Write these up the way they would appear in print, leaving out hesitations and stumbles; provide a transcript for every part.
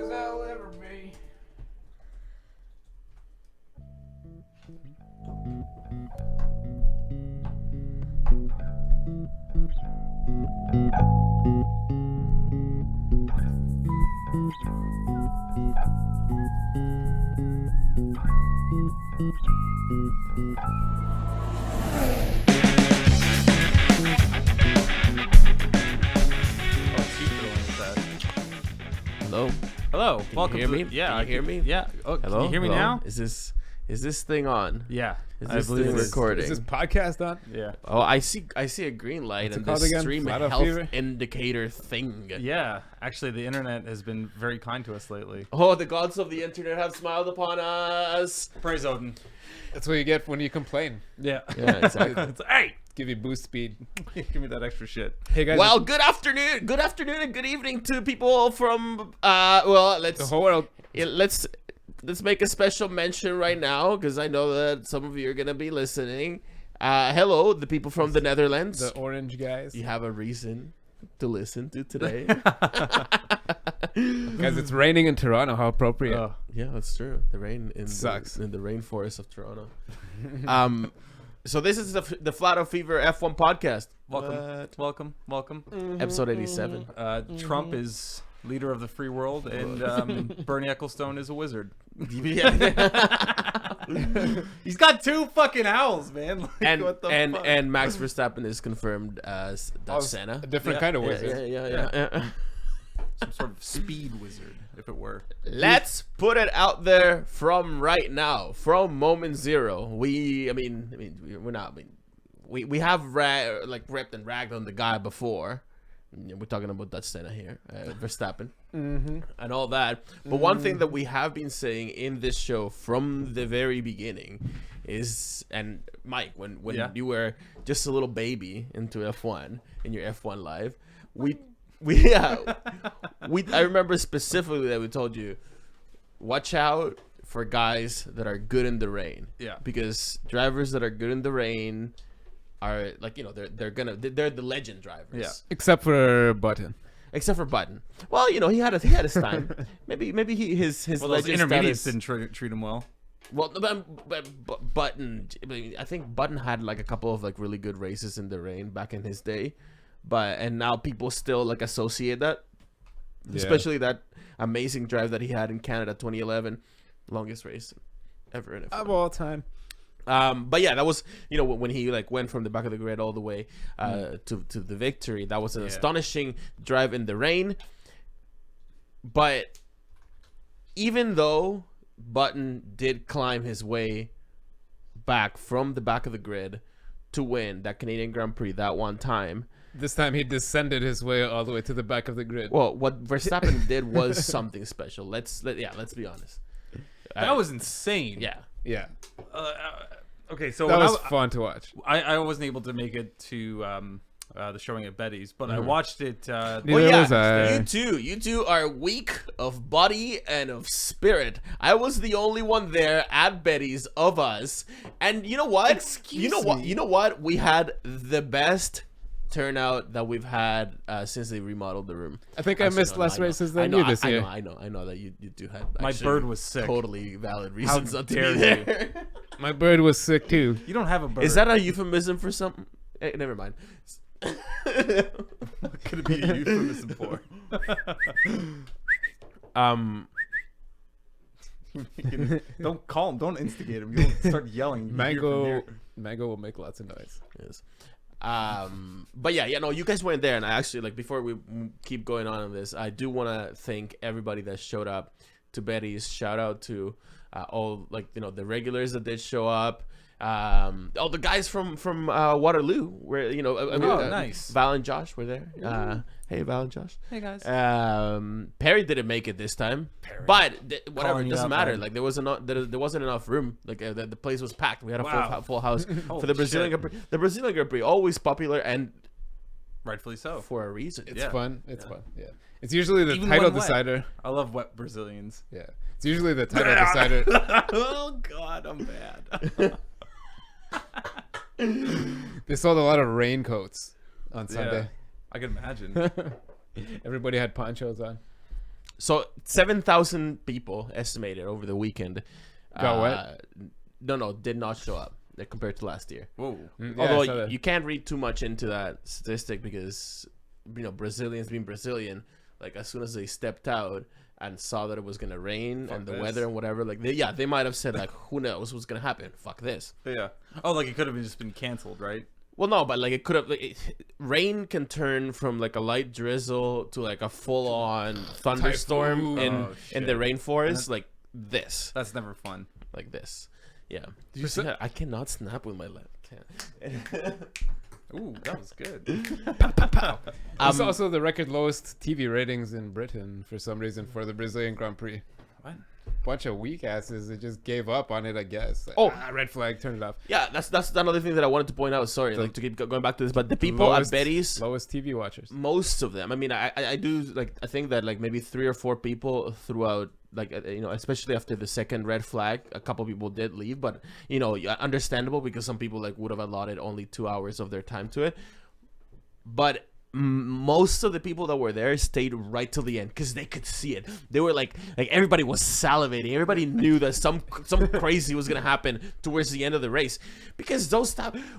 as I'll ever be. Hello. Hello. Can Welcome. you hear me? Yeah, Can you hear me? Yeah. Oh, Hello. Can you hear me Hello? now? Is this thing on? Yeah. Is I this believe thing it is. recording? Is this podcast on? Yeah. Oh, I see a green light What's it and called this again? stream Flat out health fever? indicator thing. Yeah. Actually, the internet has been very kind to us lately. Oh, the gods of the internet have smiled upon us. Praise Odin. That's what you get when you complain. Yeah. Yeah, exactly. It's, hey, Give you boost speed. give me that extra shit. Hey guys, Well, good afternoon and good evening to people from the let's whole world. let's make a special mention right now because I know that some of you are gonna be listening. Hello, the people from the Netherlands. The orange guys. You have a reason to listen to today. Guys, it's raining in Toronto. How appropriate. Oh, Yeah, that's true. The rain Sucks. in the rainforest of Toronto. So this is the Flat Out Fever F1 podcast. welcome. Episode 87. Trump is leader of the free world, and Bernie Ecclestone is a wizard. He's got two fucking owls, man. Like, and what the and fuck? and Max Verstappen is confirmed as Oh, Senna. a different Yeah. kind of Yeah, wizard. yeah. Some sort of speed wizard, if it were. Let's put it out there from right now, from moment zero. We have ripped and ragged on the guy before. We're talking about Dutch Senna here, Verstappen, and all that. But one thing that we have been saying in this show from the very beginning is, and Mike, when Yeah. you were just a little baby into F1 in your F1 life, I remember specifically that we told you, watch out for guys that are good in the rain. Yeah. Because drivers that are good in the rain are like, they're the legend drivers. Yeah. Except for Button. Except for Button. Well, he had his time. maybe his Well, those legend intermediates status. didn't treat him well. Well, but Button, I think Button had like a couple of like really good races in the rain back in his day, and now people still like associate that, especially that amazing drive that he had in Canada 2011, longest race ever in F1. Of all time. But yeah, that was when he like went from the back of the grid all the way to the victory. That was an astonishing drive in the rain. But even though Button did climb his way back from the back of the grid to win that Canadian Grand Prix that one time, This time he descended his way all the way to the back of the grid. well, what Verstappen did was something special. Let's be honest. That was insane. Yeah. Yeah. Okay, so That when was fun to watch. I wasn't able to make it to the showing at Betty's, but I watched it. Neither was I. You two are weak of body and of spirit. I was the only one there at Betty's of us, and you know what? You know what? We had the best turnout that we've had since they remodeled the room. I think I Actually, missed no, less I know. races than I know, you this year. I know that you do have. My actually bird was sick. Totally valid reasons not to dare be you. there. My bird was sick too. You don't have a bird. Is that a euphemism for something? Never mind. What could it be a euphemism for? Don't call him. Don't instigate him. You'll start yelling. You hear from here. Mango will make lots of noise. Yes. But yeah, no, you guys weren't there, and I actually, like, before we keep going on this, I do want to thank everybody that showed up to Betty's. Shout out to all, like, the regulars that did show up. All the guys from Waterloo, where nice. Val and Josh were there. Hey, Val and Josh. Hey guys. Perry didn't make it this time, but whatever, Calling it you doesn't out, matter. man. Like, there wasn't enough room. Like, the place was packed. We had a Wow. full house for Holy the Brazilian shit. Grand Prix. The Brazilian Grand Prix, always popular and Rightfully so. for a reason. It's Yeah. fun. It's fun. Yeah. It's usually the Even title when wet. decider. I love wet Brazilians. Yeah. It's usually the title decider. Oh God, I'm bad. They sold a lot of raincoats on Yeah, Sunday. I can imagine. Everybody had ponchos on. So 7,000 people estimated over the weekend. Got wet? No, did not show up compared to last year. Whoa. Yeah, Although I saw that. you can't read too much into that statistic because Brazilians being Brazilian, like as soon as they stepped out and saw that it was gonna rain and the this. weather and whatever, like they might have said like, who knows what's gonna happen? Fuck this. Yeah. Oh, like it could have just been canceled, right? Well, no, but like it could have. Rain can turn from like a light drizzle to like a full-on thunderstorm Typhoon. in the rainforest, like this, That's never fun. like this. Yeah. Did you see that? I cannot snap with my left. Ooh, that was good. It's also the record lowest TV ratings in Britain for some reason for the Brazilian Grand Prix. What? Bunch of weak asses that just gave up on it, I guess. Like, Oh. red flag, turn it off. Yeah, that's another thing that I wanted to point out. Sorry, like to keep going back to this, but the people at Betty's, lowest TV watchers. most of them. I mean, I do like. I think that like maybe 3 or 4 people throughout, like especially after the second red flag, a couple people did leave, but understandable because some people like would have allotted only 2 hours of their time to it. But most of the people that were there stayed right till the end because they could see it. They were like everybody was salivating. Everybody knew that some crazy was gonna happen towards the end of the race because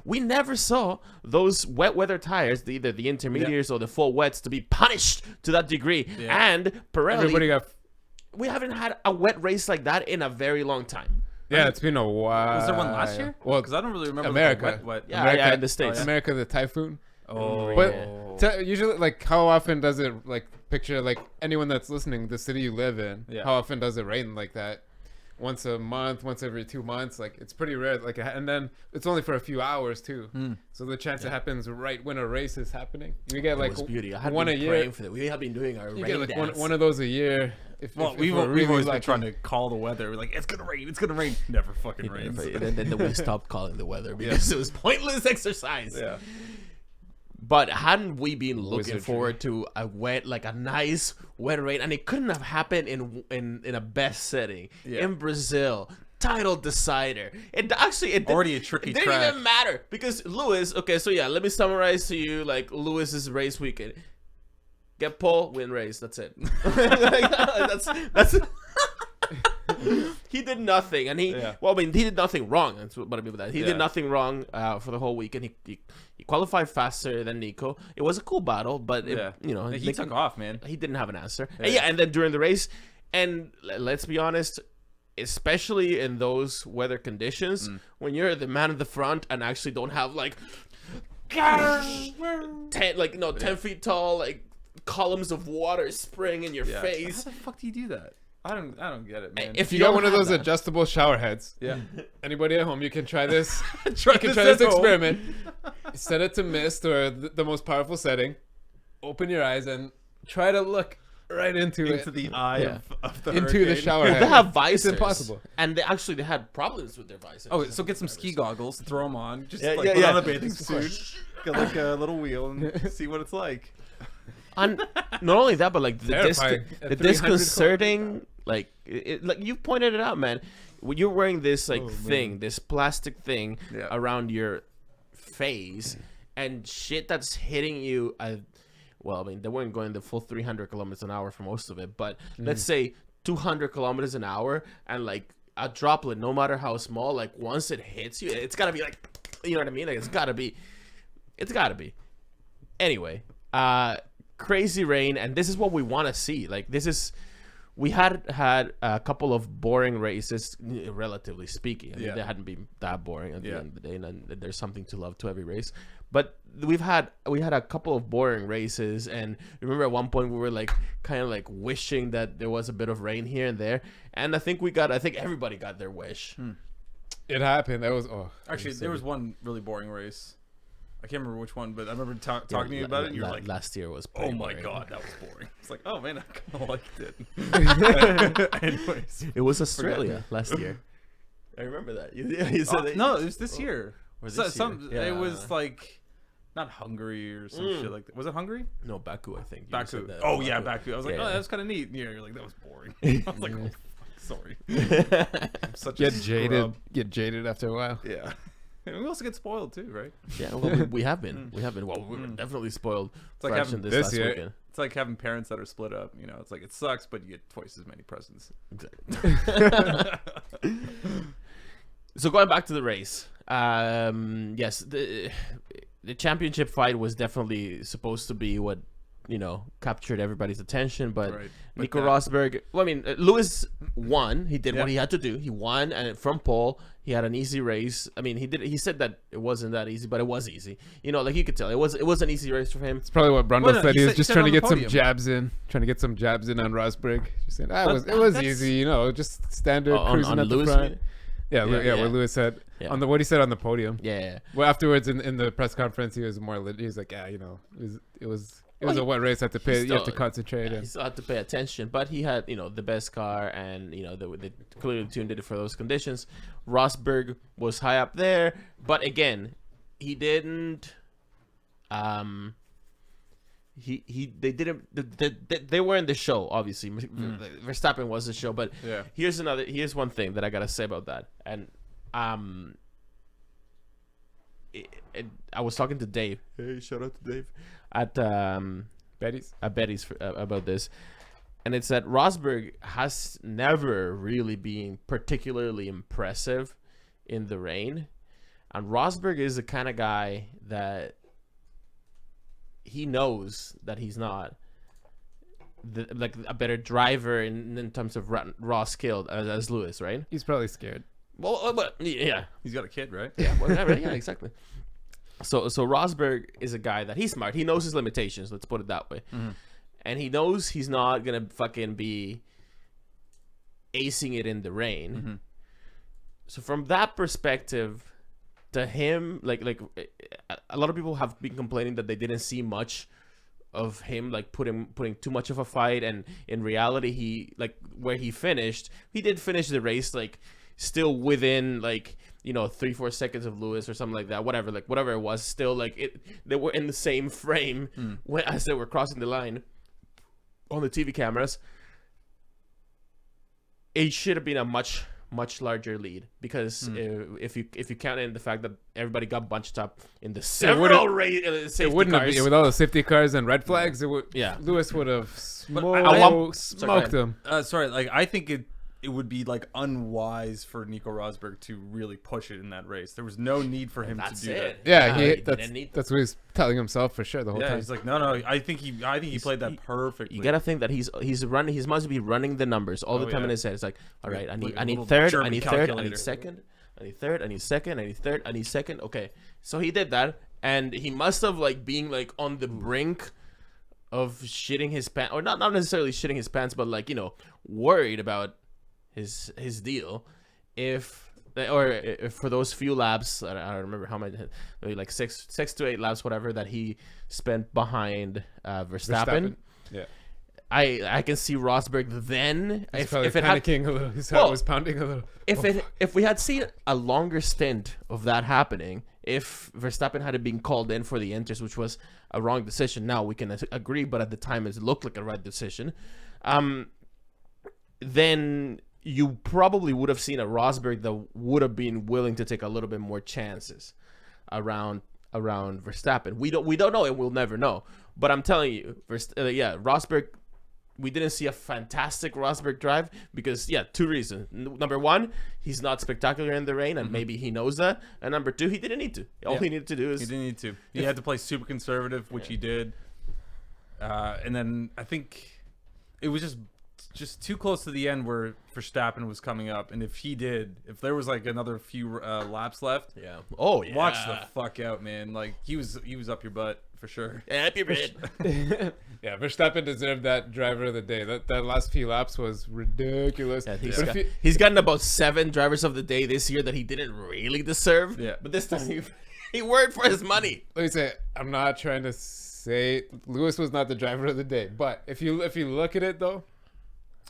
we never saw those wet weather tires, either the intermediates or the full wets, to be punished to that degree. Yeah. And Pirelli, Everybody got. we haven't had a wet race like that in a very long time. Yeah, it's been a while. Was there one last year? Well, Because I don't really remember. America. What? Yeah, America, in the States. America, the typhoon. Oh. But usually, like, how often does it, like, picture, like, anyone that's listening, the city you live in, Yeah. how often does it rain like that? Once a month, once every 2 months, like, it's pretty rare. Like, and then it's only for a few hours, too. So the chance it happens right when a race is happening. You get, like, It was beauty. I had one a been year. praying for that. We have been doing our You rain get, like, dance. one of those a year. Well, if we've we're really always been lucky. trying to call the weather. We're like, it's gonna rain. It's gonna rain. Never fucking rains. And then we stopped calling the weather because it was pointless exercise. Yeah. But hadn't we been looking Wizardry. forward to a nice wet rain, and it couldn't have happened in a best setting in Brazil, title decider. It Already a tricky it didn't track. even matter because Lewis. Okay, so yeah, let me summarize to you like Lewis's race weekend. Get pole, win race. That's it. that's. He did nothing, and he did nothing wrong. That's what I mean by that. He did nothing wrong for the whole weekend. He qualified faster than Nico. It was a cool battle, but he took off, man. He didn't have an answer. And then during the race, and let's be honest, especially in those weather conditions, when you're the man at the front and actually don't have like 10 feet tall like columns of water spraying in your face. How the fuck do you do that? I don't get it, man. If You got don't one of have those that- adjustable shower heads. yeah. Anybody at home, you can try this. Try You can try at this home. experiment. Set it to mist or the most powerful setting. Open your eyes and try to look right into Into it. the eye of the Into the hurricane. shower head. They have visors. It's impossible. And they had problems with their visors. Oh, so get some ski goggles, throw them on, just put yeah. on a bathing suit, get like a little wheel, and see what it's like. And not only that, but like the Terrifying. At 300 disconcerting, like like you pointed it out, man. When you're wearing this like thing, this plastic thing around your face, and shit that's hitting you. Well, I mean, they weren't going the full 300 kilometers an hour for most of it, but let's say 200 kilometers an hour, and like a droplet, no matter how small, like once it hits you, it's gotta be like, you know what I mean? Like it's gotta be. Anyway, crazy rain, and this is what we want to see. Like we had a couple of boring races, relatively speaking. I mean, they hadn't been that boring at the end of the day, and there's something to love to every race. But we had a couple of boring races, and remember at one point we were like kind of like wishing that there was a bit of rain here and there, and I think everybody got their wish. It happened. That was Actually, there was one really boring race. I can't remember which one, but I remember talking to you about it. And you were like, last year was "Oh pretty my boring. god, that was boring." It's like, "Oh man, I kind of liked it." Anyways, It was Australia last year. I remember that. You said that. no, it was this year. Or this Some year. it Yeah. was like not Hungary or some shit like that. Was it Hungary? No, Baku, I think. You Baku. said that. Oh yeah, Baku. I was like, Yeah, "Oh, yeah. that was kind of neat." Yeah, you're like, "That was boring." I was like, "Oh, fuck, sorry." I'm such a Get jaded. scrub. Get jaded after a while. Yeah. And we also get spoiled too, right? Yeah, well, we have been. We have been. Well, we were definitely spoiled. It's like having this last year. weekend. It's like having parents that are split up. You know, it's like it sucks, but you get twice as many presents. Exactly. So going back to the race, yes, the championship fight was definitely supposed to be what captured everybody's attention, but Right. Nico Rosberg. Well, I mean, Lewis won. He did what he had to do. He won, and from pole, he had an easy race. I mean, he said that it wasn't that easy, but it was easy. Like you could tell, it was an easy race for him. It's probably what Brundle said. He was just trying to on the get some podium. jabs in, on Rosberg. Just saying, it was easy, just standard cruising at the Lewis, front. Yeah, Yeah. what Lewis said Yeah. on what he said on the podium. Yeah. Well, afterwards in the press conference, he was more. He was like, it was a wet race. Had to pay. You have to concentrate. He still had to pay attention, but he had the best car, and they clearly tuned it for those conditions. Rosberg was high up there, but again, he didn't. They were in the show, obviously. Verstappen was the show, but Yeah. here's one thing that I gotta say about that, and I was talking to Dave. Hey, shout out to Dave at Betty's. Betty's about this, and it's that Rosberg has never really been particularly impressive in the rain, and Rosberg is the kind of guy that he knows that he's not like a better driver in terms of raw skill as Lewis, right? He's probably scared. Well, but yeah. He's got a kid, right? Yeah, whatever. Yeah, exactly. So Rosberg is a guy that he's smart. He knows his limitations. Let's put it that way. Mm-hmm. And he knows he's not gonna fucking be acing it in the rain. Mm-hmm. So from that perspective, to him, like a lot of people have been complaining that they didn't see much of him, like putting too much of a fight. And in reality, he where he finished, he did finish the race still within 3-4 seconds of Lewis or something like that, whatever it was, still they were in the same frame as they were crossing the line on the TV cameras. It should have been a much larger lead, because if you count in the fact that everybody got bunched up in the several safety It wouldn't cars, have with all the safety cars and red flags. It would. Yeah. Lewis would have Sorry, smoked him. I think it would be unwise for Nico Rosberg to really push it in that race. There was no need for him to do that. Yeah, he didn't need that's what he's telling himself for sure the whole Yeah, time. he's like, no. I think he played that perfectly. You gotta think that he's running. He must be running the numbers all the time in his head. It's like, all right, I need third, I need third, I need second, I need third, I need second, I need third, I need second. Okay, so he did that, and he must have being on the brink of shitting his pants, or not necessarily shitting his pants, but worried about his deal. If for those few laps, I don't remember how many, maybe 6 to 8 laps, whatever, that he spent behind Verstappen. Yeah, I can see Rosberg then. He's If probably it had, panicking a little. His heart was pounding a little. if we had seen a longer stint of that happening, if Verstappen had been called in for the inters, which was a wrong decision, now we can agree, but at the time it looked like a right decision, then you probably would have seen a Rosberg that would have been willing to take a little bit more chances around Verstappen. We don't know, and we'll never know. But I'm telling you, Rosberg, we didn't see a fantastic Rosberg drive because, 2 reasons. Number one, he's not spectacular in the rain, and maybe he knows that. And number 2, he didn't need to. All he needed to do is... He didn't need to. He had to play super conservative, which he did. And then I think it was just too close to the end where Verstappen was coming up, and if there was another few laps left, watch the fuck out, man. He was up your butt for sure. Happy red. Yeah, Verstappen deserved that driver of the day. That last few laps was ridiculous. Yeah, he's gotten about 7 drivers of the day this year that he didn't really deserve. Yeah, but this time he worked for his money. Let me say, I'm not trying to say Lewis was not the driver of the day, but if you look at it though,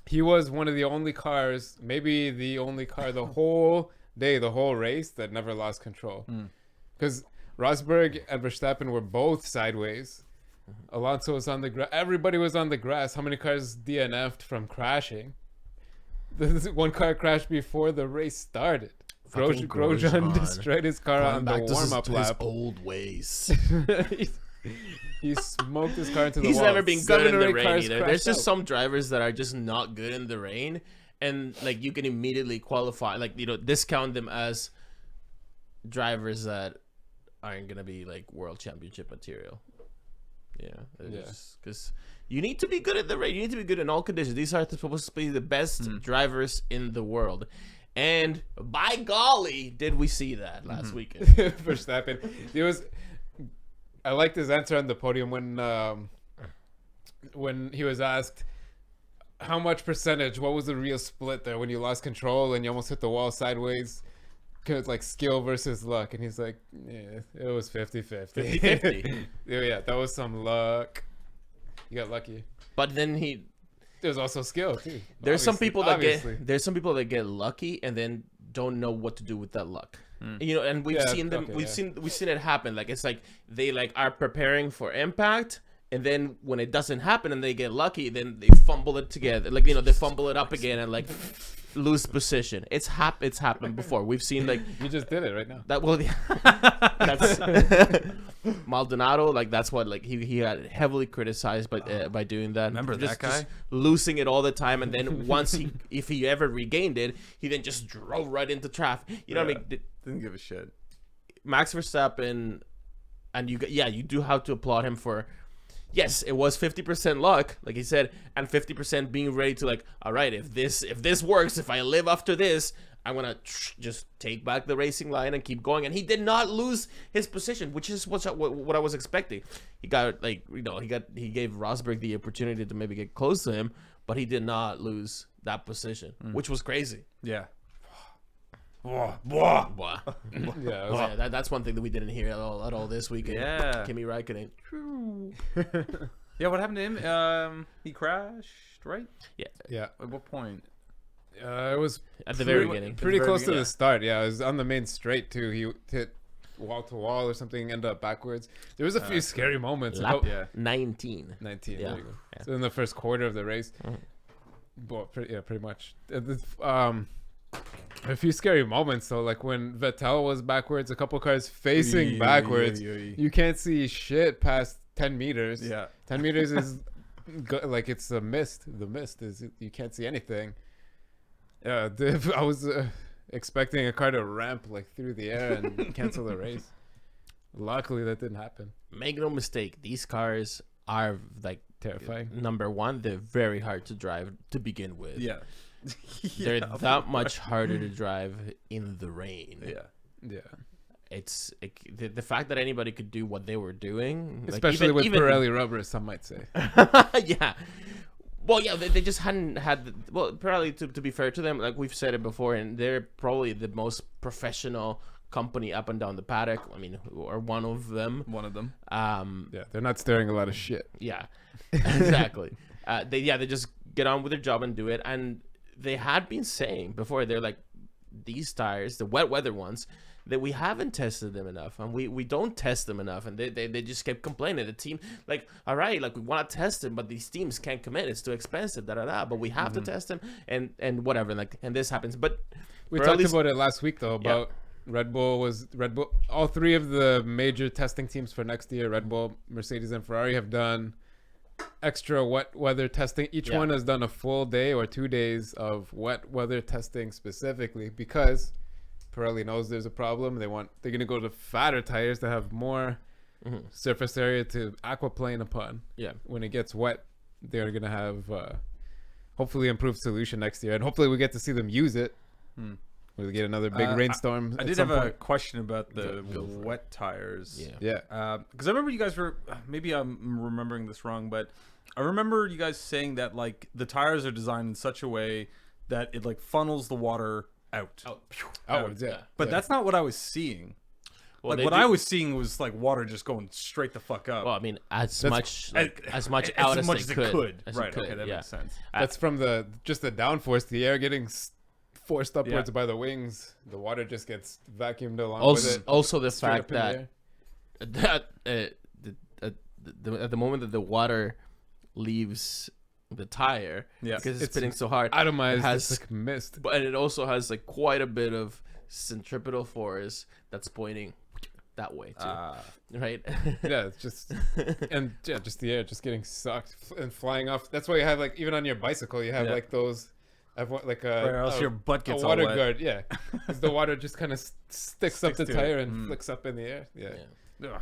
he was one of the only cars, maybe the only car the whole day, the whole race, that never lost control. Because Rosberg and Verstappen were both sideways. Alonso was on the grass. Everybody was on the grass. How many cars DNF'd from crashing? This one car crashed before the race started. Grosjean destroyed his car on the warm-up lap. Old ways. He smoked his car into the He's wall. never been good in the rain cars either. crashed There's just out. some drivers that are just not good in the rain, and like you can immediately qualify, like discount them as drivers that aren't gonna be like world championship material. Yeah. Because you need to be good at the rain. You need to be good in all conditions. These are supposed to be the best drivers in the world. And by golly, did we see that last weekend? Verstappen. I liked his answer on the podium when he was asked how much percentage, what was the real split there when you lost control and you almost hit the wall sideways? Cause like skill versus luck, and he's like, yeah, it was 50-50. 50-50. Yeah, that was some luck. You got lucky. But then There's also skill too. there's some people that obviously. get lucky and then don't know what to do with that luck. And we've seen them. We've seen it happen. Like it's like they like are preparing for impact, and then when it doesn't happen and they get lucky, then they fumble it together. Like they fumble it up again and like lose position. It's happened before. We've seen like You just did it right now. that. Well, that's Maldonado. Like that's what like he got heavily criticized by doing that. Remember that guy? just losing it all the time, and then once if he ever regained it, he then just drove right into traffic. You know what I mean? Didn't give a shit. Max Verstappen, and you do have to applaud him for. Yes, it was 50% luck, like he said, and 50% being ready to like, all right, if this works, if I live after this, I'm gonna just take back the racing line and keep going. And he did not lose his position, which is what I was expecting. He got he gave Rosberg the opportunity to maybe get close to him, but he did not lose that position, which was crazy. Yeah. Wow. Yeah, That's one thing that we didn't hear at all this weekend. Yeah. Kimi Räikkönen. Yeah, what happened to him? He crashed, right? yeah. At what point? It was At the very beginning. pretty very close to beginning. the start. Yeah, it was on the main straight too. He hit wall to wall or something, ended up backwards. There was a few scary moments. Lap Yeah. 19. 19. Yeah. There you go. Yeah. So in the first quarter of the race, well, pretty much. A few scary moments though, like when Vettel was backwards, a couple cars facing backwards. You can't see shit past 10 meters. Yeah. 10 meters is like it's a mist. The mist is you can't see anything. Yeah, I was expecting a car to ramp like through the air and cancel the race. Luckily, that didn't happen. Make no mistake, these cars are like Terrifying. number one, they're very hard to drive to begin with. Yeah. They're that much harder to drive in the rain. Yeah. Yeah, It's the fact that anybody could do what they were doing, like, especially with even Pirelli rubber, some might say. yeah. Well, yeah, they just hadn't had. Pirelli, to be fair to them, like we've said it before, and they're probably the most professional company up and down the paddock. I mean, or one of them. One of them. Yeah, they're not staring a lot of shit. Yeah, exactly. They just get on with their job and do it. And they had been saying before, they're like, these tires, the wet weather ones, that we haven't tested them enough, and we don't test them enough, and they just kept complaining. The team, like, all right, like we want to test them, but these teams can't commit. It's too expensive, but we have to test them, and whatever, like, and this happens. But We talked about it last week though about Red Bull. All three of the major testing teams for next year, Red Bull, Mercedes, and Ferrari, have done extra wet weather testing. Each one has done a full day or 2 days of wet weather testing specifically because Pirelli knows there's a problem. They're going to go to fatter tires to have more surface area to aquaplane upon. Yeah. When it gets wet, they're going to have hopefully improved solution next year, and hopefully we get to see them use it. We'll get another big rainstorm. I did have a question about the wet tires. Yeah. Because I remember you guys were, maybe I'm remembering this wrong, but I remember you guys saying that like the tires are designed in such a way that it like funnels the water out. Outwards, yeah. But that's not what I was seeing. Well, Like what I was seeing was like water just going straight the fuck up. Well, I mean, as much out as as much they as it could. could. As it Right. could, Okay, that yeah. makes sense. That's from the downforce, the air getting forced upwards by the wings. The water just gets vacuumed along with it. Also, the straight fact up in that at the moment that the water leaves the tire, Yeah. because it's It's spinning so hard, atomized, it has it's like mist. but it also has like quite a bit of centripetal force that's pointing that way too, right? Yeah, it's just just the air just getting sucked and flying off. That's why you have like even on your bicycle you have like those. I've like or else your butt gets a water all wet. guard. Yeah, because the water just kind of sticks up the to tire it. and flicks up in the air. Yeah.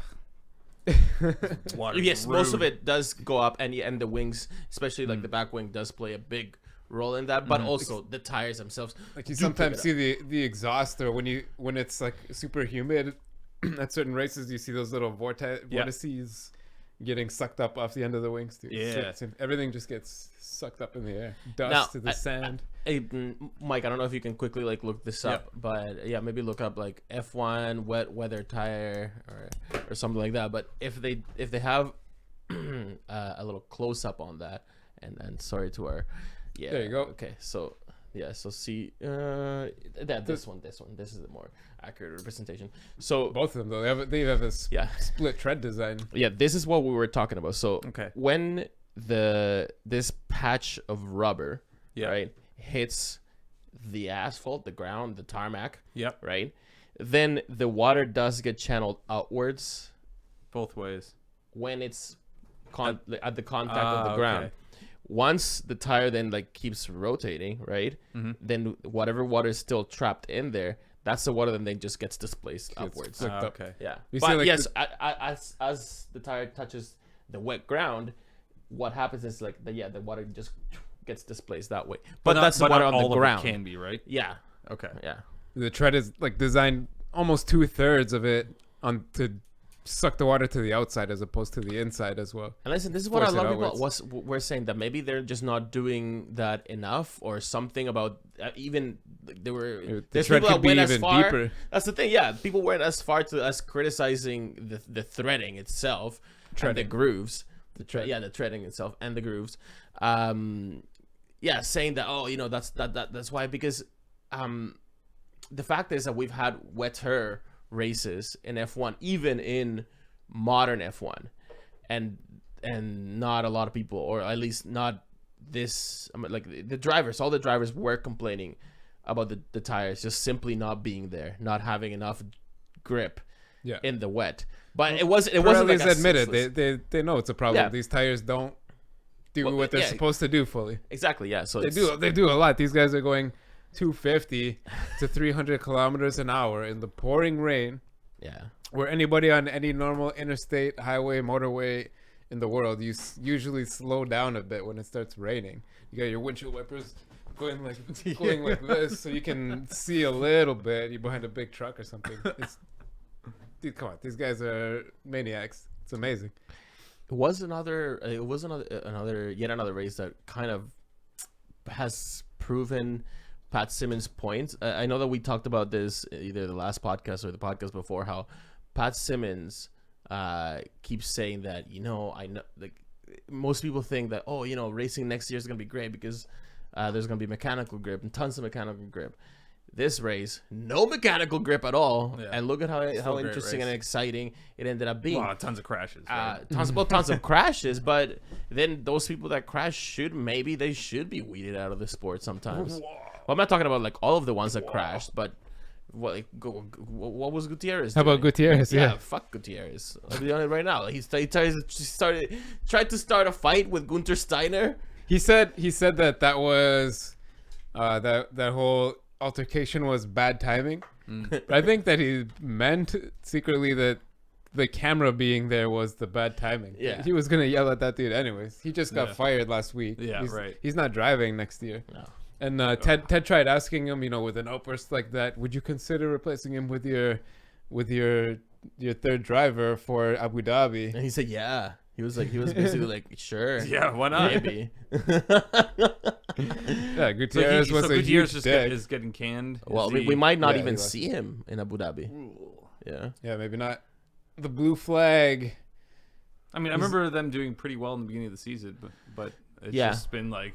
Water's Yes, most of rude. it does go up, and the wings, especially like the back wing, does play a big role in that. But also the tires themselves. Like you do pick sometimes it see the exhaust, or when it's like super humid at certain races, you see those little vortices getting sucked up off the end of the wings too. Yeah. So everything just gets sucked up in the air. Dust Now, to the sand. Hey, Mike, I don't know if you can quickly like look this up, but yeah, maybe look up like F1 wet weather tire or something like that. But if they have a little close up on that, and sorry to our There you go. Okay, so so see this one this is the more accurate representation. So Both of them though, they have a yeah. split tread design. Yeah, this is what we were talking about. So Okay. when this patch of rubber, right, hits the asphalt, the ground, the tarmac, Yep. right, then the water does get channeled outwards Both ways. when it's at the contact of the ground. Okay. Once the tire then like keeps rotating, right, then whatever water is still trapped in there, that's the water that then just gets displaced upwards. flicked up. Okay. Yeah, You see, but like, yes, as the tire touches the wet ground, what happens is like the water just gets displaced that way. But that's the not water on all the of ground. it can be, right? Yeah, Okay. yeah. The tread is like designed almost 2/3 of it on to suck the water to the outside as opposed to the inside as well. And listen, this is what a Force it lot of people outwards. were saying, that maybe they're just not doing that enough, or something about even there were The there's tread people could that be went as even far. deeper. That's the thing, yeah. People went as far to us criticizing the threading itself and the Treading. grooves. The tread. The treading itself and the grooves. Saying that that's why, because the fact is that we've had wetter races in F1, even in modern F1, and not a lot of people, or at least not this, like the drivers, all the drivers were complaining about the tires just simply not being there, not having enough grip in the wet. But it wasn't like least a admit senseless- it. They know it's a problem. Yeah. These tires don't do Well, what they're yeah. supposed to do fully. Exactly, yeah. So They do a lot. These guys are going 250 to 300 kilometers an hour in the pouring rain, yeah. where anybody on any normal interstate, highway, motorway in the world, you usually slow down a bit when it starts raining. You got your windshield wipers going like this, so you can see a little bit. You're behind a big truck or something. Dude, come on, these guys are maniacs. It's amazing. It was another yet another race that kind of has proven Pat Simmons' points. I know that we talked about this either the last podcast or the podcast before, how Pat Simmons keeps saying that, I know, like, most people think that, racing next year is going to be great because there's going to be mechanical grip and tons of mechanical grip. This race, no mechanical grip at all, and look at how great interesting race. and exciting it ended up being. Wow, tons of crashes. Right? Tons of crashes, but then those people that crash should be weeded out of the sport sometimes. Well, I'm not talking about like all of the ones that crashed, but what was Gutierrez How doing? about Gutierrez? Yeah. Fuck Gutierrez. I'll be on it right now. He tried to start a fight with Gunter Steiner. He said that was that whole altercation was bad timing. But I think that he meant secretly that the camera being there was the bad timing. Yeah. He was gonna yell at that dude anyways. He just got fired last week. Yeah, right. He's not driving next year. No. And Ted tried asking him, with an outburst like that, would you consider replacing him with your third driver for Abu Dhabi? And he said, yeah. He was basically like, sure. Yeah, why not? Maybe. Yeah, Gutierrez was a Gutierrez huge just dick. is getting canned. Well, Is he- we might not Yeah, even he was. see him in Abu Dhabi. Yeah. Yeah, maybe not. The blue flag. I mean, I remember them doing pretty well in the beginning of the season, but it's just been like,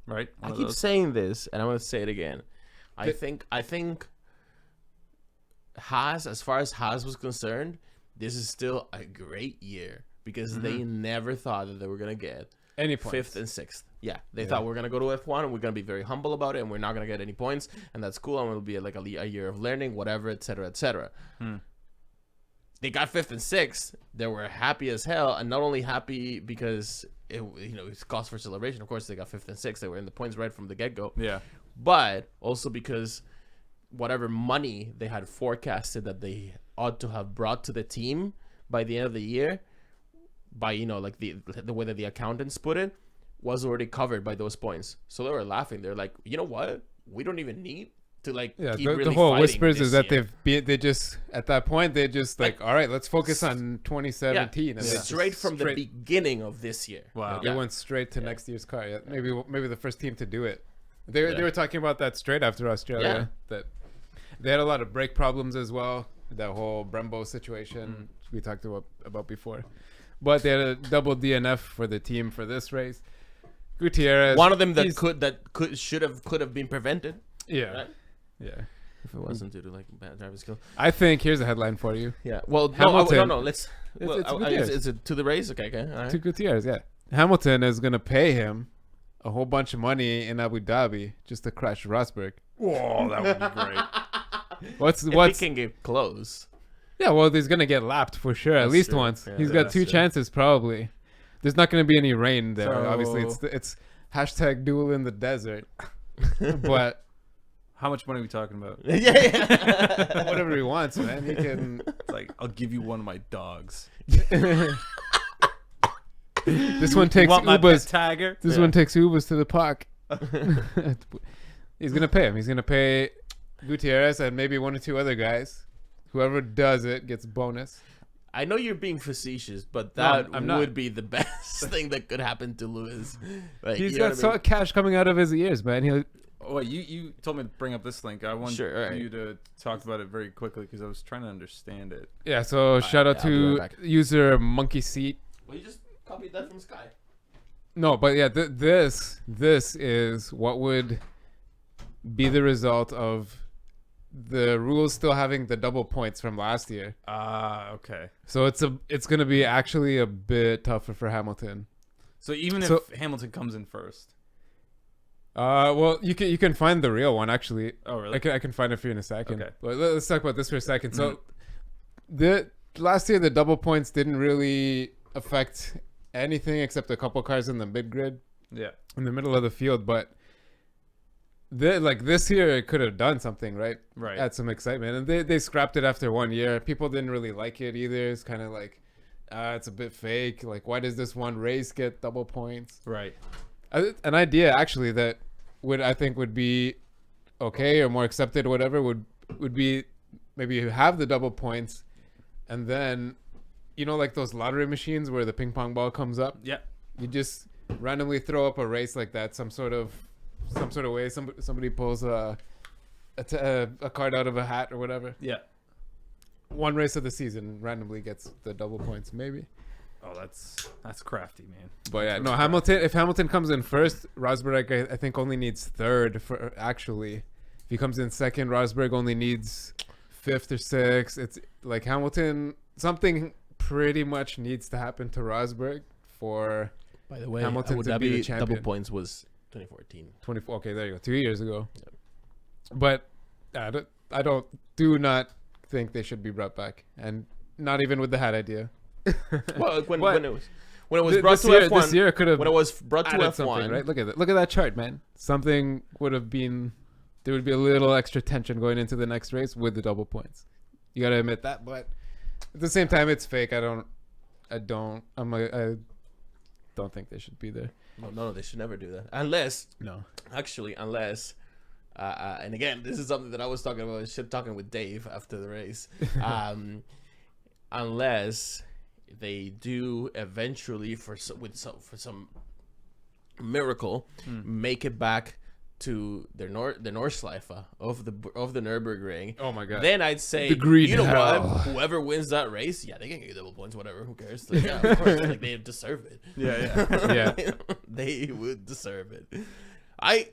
right? I One of keep those. saying this, and I'm going to say it again. I think Haas, as far as Haas was concerned, this is still a great year because they never thought that they were going to get Any points. 5th and 6th. Yeah, they thought we're gonna go to F1 and we're gonna be very humble about it and we're not gonna get any points and that's cool and it'll be like a year of learning, whatever, etc., etc. They got 5th and 6th. They were happy as hell, and not only happy because it's cause for celebration. Of course, they got 5th and 6th. They were in the points right from the get go. Yeah, but also because whatever money they had forecasted that they ought to have brought to the team by the end of the year, by like the way that the accountants put it, was already covered by those points. So they were laughing. They're like, you know what? We don't even need to keep really the whole fighting whispers is that year. they just at that point they just all right, let's focus on 2017 and straight from the beginning of this year. Wow. They went straight to next year's car. Yeah, maybe the first team to do it. They were talking about that straight after Australia. That they had a lot of brake problems as well. That whole Brembo situation we talked about before. But they had a double DNF for the team for this race. Gutierrez, one of them could have been prevented. Yeah. Right? Yeah. If it wasn't due to bad driver skill. I think here's a headline for you. Yeah. Well, Hamilton, no. Let's. Is it to the race? Okay. All right. To Gutierrez, yeah. Hamilton is gonna pay him a whole bunch of money in Abu Dhabi just to crash Rosberg. Whoa, that would be great. If he can get close. Yeah, well, he's gonna get lapped for sure, at least once. Yeah, he's got 2 chances probably. There's not gonna be any rain there. So- Obviously, it's hashtag duel in the desert. But How much money are we talking about? Yeah. whatever he wants, man, he can. It's like, I'll give you one of my dogs. This one takes Want my pet Ubers. tiger? This one takes Ubers to the park. He's gonna pay him. He's gonna pay Gutierrez and maybe 1 or 2 other guys. Whoever does it gets bonus. I know you're being facetious, but No, that I'm not. would be the best thing that could happen to Lewis. He's got so cash coming out of his ears, man. He'll. Oh, wait, you told me to bring up this link. I want Sure, all right. you to talk about it very quickly because I was trying to understand it. Yeah. So shout out I'll be to right back. user Monkey Seat. Well, you just copied that from Sky. No, but yeah, this is what would be the result of the rules still having the double points from last year. Okay. So it's gonna be actually a bit tougher for Hamilton. So even So- if Hamilton comes in first. Well, you can find the real one actually. Oh, really? I can find it for you in a second. Okay. But let's talk about this for a second. So the last year the double points didn't really affect anything except a couple cars in the mid grid Yeah. in the middle of the field, but this year it could have done something, right? Right. Add some excitement, and they scrapped it after 1 year. People didn't really like it either. It's kind of like it's a bit fake. Like, why does this one race get double points? Right. An idea actually that I think would be okay or more accepted, or whatever, would be maybe you have the double points, and then like those lottery machines where the ping pong ball comes up. Yeah. You just randomly throw up a race like that, some sort of way. Somebody pulls a card out of a hat or whatever. Yeah. One race of the season randomly gets the double points, maybe. Oh, that's crafty, man. But yeah, no, Hamilton. If Hamilton comes in first, Rosberg I think only needs third for actually. If he comes in second, Rosberg only needs 5th or 6th. It's like Hamilton. Something pretty much needs to happen to Rosberg for By the way, Hamilton Abu to be the Dhabi champion. double points was 2014. 24. Okay, there you go. 2 years ago. But I do not think they should be brought back, and not even with the hat idea. Well, when But it was brought to F1, this year could have when it was brought to added something, F1, right? Look at that chart, man. Something would have been. There would be a little extra tension going into the next race with the double points. You got to admit that, but at the same time, it's fake. I don't think they should be there. No, they should never do that. Unless, Unless and again, this is something that I was talking with Dave after the race. Unless they do eventually for some miracle make it back to the Nordschleife of the Nürburgring. Oh my god. Then I'd say, The green you know hell. what? Whoever wins that race, yeah, they can get double points, whatever. Who cares? Like, yeah, of course, like they deserve it. Yeah. Yeah. They would deserve it.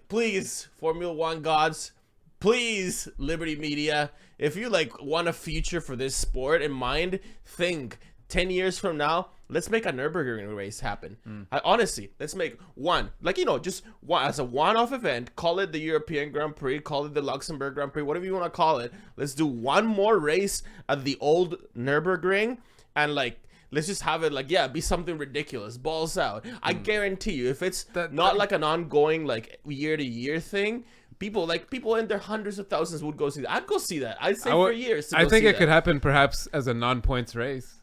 Please, Formula One gods, please, Liberty Media, if you want a future for this sport in mind, think 10 years from now, let's make a Nürburgring race happen. Honestly, let's make one, like, just one as a one-off event. Call it the European Grand Prix, call it the Luxembourg Grand Prix, whatever you want to call it. Let's do one more race at the old Nürburgring, and like, let's just have it be something ridiculous, balls out. I guarantee you, if it's not like an ongoing like year-to-year thing, people in their hundreds of thousands would go see that. I'd go see that. I'd say for years. I think it could happen perhaps as a non-points race.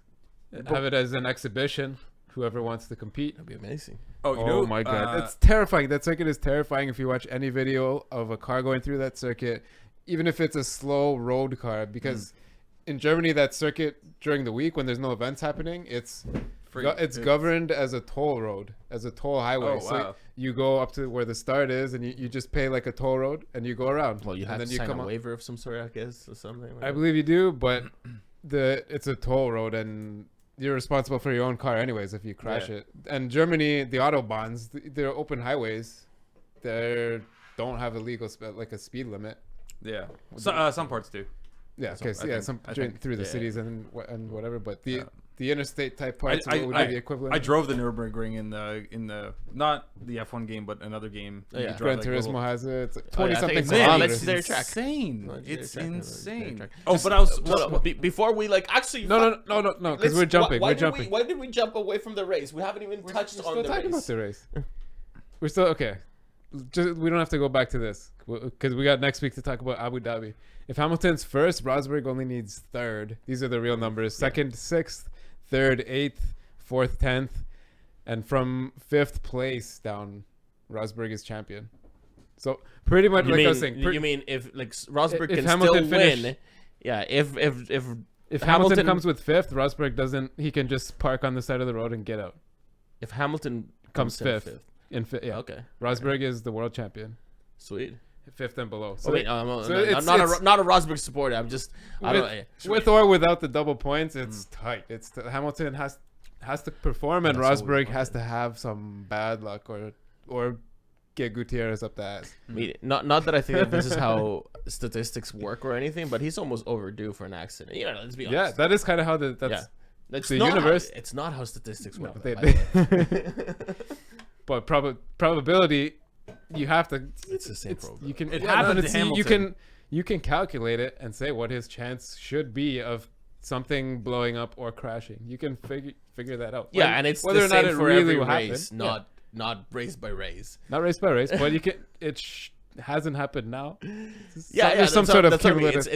Have it as an exhibition. Whoever wants to compete. That'd be amazing. Oh my god, it's terrifying. That circuit is terrifying. If you watch any video of a car going through that circuit, even if it's a slow road car, because in Germany that circuit during the week when there's no events happening, it's governed as a toll road, as a toll highway. Oh, wow. So you go up to where the start is, and you just pay like a toll road, and you go around. Well, you have and then to sign a waiver of some sort, I guess, or something. I believe you do, but it's a toll road, and you're responsible for your own car anyways if you crash it. And Germany, the autobahns, they're open highways. They don't have a legal like a speed limit. Yeah, so, some parts do. Yeah, okay, through the cities and whatever, but the interstate type parts would be the equivalent. I drove the Nürburgring in the not the F1 game, but another game. Gran Turismo has it. It's like 20 something kilometers. kilometers. It's insane. It's insane. Oh, but I was before we actually no, because we're jumping. We're jumping. Why did we jump away from the race? We haven't even touched on the race. We're still talking about the race. We're still okay. We don't have to go back to this because we got next week to talk about Abu Dhabi. If Hamilton's first, Rosberg only needs third. These are the real numbers. Second, 6th, 3rd, 8th, 4th, 10th. And from 5th place down, Rosberg is champion. So pretty much I was saying. You mean if Rosberg can Hamilton still win? Yeah, if Hamilton comes with 5th, Rosberg he can just park on the side of the road and get out. If Hamilton comes 5th. Okay. Rosberg is the world champion. Sweet. 5th and below. So, I'm not a Rosberg supporter. I'm just with or without the double points, it's tight. Hamilton has to perform, and Rosberg has to have some bad luck or get Gutierrez up the ass. Not that I think that this is how statistics work or anything, but he's almost overdue for an accident. Let's be honest. Yeah, that is kind of how that's the universe. It's not how statistics work. But probability. You have to. It's the same problem. You can. It happened to Hamilton. You can calculate it and say what his chance should be of something blowing up or crashing. You can figure that out. Yeah, and it's whether or not it for really every race, not race by race. Not race by race, but you can. Hasn't happened now. There's some sort of cumulative.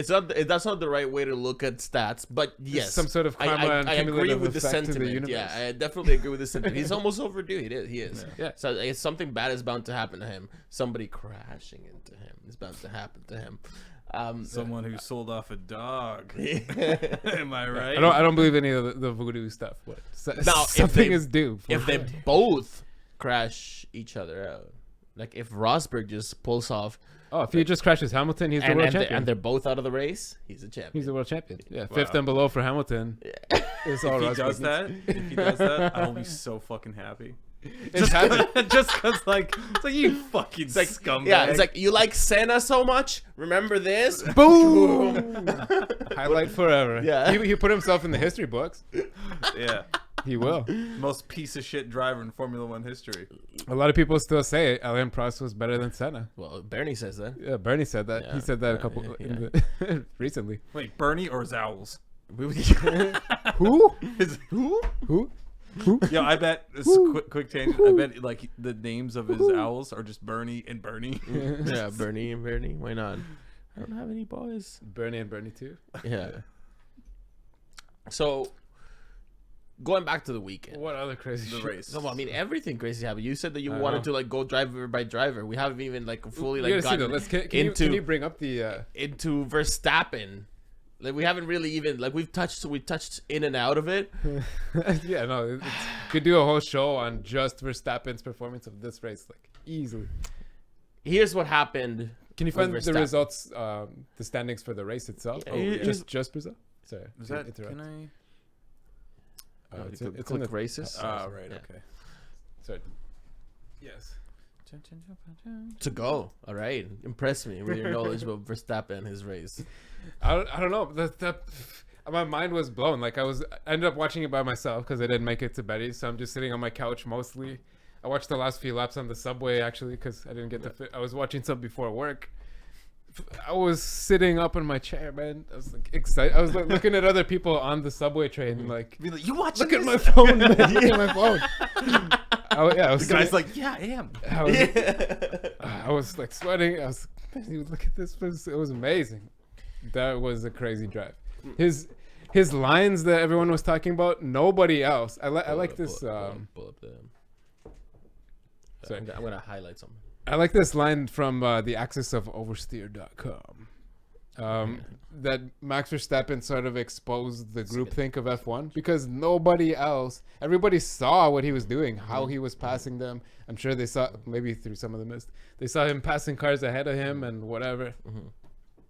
That's not the right way to look at stats, but yes, some sort of karma. I agree with the sentiment. The I definitely agree with the sentiment. He's almost overdue. He is. Yeah. So something bad is bound to happen to him. Somebody crashing into him is bound to happen to him. Someone who sold off a dog. Am I right? I don't believe any of the voodoo stuff. But now, something is due. If they both crash each other out. Like if Rosberg just pulls off. If he just crashes Hamilton, he's the world champion. And they're both out of the race, he's a champion. He's the world champion. Yeah, wow. 5th and below for Hamilton. Yeah. If he does that, I'll be so fucking happy. Just because, it's like you fucking scumbag. Yeah, it's like, you like Senna so much? Remember this? Boom! Highlight forever. Yeah. He put himself in the history books. Yeah. He will. Most piece of shit driver in Formula One history. A lot of people still say Alain Prost was better than Senna. Well, Bernie says that. Yeah, Bernie said that. Yeah. He said that a couple recently. Wait, Bernie or Zowls? Who? Who? Yeah, I bet quick tangent. I bet like the names of his owls are just Bernie and Bernie. Yeah, Bernie and Bernie. Why not? I don't have any boys. Bernie and Bernie too. Yeah. So, going back to the weekend. What other crazy shit? Race? No, I mean everything crazy happened. You said that you wanted to like go driver by driver. We haven't even like fully like gotten can you bring up the into Verstappen. Like we haven't really even like we touched in and out of it. Yeah, no, could do a whole show on just Verstappen's performance of this race, like easily. Here's what happened. Can you find the results, the standings for the race itself? Yeah, just Brazil. Sorry, is that? Can I? It's in the races. Oh, right. Yeah. Okay. Sorry. Yes. To go. All right. Impress me with your knowledge about Verstappen and his race. I don't know. my mind was blown. Like I ended up watching it by myself because I didn't make it to Betty's, so I'm just sitting on my couch mostly. I watched the last few laps on the subway actually because I didn't get to. I was watching some before work. I was sitting up in my chair, man. I was like excited. I was like looking at other people on the subway train, like, You watching look at this? my phone, man. Look at my phone. I was The guy's sitting- like, yeah, I am. I was like sweating. I was, man, look at this. It was amazing. That was a crazy drive. His lines that everyone was talking about, nobody else. I like this. Pull up the. Sorry. I'm gonna highlight something. I like this line from the axis of oversteer.com. That Max Verstappen sort of exposed the groupthink of F1 because nobody else, everybody saw what he was doing, how he was passing them. I'm sure they saw, maybe through some of the mist, they saw him passing cars ahead of him and whatever.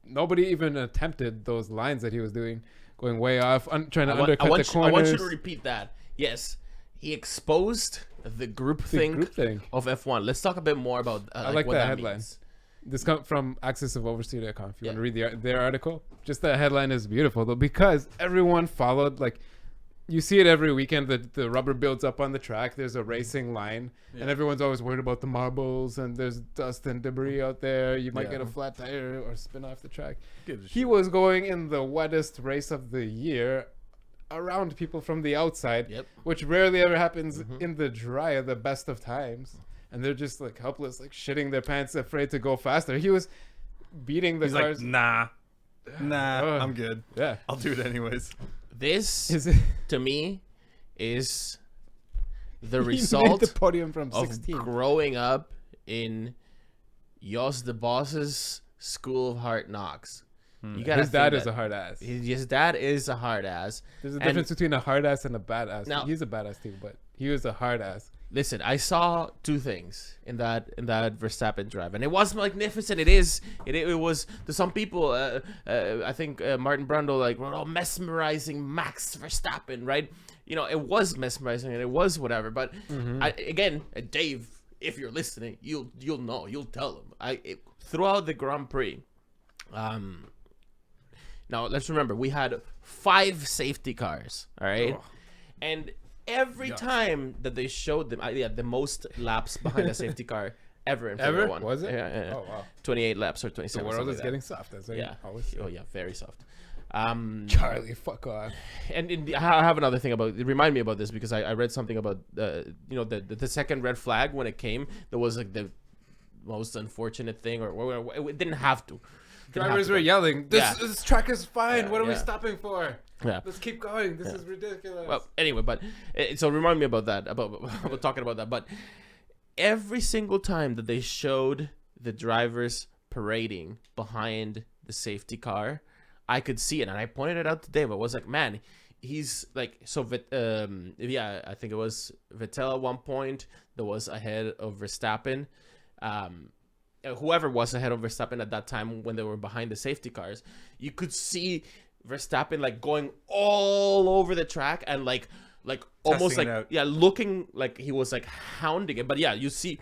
Nobody even attempted those lines that he was doing, going way off, trying to undercut the corners. I want you to repeat that. Yes, he exposed the groupthink of F1. Let's talk a bit more about I like what that that headline. means. This comes from Axis of Oversteer.com. If you want to read their article, just the headline is beautiful though because everyone followed. Like you see it every weekend. The rubber builds up on the track. There's a racing line, and everyone's always worried about the marbles and there's dust and debris out there. You might get a flat tire or spin off the track. He was going in the wettest race of the year around people from the outside, which rarely ever happens in the dry at the best of times. And they're just like helpless, like shitting their pants, afraid to go faster. He was beating the cars. Like, nah, I'm good. Yeah, I'll do it anyways. This, to me, is the he result made the podium from of 16. growing up in Jos the Boss's school of hard knocks. You gotta His dad think is that a hard ass. His dad is a hard ass. There's a difference between a hard ass and a bad ass. Now- He's a badass too, but he was a hard ass. Listen, I saw two things in that Verstappen drive, and it was magnificent. It was to some people. I think Martin Brundle like wrote, "Oh, mesmerizing Max Verstappen," right? You know, it was mesmerizing and it was whatever. But Dave, if you're listening, you'll know. You'll tell him. Throughout the Grand Prix. Now let's remember we had 5 safety cars. All right, and every time that they showed them, the most laps behind a safety car ever in Formula 1. Was it? Yeah. Oh wow. 28 laps or The 27. world something is like getting soft. That's what that. I always say. Oh yeah, very soft. Charlie, fuck off. And I have another thing about it. Remind me about this because I read something about the second red flag when it came. That was like the most unfortunate thing, or it didn't have to. Drivers were yelling, this track is fine. What are we stopping for? Yeah. Let's keep going. This is ridiculous. Well, anyway, but so remind me about that, about talking about that. But every single time that they showed the drivers parading behind the safety car, I could see it, and I pointed it out to Dave. I was like, man, he's like I think it was Vettel at one point that was ahead of Verstappen. Whoever was ahead of Verstappen at that time when they were behind the safety cars, you could see Verstappen like going all over the track and like almost Testing like it out. looking like he was like hounding it. But yeah, you saw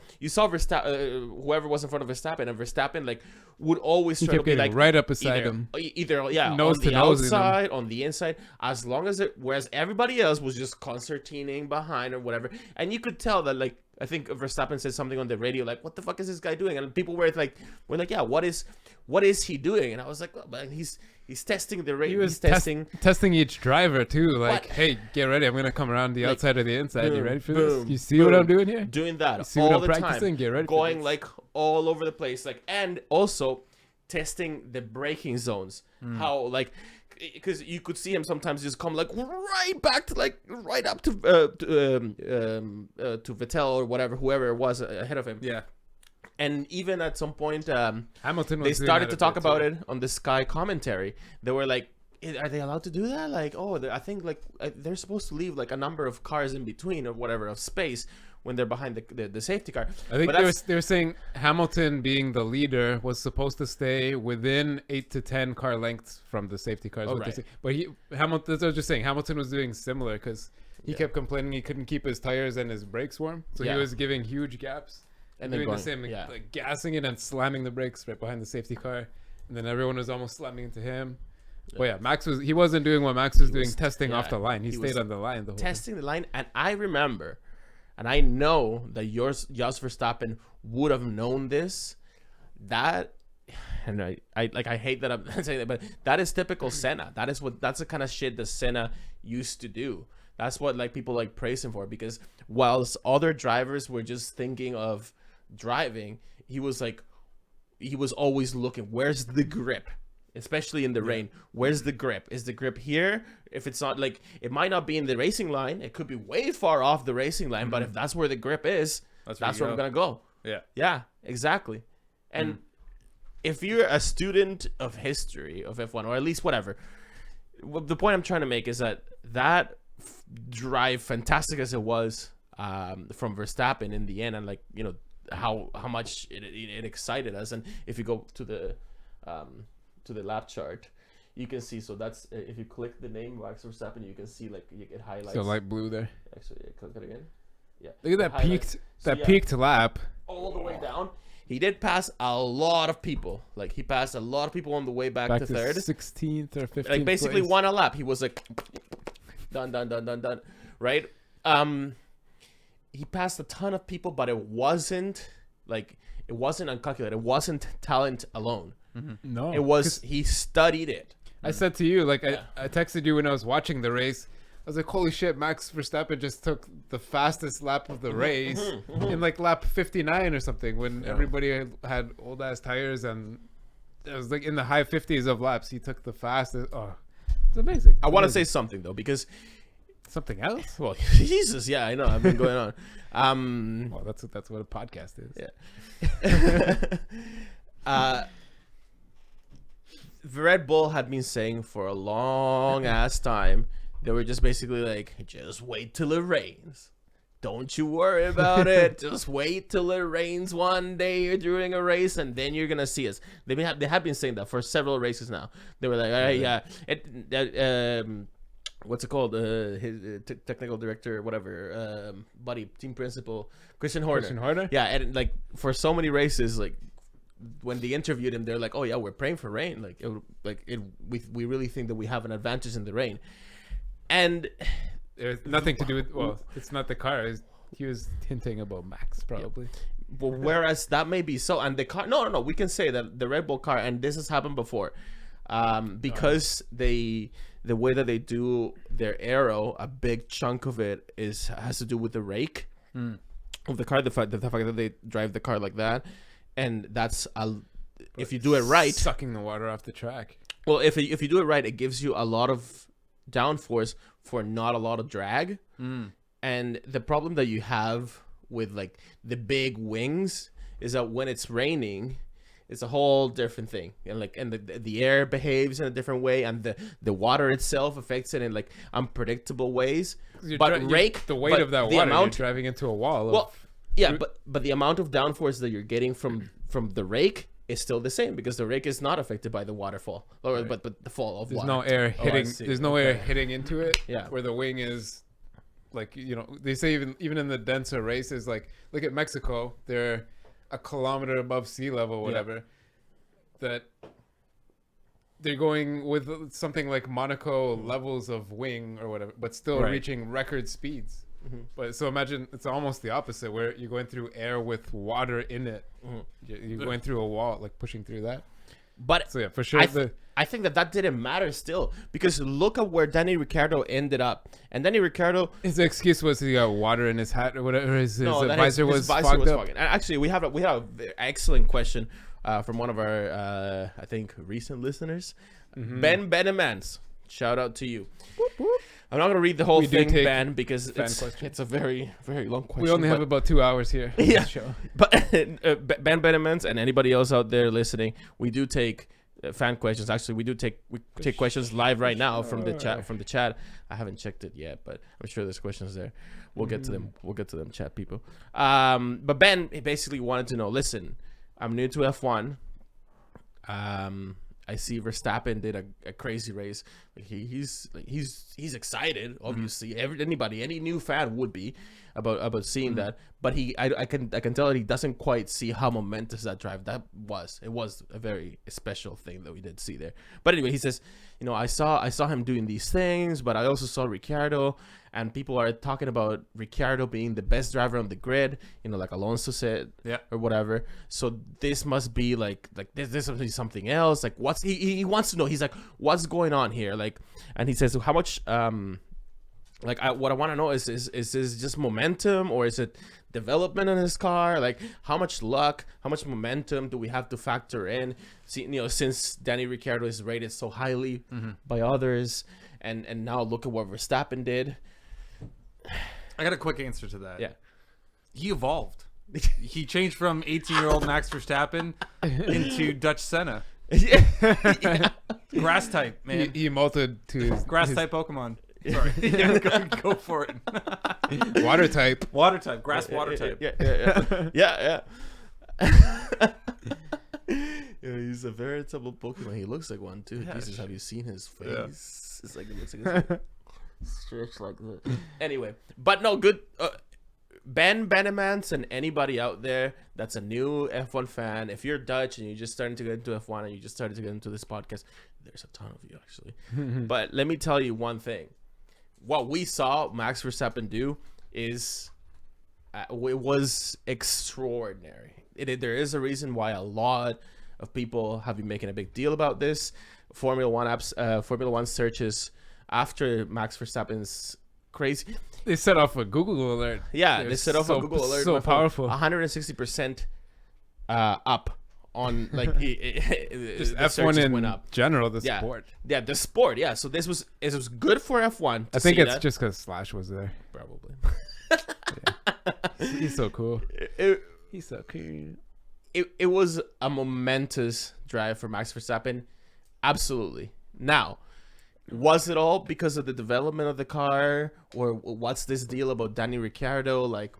Verstappen, whoever was in front of Verstappen, and Verstappen like would always try to kept be getting like right up beside him. Either Nose on to the nose with him. outside, on the inside, as long as whereas everybody else was just concertining behind or whatever, and you could tell that like. I think Verstappen said something on the radio like, "What the fuck is this guy doing?" And people were like, "Yeah, what is he doing?" And I was like, "Well, man, he's testing the race. He was testing testing each driver too. Like, What? hey, get ready. I'm gonna come around the Like, outside or the inside. You ready for boom, this? You see what I'm doing here? doing that You see what all I'm the practicing? time, Get ready for going this. like all over the place, like and also testing the braking zones. How like." Because you could see him sometimes just come like right back to like right up to Vettel or whoever it was ahead of him. Yeah. And even at some point, Hamilton was they doing started that to a talk bit, about too. it on the Sky commentary. They were like, "Are they allowed to do that? Like, I think like they're supposed to leave like a number of cars in between or whatever of space when they're behind the safety car." I think But they were saying Hamilton, being the leader, was supposed to stay within 8 to 10 car lengths from the safety cars. Oh, what they right. say. But Hamilton, that's what I was just saying. Hamilton was doing similar because he kept complaining he couldn't keep his tires and his brakes warm, so Yeah. he was giving huge gaps and then doing going- the same, yeah. like gassing it and slamming the brakes right behind the safety car, and then everyone was almost slamming into him. Well, yeah, he wasn't doing what Max was doing, testing off yeah, the line. He he stayed was on the line the whole time. testing the line. And I remember, and I know that Jos Verstappen would have known this. That, and I hate that I'm saying that, but that is typical Senna. That's the kind of shit that Senna used to do. That's what like people like praise him for, because whilst other drivers were just thinking of driving, he was always looking, where's the grip? Especially in the rain, where's the grip? Is the grip here? If it's not, like, it might not be in the racing line, it could be way far off the racing line, but if that's where the grip is, that's where I'm gonna go. Yeah, exactly. And if you're a student of history of F1, or at least whatever, the point I'm trying to make is that drive, fantastic as it was, from Verstappen in the end, and like, you know, how much it excited us. And if you go to the lap chart, you can see, so that's, if you click the name Max Verstappen, you can see like it highlights. So light blue there. Actually, click it again. Yeah. Look at that peaked lap. All the way down. He did pass a lot of people. Like, he passed a lot of people on the way back to third. 16th or 15th. Like, basically won a lap. He was like, done. Right? He passed a ton of people, but it wasn't uncalculated. It wasn't talent alone. No, it was, he studied it. I said to you, like, I texted you when I was watching the race. I was like, holy shit, Max Verstappen just took the fastest lap of the race in like lap 59 or something, when everybody had old ass tires, and it was like in the high 50s of laps. He took the fastest. Oh, it's amazing. I want to say something though, because something else. Well, Jesus, yeah, I know. I've been going on. Well, that's what a podcast is. Yeah. Red Bull had been saying for a long ass time, they were just basically like, just wait till it rains. Don't you worry about it. Just wait till it rains one day during a race, and then you're gonna see us. They have been saying that for several races now. They were like, all right, yeah. What's it called? His technical director, whatever, buddy, team principal, Christian Horner. Yeah, and like for so many races, like when they interviewed him, they're like, "Oh yeah, we're praying for rain. We really think that we have an advantage in the rain." And there's nothing to do with. Well, it's not the car. He was hinting about Max probably. Yeah. Well, whereas that may be so, and the car. No. We can say that the Red Bull car, and this has happened before, because the way that they do their aero, a big chunk of it has to do with the rake of the car. The fact that they drive the car like that. And that's if you do it right, sucking the water off the track. Well, if you do it right, it gives you a lot of downforce for not a lot of drag. And the problem that you have with like the big wings is that when it's raining, it's a whole different thing. And the air behaves in a different way, and the water itself affects it in like unpredictable ways. The weight of that water, you're driving into a wall. Yeah, but the amount of downforce that you're getting from the rake is still the same, because the rake is not affected by the waterfall, but the fall of water. There's no air hitting. There's no air hitting into it. Yeah, where the wing is, like, you know, they say even in the denser races, like look at Mexico, they're a kilometer above sea level, whatever. That they're going with something like Monaco levels of wing or whatever, but still reaching record speeds. But so imagine it's almost the opposite, where you're going through air with water in it. You're going through a wall, like pushing through that. But so yeah, for sure. I think that didn't matter still, because look at where Danny Ricciardo ended up. And Danny Ricciardo, his excuse was he got water in his hat or whatever. His visor was fogged up. And actually, we have an excellent question from one of our I think recent listeners, Ben Benemans. Shout out to you. Whoop, whoop. I'm not going to read the whole thing, Ben, because it's a very, very long question. We only have about 2 hours here. Yeah. Show. But Ben Benemans and anybody else out there listening, we do take fan questions. Actually, we take questions live right now from the chat. I haven't checked it yet, but I'm sure there's questions there. We'll get to them. We'll get to them, chat people. But Ben basically wanted to know, listen, I'm new to F1. I I see Verstappen did a crazy race. Like he's excited. Obviously, any new fan would be about seeing that. But I can tell that he doesn't quite see how momentous that drive that was. It was a very special thing that we did see there. But anyway, he says, I saw him doing these things, but I also saw Ricciardo, and people are talking about Ricciardo being the best driver on the grid, like Alonso said, or whatever. So this must be like this must be something else. Like what's he wants to know. He's like, what's going on here? Like, and he says, how much what I want to know is this just momentum, or is it development in his car? Like how much luck, how much momentum do we have to factor in? See, since Danny Ricciardo is rated so highly by others, and now look at what Verstappen did. I got a quick answer to that. Yeah, he evolved. He changed from 18-year-old Max Verstappen into Dutch Senna. Yeah. Grass type, man. He molted to his Grass type Pokemon. Sorry. Yeah, go for it. water type. Water type. Grass water type. Yeah. He's a veritable Pokemon. He looks like one too. Yeah, Jesus, have you seen his face? Yeah. It's like it looks like stretched like that. Anyway, but no, good. Ben Benemans and anybody out there that's a new F1 fan, if you're Dutch and you're just starting to get into F1 and you just started to get into this podcast, there's a ton of you actually. But let me tell you one thing. What we saw Max Verstappen do is it was extraordinary. There is a reason why a lot of people have been making a big deal about this. Formula One searches after Max Verstappen's crazy. They set off a Google alert. Yeah, they set off a Google alert. So powerful. 160% up on like just F1 in general, the sport. Yeah, the sport. Yeah, so it was good for F1. I think it's just because Slash was there. Probably. He's so cool. He's so cool. It was a momentous drive for Max Verstappen. Absolutely. Now, was it all because of the development of the car, or what's this deal about Danny Ricciardo? Like,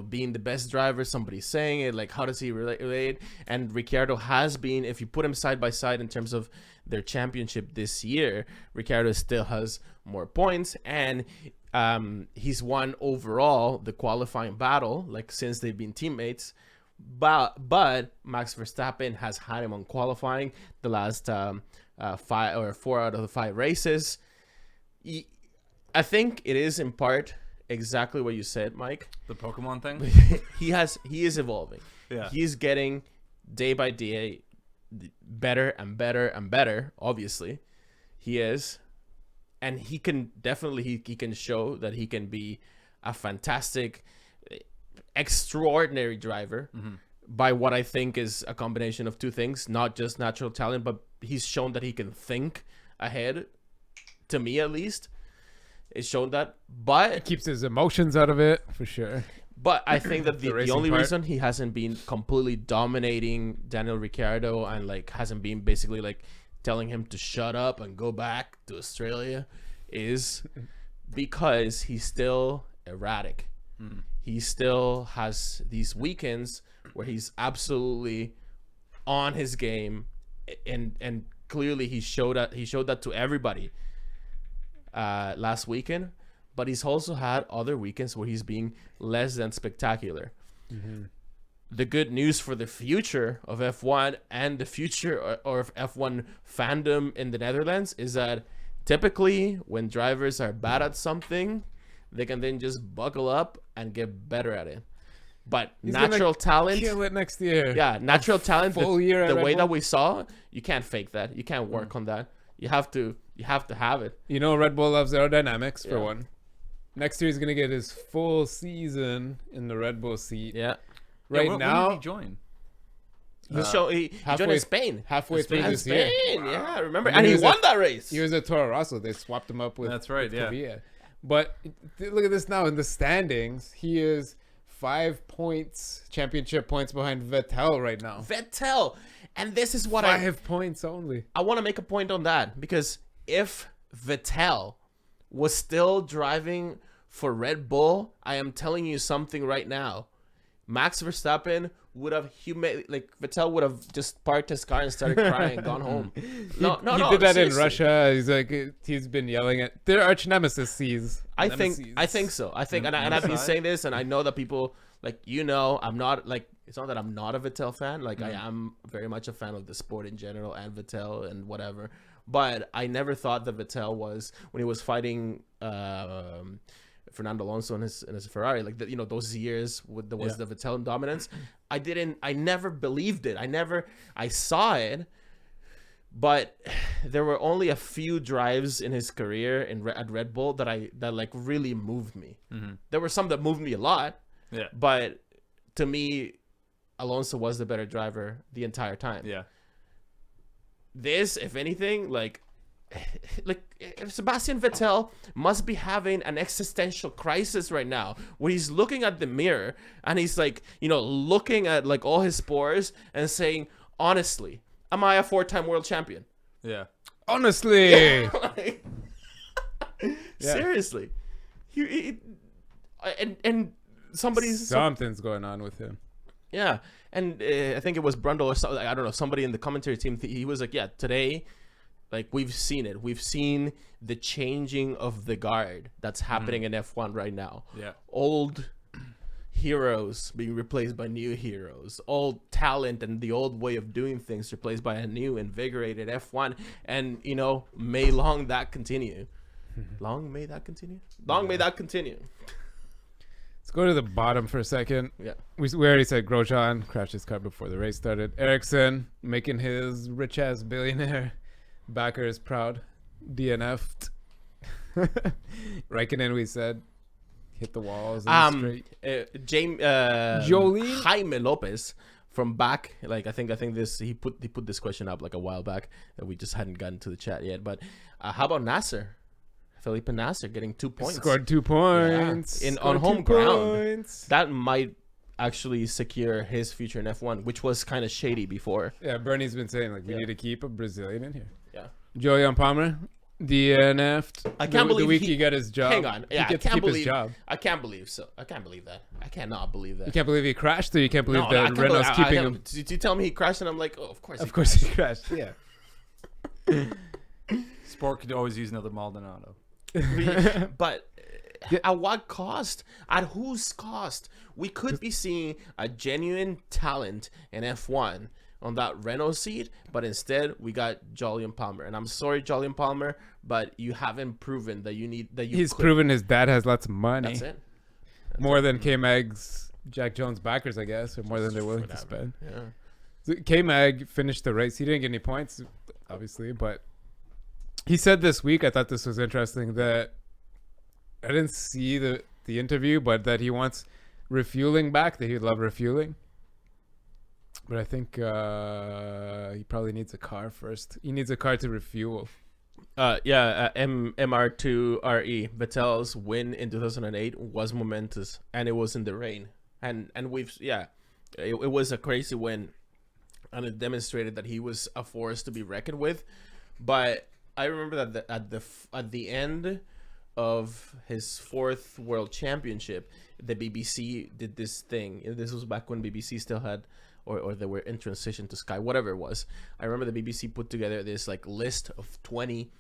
being the best driver, somebody's saying it. Like, how does he relate? And Ricciardo has been, if you put him side by side in terms of their championship this year, Ricciardo still has more points, and he's won overall the qualifying battle, like since they've been teammates. But Max Verstappen has had him on qualifying the last 4 out of the 5 races. I think it is in part exactly what you said, Mike. The Pokemon thing. He is evolving. Yeah, he's getting day by day better and better and better. Obviously, he is, and he can definitely he can show that he can be a fantastic, extraordinary driver. By what I think is a combination of two things, not just natural talent, but he's shown that he can think ahead. To me, at least, it's shown that. But it keeps his emotions out of it for sure. But I think that the only part. reason he hasn't been completely dominating Daniel Ricciardo and like hasn't been basically like telling him to shut up and go back to Australia is because he's still erratic. He still has these weekends where he's absolutely on his game, and clearly he showed that to everybody last weekend. But he's also had other weekends where he's being less than spectacular. The good news for the future of F1 and the future of F1 fandom in the Netherlands is that typically when drivers are bad at something, they can then just buckle up and get better at it. But He's natural talent, kill it next year. yeah, natural talent, full year the at way Red that Bull. we saw, you can't fake that. You can't work on that. You have to have it. Red Bull loves aerodynamics for Yeah. one. Next year he's gonna get his full season in the Red Bull seat. Yeah. Right when now, did he join? He joined in Spain. halfway through In this year. Spain, yeah, remember? And And he he was won that race. He was at Toro Rosso. They swapped him up with. That's right, with yeah. Pavia. But look at this now in the standings. He is 5 points, championship points behind Vettel right now. Vettel. And this is what 5 points only. I want to make a point on that, because if Vettel was still driving for Red Bull, I am telling you something right now. Max Verstappen would have Vettel would have just parked his car and started crying and gone home. He did that in Russia. He's like, he's been yelling at their arch nemesis. I think so. And I've been saying this, and I know that people I'm not it's not that I'm not a Vettel fan. I am very much a fan of the sport in general and Vettel and whatever. But I never thought that Vettel was, when he was fighting Fernando Alonso in his Ferrari, those years with the Vettel dominance. I never believed it. I saw it, but there were only a few drives in his career at Red Bull that really moved me. Mm-hmm. There were some that moved me a lot. Yeah. But to me, Alonso was the better driver the entire time. Yeah. This, if anything, Sebastian Vettel must be having an existential crisis right now, where he's looking at the mirror and he's looking at all his spores and saying, honestly, am I a 4-time world champion? Yeah. Honestly. Seriously. And something's going on with him. Yeah. And I think it was Brundle or something. I don't know. Somebody in the commentary team, he was like, yeah, today, we've seen it. We've seen the changing of the guard that's happening in F1 right now. Yeah. Old heroes being replaced by new heroes. Old talent and the old way of doing things replaced by a new, invigorated F1. And, may long that continue. Long may that continue? Long may that continue. Let's go to the bottom for a second. Yeah. We already said Grosjean crashed his car before the race started. Ericsson making his rich-ass billionaire backers proud. DNF'd. Raikkonen, we said, hit the walls. Jolene Jaime Lopez from back. I think this he put this question up a while back that we just hadn't gotten to the chat yet. But how about Nasser? Felipe Nasser getting 2 points. Scored 2 points. Yeah. On home ground. That might actually secure his future in F1, which was kind of shady before. Yeah, Bernie's been saying we need to keep a Brazilian in here. Yeah. Julian Palmer, DNF'd. I can't believe the week he got his job. Hang on. Yeah, he gets to keep his job. I can't believe so. I can't believe that. I cannot believe that. You can't believe he crashed, or you can't believe that Renault's keeping him? Did you tell me he crashed? And I'm like, oh, of course he crashed. Yeah. Sport could always use another Maldonado. But at what cost? At whose cost? We could be seeing a genuine talent in F1 on that Renault seat, but instead we got Julian Palmer. And I'm sorry, Julian Palmer, but you haven't proven that you need that. He's proven his dad has lots of money. That's it. More than K-Mag's Jack Jones backers, I guess, or more than they're willing to spend. Yeah. So K-Mag finished the race. He didn't get any points, obviously, but he said this week, I thought this was interesting, that I didn't see the interview, but that he wants refueling back, that he'd love refueling. But I think he probably needs a car first. He needs a car to refuel. MR2RE, Vettel's win in 2008 was momentous, and it was in the rain. And it was a crazy win, and it demonstrated that he was a force to be reckoned with. But I remember that at the end of his 4th World Championship, the BBC did this thing. This was back when BBC still had, or they were in transition to Sky, whatever it was. I remember the BBC put together this list of 20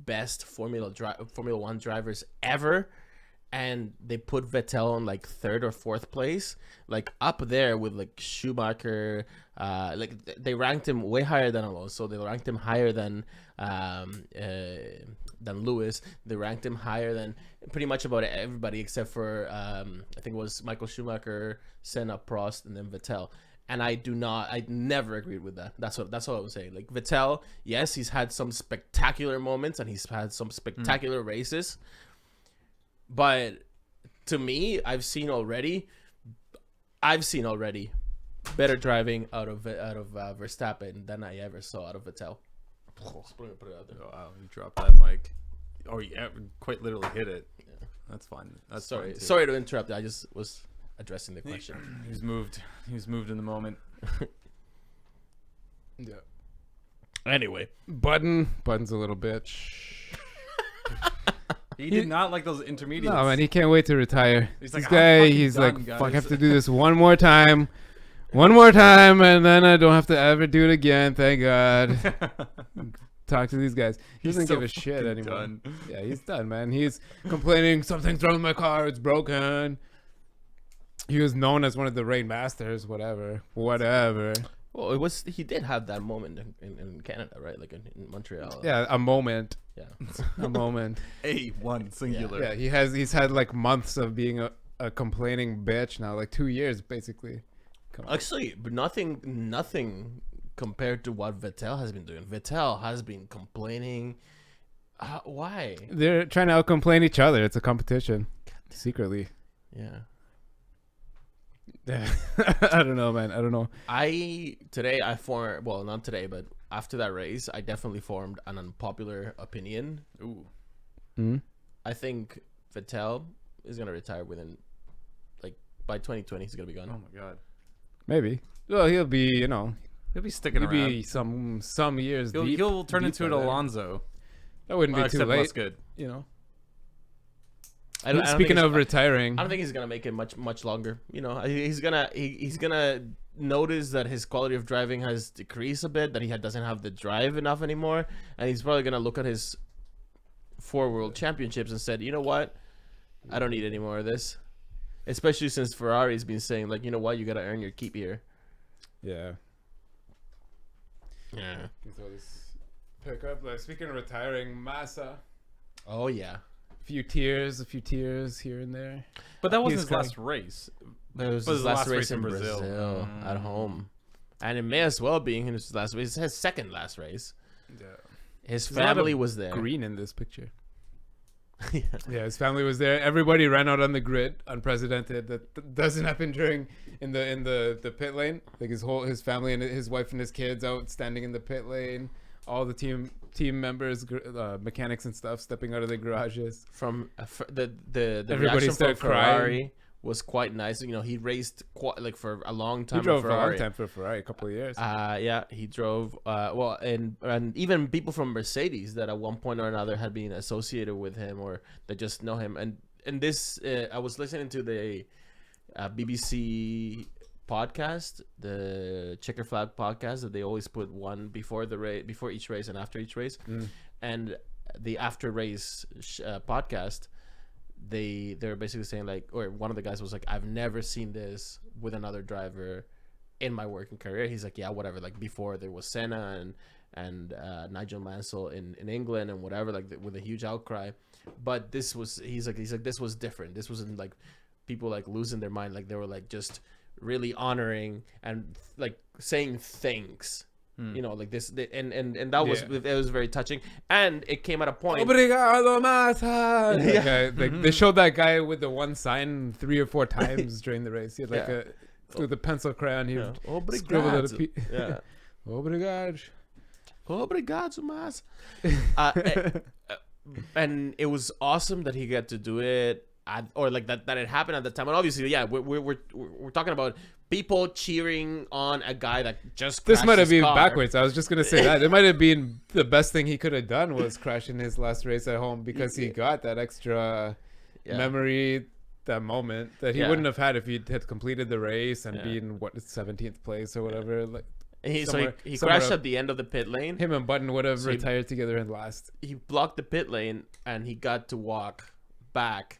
best Formula 1 drivers ever, and they put Vettel on 3rd or 4th place, up there with Schumacher. They ranked him way higher than Alonso. They ranked him higher than Lewis. They ranked him higher than pretty much about everybody except for I think it was Michael Schumacher, Senna, Prost, and then Vettel. And I never agreed with that. That's what I was saying. Vettel, yes, he's had some spectacular moments and he's had some spectacular races. But to me, I've seen already better driving out of Verstappen than I ever saw out of Vettel. Put it out there. Oh, wow, you dropped that mic. Oh, yeah, quite literally hit it. Yeah. That's fine. That's sorry. Fine sorry to interrupt. I just was addressing the question. He was moved. He was moved in the moment. Yeah. Anyway, Button's a little bitch. He did not like those intermediates. No, man, he can't wait to retire. He's This like, guy, "I'm he's fucking like, done, fuck, I guys." have to do this one more time, and then I don't have to ever do it again. Thank God. Talk to these guys. He doesn't give a shit fucking anymore. done. Yeah, he's done, man. He's complaining something's wrong with my car. It's broken. He was known as one of the rain masters. Whatever. Well, he did have that moment in Canada, right? Like in Montreal. Yeah, a moment. Yeah. A moment. A1 singular. Yeah, he's had like months of being a complaining bitch now, like 2 years basically. Come on. Actually, but nothing compared to what Vettel has been doing. Vettel has been complaining. Why? They're trying to out-complain each other. It's a competition. Secretly. Yeah. Yeah. I don't know, man. I don't know. Not today, but after that race, I definitely formed an unpopular opinion. Ooh. Mm-hmm. I think Vettel is going to retire within, like, by 2020, he's going to be gone. Oh my god. Maybe. Well, he'll be, He'll be sticking he'll around. be some years deep. He'll turn deep into by an then. Alonso. That wouldn't be too Except late. less good. I don't Speaking think of retiring, I don't think he's gonna make it much longer. He's gonna notice that his quality of driving has decreased a bit, that he doesn't have the drive enough anymore, and he's probably gonna look at his 4 world championships and said, you know what, I don't need any more of this. Especially since Ferrari's been saying, like, you know what, you gotta earn your keep here. yeah. Yeah. So this pick up. Like, speaking of retiring, Massa. Oh yeah. A few tears here and there. But that wasn't He's his last race. But it was But his last race in Brazil, Mm. at home, and it may as well be his last race. It's his second last race. Yeah. His There's a lot family of was there. Green in this picture. Yeah. Yeah, his family was there. Everybody ran out on the grid, unprecedented. That doesn't happen in the pit lane. Like his family and his wife and his kids out standing in the pit lane. All the team members, mechanics and stuff, stepping out of their garages. From the Everybody reaction from started Ferrari crying. was quite nice. He raced for a long time. He drove for for a long Ferrari. time for Ferrari, a couple of years. Yeah, he drove. And even people from Mercedes that at one point or another had been associated with him or that just know him. And this, I was listening to the BBC podcast, the Checker Flag podcast, that they always put one before the race, before each race, and after each race. And the after race podcast, they're basically saying, like, or one of the guys was like, I've never seen this with another driver in my working career. He's like, yeah, whatever, like before there was Senna and Nigel Mansell in England and whatever, like with a huge outcry, but he's like this was different. This wasn't like people like losing their mind, like they were like just really honoring and like saying thanks. Like this, and that was it was very touching, and it came at a point. Obrigado, Massa. They showed that guy with the one sign 3 or 4 times during the race. He had like with a pencil crayon. He would scribble at a Yeah. Obrigado. Obrigado, Massa. And it was awesome that he got to do it, or like that it happened at the time. And obviously, yeah, we're talking about people cheering on a guy that just This crashed might have his been car. backwards. I was just gonna say that it might have been the best thing he could have done was crashing his last race at home, because he got that extra memory, that moment that he wouldn't have had if he had completed the race and been 17th place or whatever. Like, And he somewhere crashed up. at the end of the pit lane. Him and Button would have So he- retired together in last. He blocked the pit lane and he got to walk back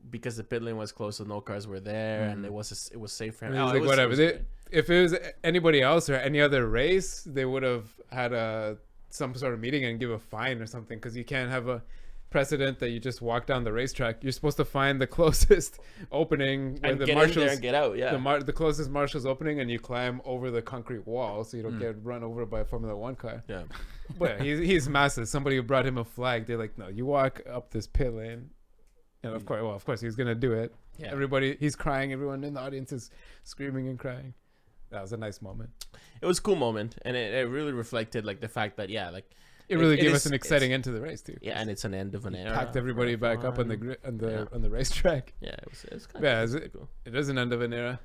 because the pit lane was closed, so no cars were there, and it was safe for him. And he's Oh, like, it was- whatever. it was They, good. if it was anybody else or any other race, they would have had some sort of meeting and give a fine or something, because you can't have a precedent that you just walk down the racetrack. You're supposed to find the closest opening where And the get in marshals there and get out. Yeah. the closest marshal's opening, and you climb over the concrete wall so you don't get run over by a Formula One car. Yeah. But he's massive. Somebody who brought him a flag. They're like, no, you walk up this pit lane. And of course, he's gonna do it. Yeah. Everybody, he's crying. Everyone in the audience is screaming and crying. That was a nice moment. It was a cool moment, and it really reflected like the fact that It really gave is- us an exciting end to the race too. and it's an end of an era. Packed everybody for back up on the on the racetrack. Yeah, it was kind Yeah, of cool. it is an end of an era.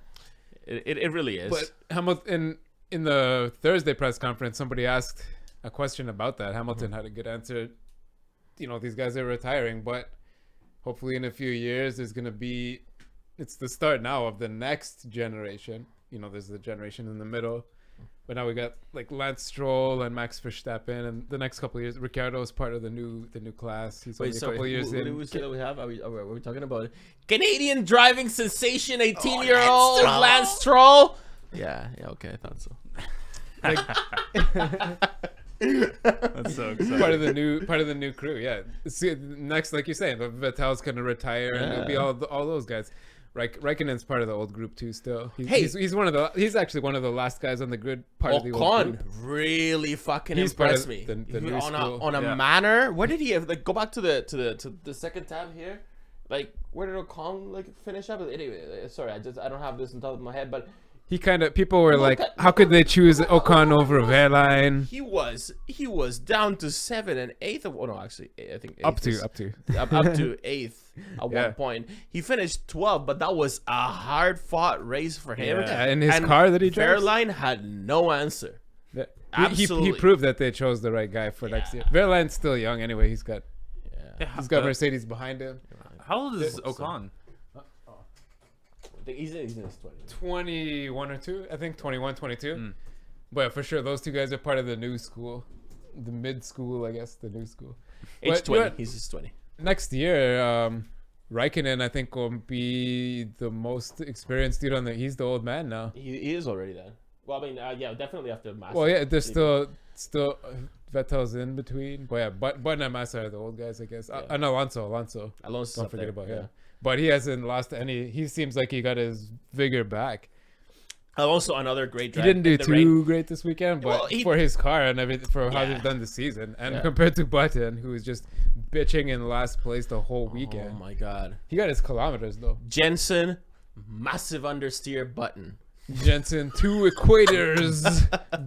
It really is. But Hamilton, in the Thursday press conference, somebody asked a question about that. Hamilton had a good answer. These guys are retiring, but hopefully in a few years there's gonna be. It's the start now of the next generation. You know, there's the generation in the middle, but now we got like Lance Stroll and Max Verstappen, and the next couple of years, Ricciardo is part of the new class. He's only a couple of years who in. do we say that we have? Are we talking about Canadian driving sensation, 18-year-old Lance Stroll? Yeah, okay, I thought so. That's so exciting. part of the new crew. Yeah. See, next, like you're saying, Vettel's gonna retire, and it'll be all those guys. Raikkonen's part of the old group too. Still, he's actually one of the last guys on the grid. Part of the old group. Really fucking He's part impressed of me. the new school. On a manner. Where did he have, like, go back to the second tab here? Like, where did Ocon like finish up? Anyway, sorry, I don't have this on top of my head, but He people were like, how could they choose Ocon over Verline? he was down to 7 and 8th of, no, actually I think Up 8th to. up to 8th at Yeah. one point. He finished 12th, but that was a hard fought race for him. Yeah, in his car that he drives. Verline had no answer. Yeah. Absolutely. He proved that they chose the right guy for next year. Verline's still young anyway. He's got Mercedes behind him. How old is Ocon? He's in his 20s. 21 or 2, I think 21, 22. But for sure, those two guys are part of the new school, the mid school, I guess, the new school. Age But 20. you know, He's just 20. next year, Raikkonen, I think, will be the most experienced dude on the. He's the old man now. He is already there. Well, I mean, yeah, definitely after Massa. Well, yeah, there's still Vettel's in between. But yeah, Button and Massa are the old guys, I guess. Yeah. And Alonso's Don't forget about him. But he hasn't lost any. He seems like he got his vigor back. Also, another great drive. He didn't do in the rain. too great this weekend, but Well, for his car and everything, for how Yeah. they've done the season, and Yeah. compared to Button, who was just bitching in last place the whole Oh weekend, my God. he got his kilometers though. Jensen, massive understeer Button. Jensen, 2 equators,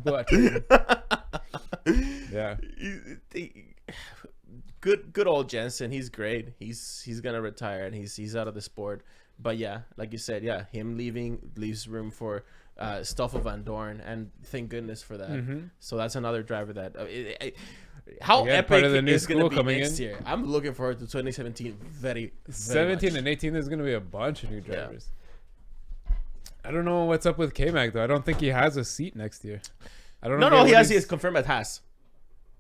Button. Yeah, Good old Jensen. He's great. He's gonna retire and he's out of the sport. But yeah, like you said, yeah, him leaves room for Stoffel Van Dorn, and thank goodness for that. So that's another driver that. How Again, epic part of the new is going to school be coming next in. year? I'm looking forward to 2017 very 17 much. and 18, there's gonna be a bunch of new drivers. I don't know what's up with K-Mac though. I don't think he has a seat next year. I don't know. No, if he has. he's- He is confirmed at Haas.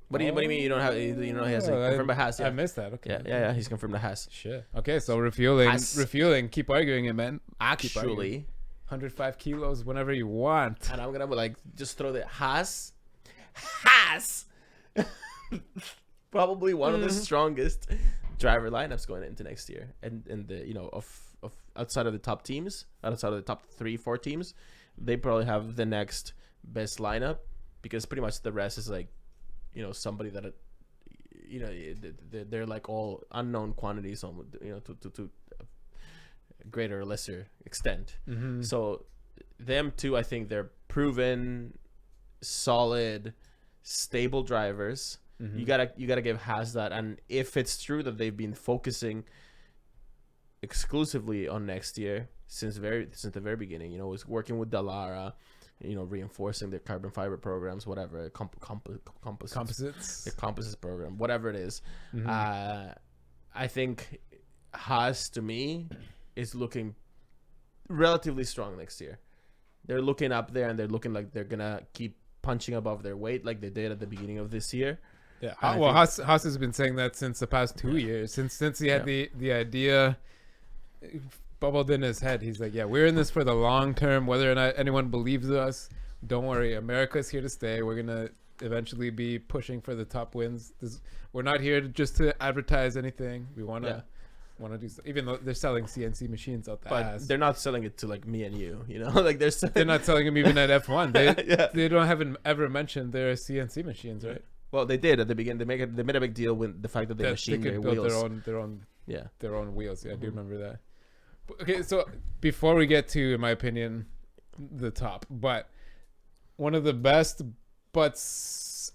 What do you mean? You don't have? He has confirmed at Haas. I Yeah. missed that. Okay. Yeah. He's confirmed at Haas. Shit. Okay, so refueling. Haas. Keep arguing it, man. Actually, 105 kilos whenever you want. and I'm gonna like just throw the Haas, probably one of the strongest driver lineups going into next year, and the of outside of the top teams, outside of the top 3-4 teams, they probably have the next best lineup, because pretty much the rest is like, somebody that, they're like all unknown quantities on, to greater or lesser extent. So them two, I think they're proven, solid, stable drivers. You gotta give Haas that. And if it's true that they've been focusing exclusively on next year since the very beginning, was working with Dallara, reinforcing their carbon fiber programs, whatever, composites, the composites program, whatever it is. I think Haas, to me, is looking relatively strong next year. They're looking up there, and they're looking like they're gonna keep punching above their weight like they did at the beginning of this year. Yeah. Well, Haas has been saying that since the past 2 years. Since he had the idea bubbled in his head. He's like, yeah, we're in this for the long term. Whether or not anyone believes us, don't worry. America's here to stay. We're gonna eventually be pushing for the top wins. We're not here just to advertise anything. We wanna do stuff. Even though they're selling CNC machines out the ass. But they're not selling it to like me and you. Like they're not selling them even at F1. They haven't ever mentioned their CNC machines, right? Well, they did at the beginning. They made a big deal with the fact that they machined their build wheels. their own wheels. Yeah, I do remember that. Okay, so before we get to, in my opinion, the top, but one of the best but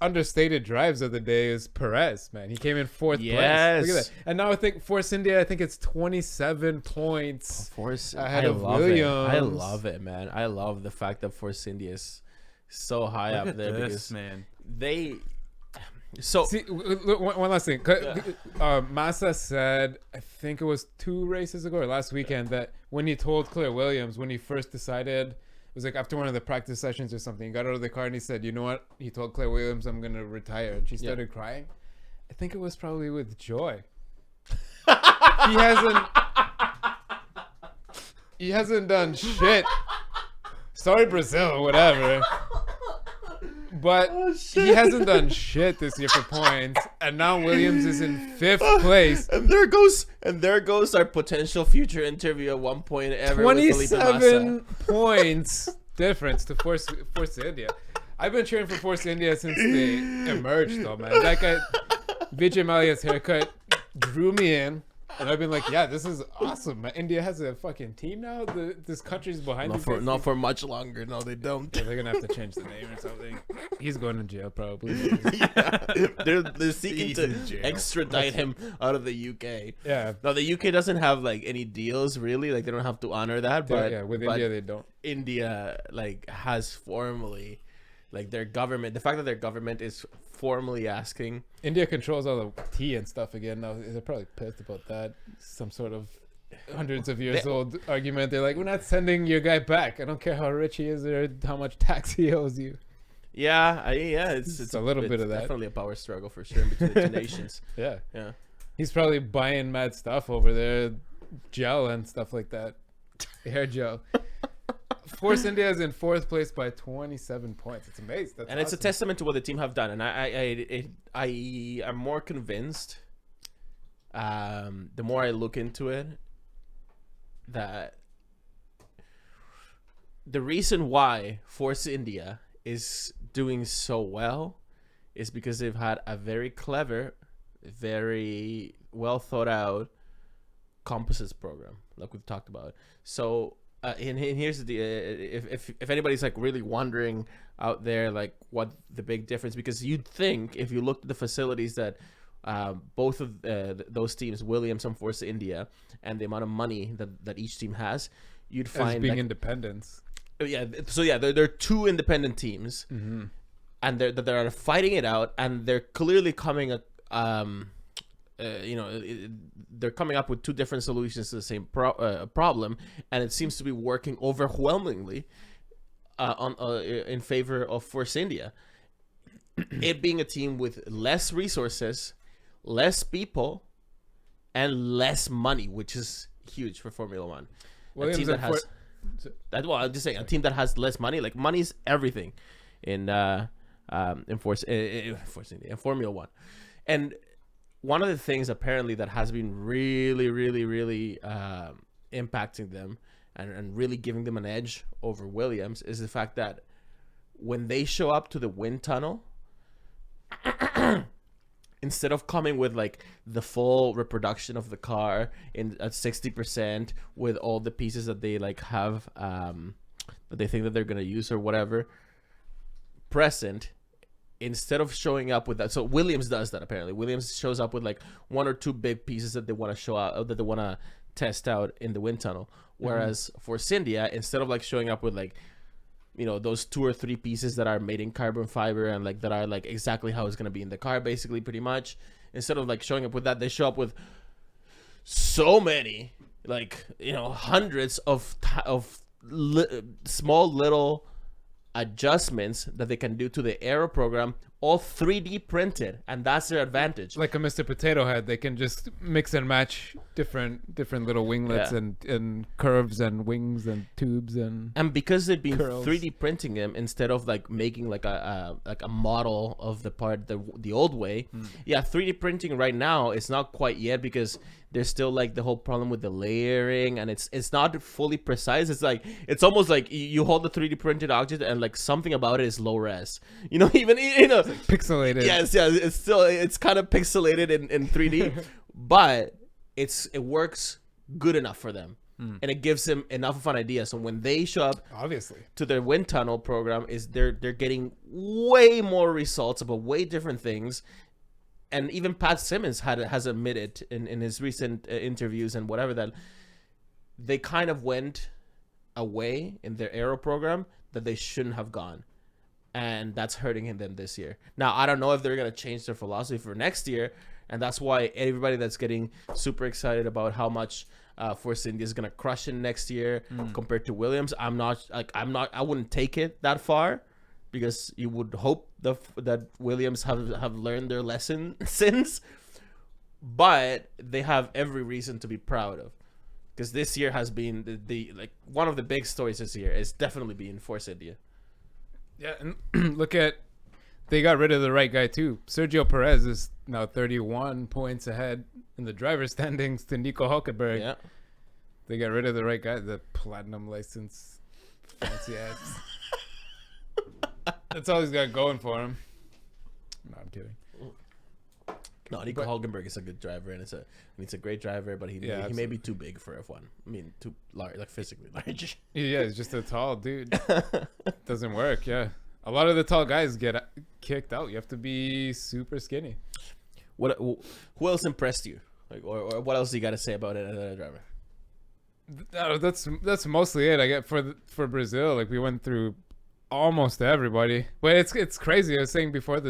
understated drives of the day is Perez. Man, he came in 4th place. Look at that. And now I think Force India, I think it's 27 points ahead of Williams. I love it, man. I love the fact that Force India is so high up there, because man. So See, one last thing. Massa said, I think it was 2 races ago or last weekend, that when he told Claire Williams, when he first decided, it was like after one of the practice sessions or something, he got out of the car and he said, you know what? He told Claire Williams, I'm going to retire. And she started crying. I think it was probably with joy. He hasn't done shit. Sorry, Brazil, whatever. But he hasn't done shit this year for points, and now Williams is in 5th place. And there goes our potential future interview at one point ever. 27 points difference to Force India. I've been cheering for Force India since they emerged, though, man. That guy, Vijay Mallya's haircut drew me in. And I've been like, yeah, this is awesome. Man. India has a fucking team now. This country's behind. Not for much longer. No, they don't. Yeah, they're gonna have to change the name or something. He's going to jail probably. Yeah. They're seeking to extradite him out of the UK. Yeah. No, the UK doesn't have like any deals really. Like they don't have to honor that. But yeah, with India they don't. India like has formally, like their government. The fact that their government is formally asking. India controls all the tea and stuff again now. They're probably pissed about that. Some sort of hundreds of years old argument. They're like, we're not sending your guy back. I don't care how rich he is or how much tax he owes you. Yeah, it's a little bit of that. Definitely a power struggle for sure between the two nations. Yeah. Yeah. He's probably buying mad stuff over there, gel and stuff like that, hair gel. Force India is in 4th place by 27 points. It's amazing. That's awesome. It's a testament to what the team have done, and I am more convinced. The more I look into it, that the reason why Force India is doing so well is because they've had a very clever, very well thought out composites program, like we've talked about. So. And here's the if anybody's like really wondering out there like what the big difference, because you'd think if you looked at the facilities that both of those teams, Williams and Force India, and the amount of money that each team has, you'd find as being independents. Yeah, so yeah, they're 2 independent teams, and they're fighting it out, and they're clearly coming they're coming up with 2 different solutions to the same problem, and it seems to be working overwhelmingly in favor of Force India. It being a team with less resources, less people, and less money, which is huge for Formula One. A team that has I'm just saying, a team that has less money, like money's everything in Force India, in Formula One, and one of the things apparently that has been really, really, really impacting them and really giving them an edge over Williams is the fact that when they show up to the wind tunnel, instead of coming with like the full reproduction of the car at 60% with all the pieces that they like have that they think that they're going to use or whatever present, instead of showing up with that, so Williams does that apparently. Williams shows up with like 1 or 2 big pieces that they want to show out, that they want to test out in the wind tunnel. Whereas Force India, instead of like showing up with like, you know, those 2 or 3 pieces that are made in carbon fiber and like that are like exactly how it's going to be in the car, basically, pretty much. Instead of like showing up with that, they show up with so many, like, you know, hundreds of small little adjustments that they can do to the aero program, all 3D printed, and that's their advantage. Like a Mr. Potato Head, they can just mix and match different little winglets and curves and wings and tubes and because they've been curls. 3D printing them instead of like making like a model of the part the old way. 3D printing right now is not quite yet because there's still like the whole problem with the layering, and it's not fully precise. It's like it's almost like you hold the 3D printed object and like something about it is low res. You know, even it's like pixelated. Yes, it's kind of pixelated in 3D, but it works good enough for them, and it gives them enough of an idea. So when they show up, obviously, to their wind tunnel program, is they're getting way more results about way different things. And even Pat Simmons has admitted in his recent interviews and whatever that they kind of went away in their aero program that they shouldn't have gone. and that's hurting them this year. Now, I don't know if they're going to change their philosophy for next year, and that's why everybody that's getting super excited about how much Force India is going to crush in next year compared to Williams. I wouldn't take it that far, because you would hope that Williams have learned their lesson since, but they have every reason to be proud of, because this year has been the like one of the big stories this year is definitely being Force India. Yeah, and look at, they got rid of the right guy too. Sergio Perez is now 31 points ahead in the driver's standings to Nico Hulkenberg. Yeah, they got rid of the right guy, the platinum license, fancy ass. That's all he's got going for him. No, I'm kidding. No, Nico Hulkenberg is a good driver, and it's a great driver, but he may be too big for F1. I mean, too large, like physically large. Yeah, he's just a tall dude. Doesn't work. Yeah, a lot of the tall guys get kicked out. You have to be super skinny. Who else impressed you? Like, or what else do you got to say about another driver? That's mostly it. I get for Brazil. Like, we went through almost everybody, but it's crazy. I was saying before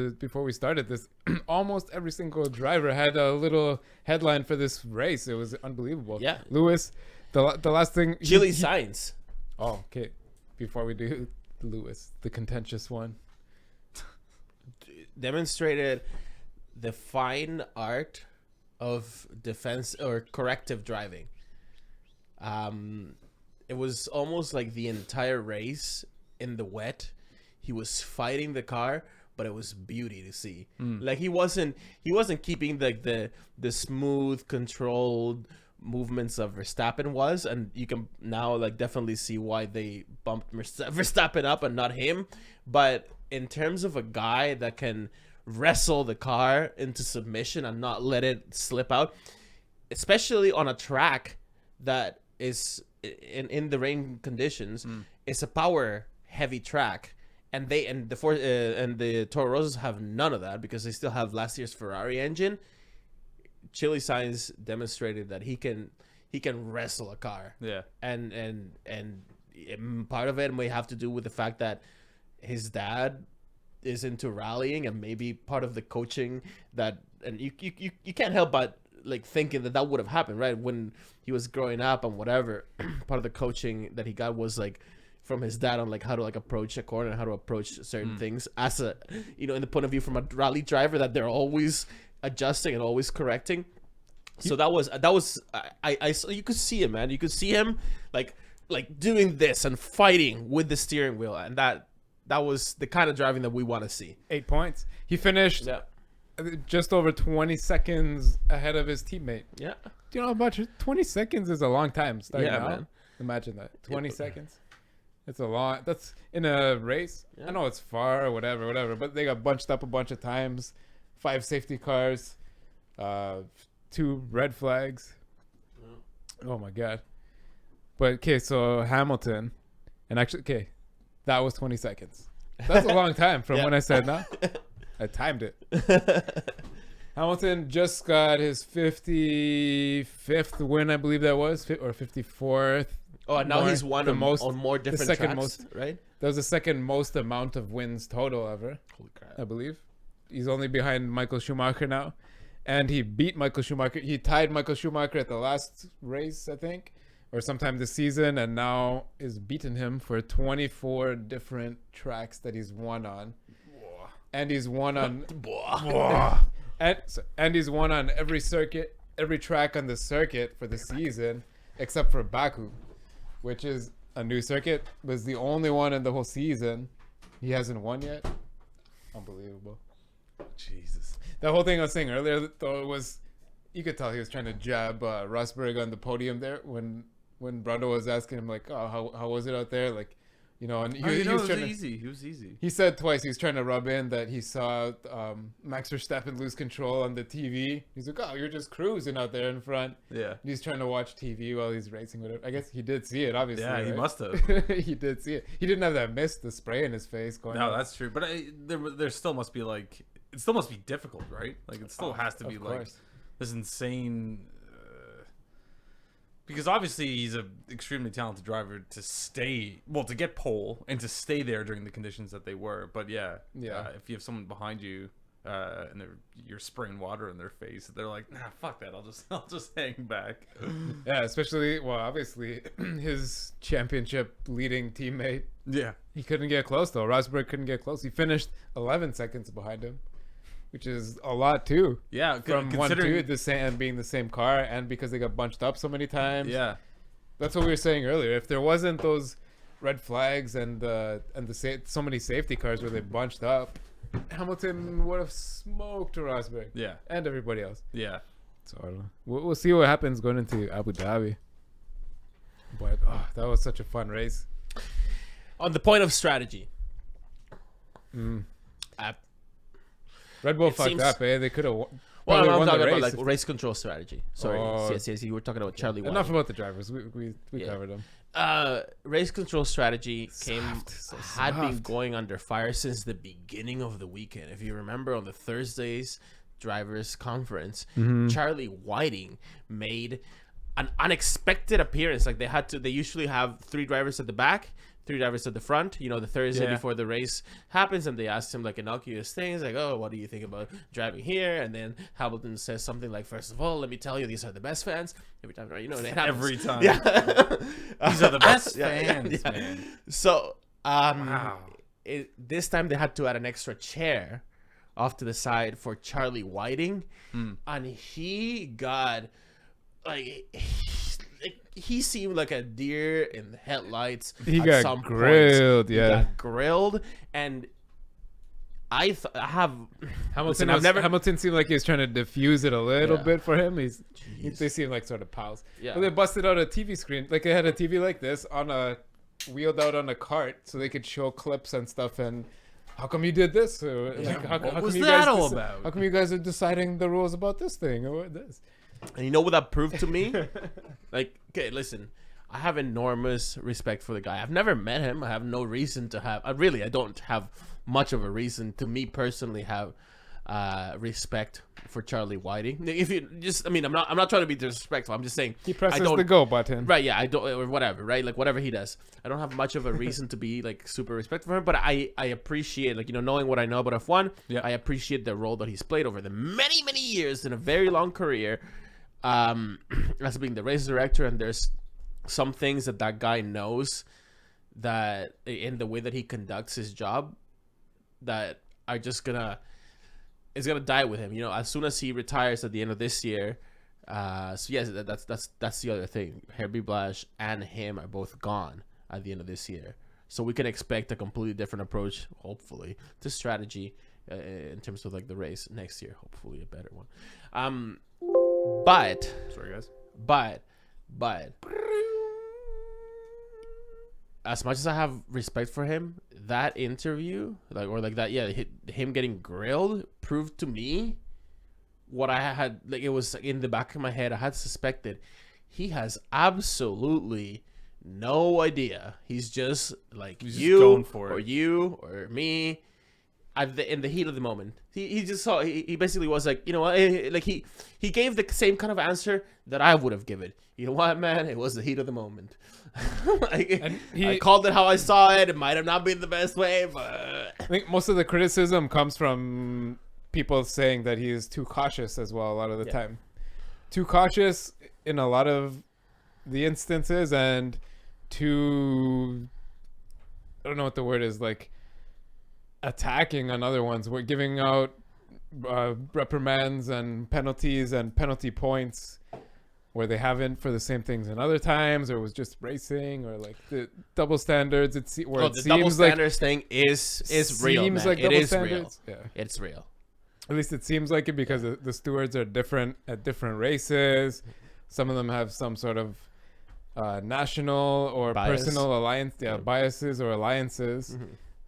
we started this, almost every single driver had a little headline for this race. It was unbelievable. Yeah, Lewis, the last thing, Chile Sainz. Oh, okay. Before we do Lewis, the contentious one, demonstrated the fine art of defense or corrective driving. It was almost like the entire race in the wet, he was fighting the car, but it was beauty to see. Like, he wasn't keeping the smooth, controlled movements of Verstappen was, and you can now like definitely see why they bumped Verstappen up and not him. But in terms of a guy that can wrestle the car into submission and not let it slip out, especially on a track that is in the rain conditions, it's a power heavy track, and the Toro Rosas have none of that because they still have last year's Ferrari engine. Chile Sainz demonstrated that he can wrestle a car. Yeah, and part of it may have to do with the fact that his dad is into rallying, and maybe part of the coaching that, and you can't help but like thinking that would have happened, right, when he was growing up and whatever. Part of the coaching that he got was like from his dad on like how to like approach a corner and how to approach certain things as a, in the point of view from a rally driver, that they're always adjusting and always correcting. So that was I you could see him, man. You could see him like doing this and fighting with the steering wheel, and that was the kind of driving that we want to see. 8 points. He finished just over 20 seconds ahead of his teammate. Yeah. Do you know how much 20 seconds is a long time starting out? Man. Imagine that. 20 seconds. It's a lot. That's in a race. Yeah. I know it's far or whatever, but they got bunched up a bunch of times. 5 safety cars, 2 red flags. Oh my God. But okay, so Hamilton, and actually, okay, that was 20 seconds. That's a long time from when I said no. I timed it. Hamilton just got his 55th win, I believe that was, or 54th. Oh, and now he's won on more different tracks, most, right? That was the second most amount of wins total ever. Holy crap. I believe. He's only behind Michael Schumacher now. And he beat Michael Schumacher. He tied Michael Schumacher at the last race, I think, or sometime this season, and now is beating him for 24 different tracks that he's won on. And he's won on and he's won on every circuit, every track on the circuit for the season, except for Baku, which is a new circuit, was the only one in the whole season he hasn't won yet. Unbelievable. Jesus. That whole thing I was saying earlier, though, was, you could tell he was trying to jab Rosberg on the podium there when Brando was asking him, like, oh, how was it out there? Like, and he was trying easy. He was easy. He said twice he was trying to rub in that he saw Max Verstappen lose control on the TV. He's like, oh, you're just cruising out there in front. Yeah. And he's trying to watch TV while he's racing. Whatever. I guess he did see it, obviously. Yeah, right? He must have. He did see it. He didn't have that mist, the spray in his face going on. That's true. But there still must be like, it still must be difficult, right? Like, it still has to be like this insane. Because obviously he's an extremely talented driver to get pole and to stay there during the conditions that they were. But if you have someone behind you and you're spraying water in their face, they're like, nah, fuck that. I'll just hang back. Yeah, especially obviously his championship leading teammate. Yeah, he couldn't get close though. Rosberg couldn't get close. He finished 11 seconds behind him, which is a lot too. Yeah, from 1-2 the same being the same car, and because they got bunched up so many times. Yeah, that's what we were saying earlier. If there wasn't those red flags and so many safety cars where they bunched up, Hamilton would have smoked Rosberg. Yeah, and everybody else. Yeah. So I don't know. We'll see what happens going into Abu Dhabi. But that was such a fun race. On the point of strategy, Red Bull fucked up. They could have. Well, I'm talking about like race control strategy. Sorry, yes, you were talking about Charlie. Enough about the drivers. We covered them. Race control strategy had been going under fire since the beginning of the weekend. If you remember, on the Thursday's drivers conference, Charlie Whiting made an unexpected appearance. Like they usually have 3 drivers at the back, 3 drivers at the front, the Thursday before the race happens, and they asked him like innocuous things like, oh, what do you think about driving here? And then Hamilton says something like, first of all, let me tell you, these are the best fans. Every time, right? Every time. Yeah. These are the best fans, man. So, wow. This time they had to add an extra chair off to the side for Charlie Whiting, and he got he seemed like a deer in the headlights. He got grilled. He got grilled, and I have Hamilton. Hamilton seemed like he was trying to diffuse it a little bit for him. They seem like sort of pals. Yeah. But they busted out a TV screen. Like they had a TV like this wheeled out on a cart, so they could show clips and stuff. And how come you did this? What was that all about? How come you guys are deciding the rules about this thing or this? And you know what that proved to me? Like, okay, listen, I have enormous respect for the guy. I've never met him. I have no reason to have. I don't have much of a reason to me personally have respect for Charlie Whiting. If you just, I'm not trying to be disrespectful. I'm just saying he presses the go button, right? Yeah, I don't, or whatever, right? Like whatever he does, I don't have much of a reason to be like super respectful for him. But I appreciate, like, knowing what I know about F1. Yeah. I appreciate the role that he's played over the many years in a very long career. As being the race director, and there's some things that guy knows that in the way that he conducts his job that are just gonna die with him. As soon as he retires at the end of this year. So yes, that's the other thing. Herbie Blash and him are both gone at the end of this year, so we can expect a completely different approach, hopefully, to strategy in terms of like the race next year. Hopefully, a better one. But sorry guys. But as much as I have respect for him, that interview, him getting grilled proved to me what I had, like, it was in the back of my head. I had suspected. He has absolutely no idea. He's just like just going for it. Or you or me. In the heat of the moment, he just saw. He basically was like, like he gave the same kind of answer that I would have given. You know what, man? It was the heat of the moment. I called it how I saw it. It might have not been the best way, but I think most of the criticism comes from people saying that he is too cautious as well. A lot of the time, too cautious in a lot of the instances, and too, I don't know what the word is, like, attacking on other ones. We're giving out reprimands and penalties and penalty points where they haven't for the same things in other times, or it was just racing, or like the double standards. The double standards thing is real, man. Like it is standards. Real. Yeah, it's real. At least it seems like it, because the stewards are different at different races. Some of them have some sort of national or personal alliance, biases or alliances.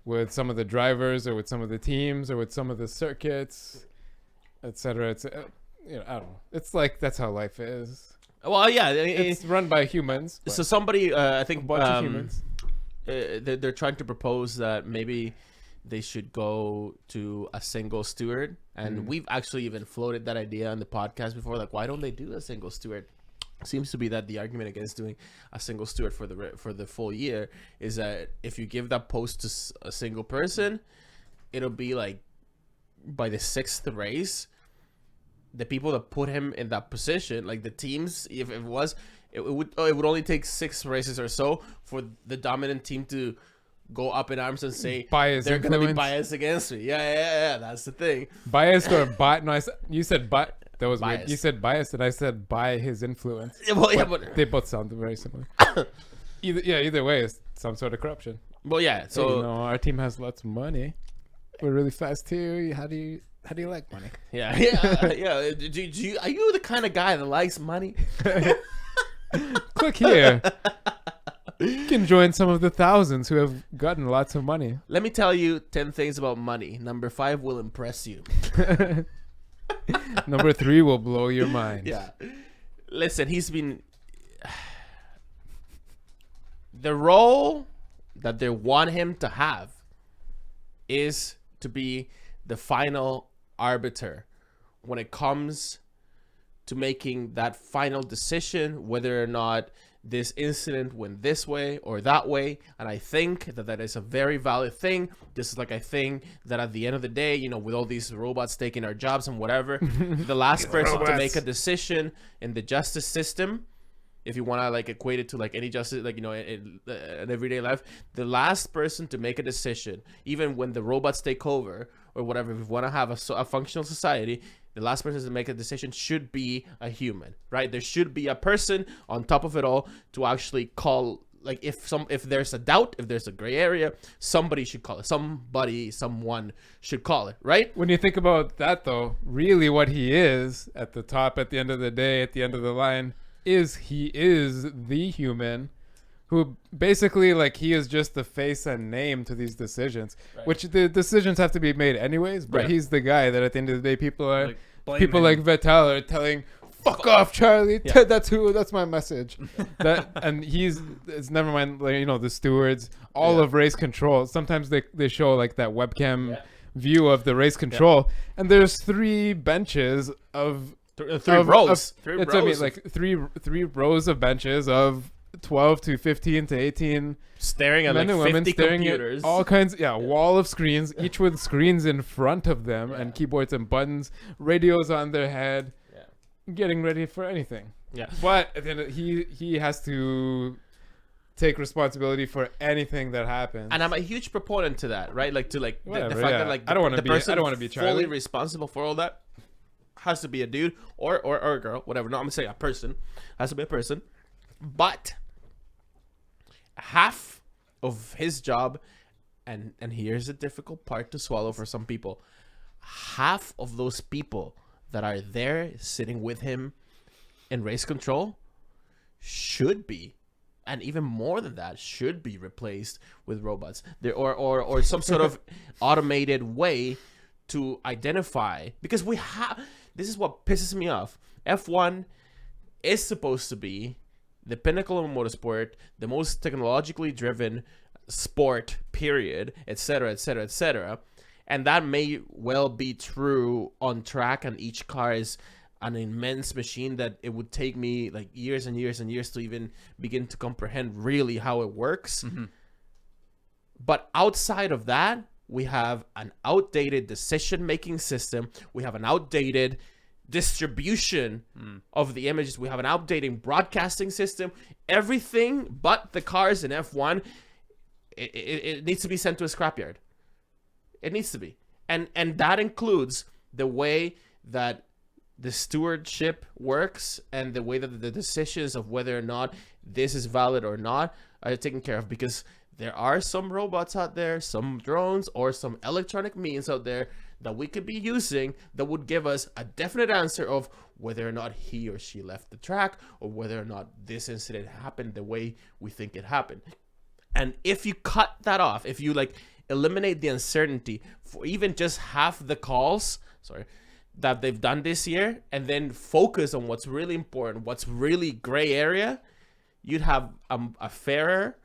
With some of the drivers, or with some of the teams, or with some of the circuits, etc. It's I don't know. It's like that's how life is. Well, yeah, it's run by humans. So somebody, I think, a bunch of humans. They're trying to propose that maybe they should go to a single steward, and we've actually even floated that idea on the podcast before. Like, why don't they do a single steward? seems to be that the argument against doing a single steward for the full year is that if you give that post to a single person, it'll be like by the 6th race, the people that put him in that position, like the teams, if it was, it would only take 6 races or so for the dominant team to go up in arms and say they're going to be biased against me. Yeah, that's the thing. Biased or no, you said that was biased. Weird. You said biased, and I said by his influence. But they both sound very similar. Either way, it's some sort of corruption. Well, yeah. So hey, our team has lots of money. We're really fast too. How do you like money? Yeah. Are you the kind of guy that likes money? Click here. You can join some of the thousands who have gotten lots of money. Let me tell you 10 things about money. Number 5 will impress you. Number 3 will blow your mind. Yeah. Listen, he's been... The role that they want him to have is to be the final arbiter when it comes to making that final decision whether or not this incident went this way or that way. And I think that is a very valid thing. This is like a thing that at the end of the day, you know, with all these robots taking our jobs and whatever, the last person to make a decision in the justice system, if you want to like equate it to like any justice, like, you know, in everyday life, the last person to make a decision, even when the robots take over or whatever, if we want to have a functional society, the last person to make a decision should be a human, right? There should be a person on top of it all to actually call, like if there's a doubt, if there's a gray area, somebody should call it. Someone should call it, right? When you think about that though, really what he is at the top, at the end of the day, at the end of the line, is he is the human who basically, like, he is just the face and name to these decisions, right. Which the decisions have to be made anyways, but he's the guy that at the end of the day people are like Vettel are telling, fuck off, Charlie. Yeah. That's my message. And it's never mind, like, you know, the stewards, all of race control. Sometimes they show like that webcam view of the race control, and there's 3 benches of three rows. I mean, like three rows of benches of 12 to 15 to 18 staring at men like and women 50 staring computers, at all kinds, wall of screens, each with screens in front of them and keyboards and buttons, radios on their head, getting ready for anything. But at the end, he has to take responsibility for anything that happens. And I'm a huge proponent to that, right? Like, to like the fact that like I don't want to be fully Charlie. Responsible for all that has to be a dude or a girl, whatever. No, I'm gonna say a person. Has to be a person. But half of his job, and here's the difficult part to swallow for some people, half of those people that are there sitting with him in race control should be, and even more than that, should be replaced with robots there, or some sort of automated way to identify, because this is what pisses me off. F1 is supposed to be the pinnacle of motorsport, the most technologically driven sport, period, etc., etc., etc. And that may well be true on track, and each car is an immense machine that it would take me like years and years and years to even begin to comprehend really how it works. Mm-hmm. But outside of that, we have an outdated decision-making system. We have an outdated distribution of the images. We have an outdated broadcasting system. Everything but the cars in F1, it needs to be sent to a scrapyard. It needs to be. And that includes the way that the stewardship works and the way that the decisions of whether or not this is valid or not are taken care of, because there are some robots out there, some drones, or some electronic means out there that we could be using that would give us a definite answer of whether or not he or she left the track, or whether or not this incident happened the way we think it happened. And if you cut that off, if you like eliminate the uncertainty for even just half the calls, that they've done this year, and then focus on what's really important, what's really gray area, you'd have a fairer,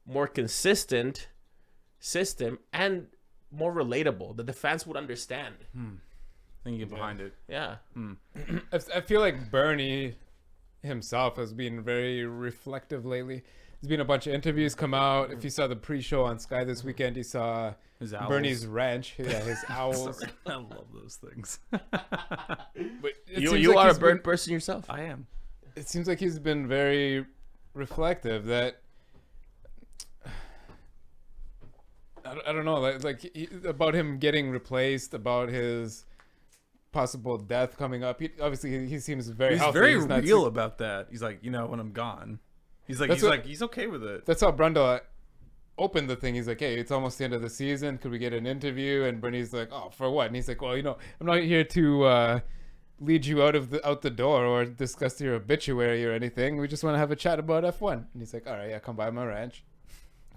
more consistent system and more relatable that the fans would understand. Thinking behind it. Yeah. I feel like Bernie himself has been very reflective lately. There's been a bunch of interviews come out. If you saw the pre-show on Sky this weekend, you saw His owls. Bernie's ranch. Yeah, his owls. Sorry, I love those things. But it You seems like are a he's bird been- person yourself. I am. It seems like he's been very reflective. That I don't know, about him getting replaced, about his possible death coming up. Obviously, he seems very He's healthy. very He's not real sick. about that. He's like, when I'm gone. He's like, That's what- he's okay with it. That's how Brundle opened the thing. He's like, hey, it's almost the end of the season. Could we get an interview? And Bernie's like, oh, for what? And he's like, well, I'm not here to lead you out the door or discuss your obituary or anything. We just want to have a chat about F1. And he's like, all right, yeah, come by my ranch.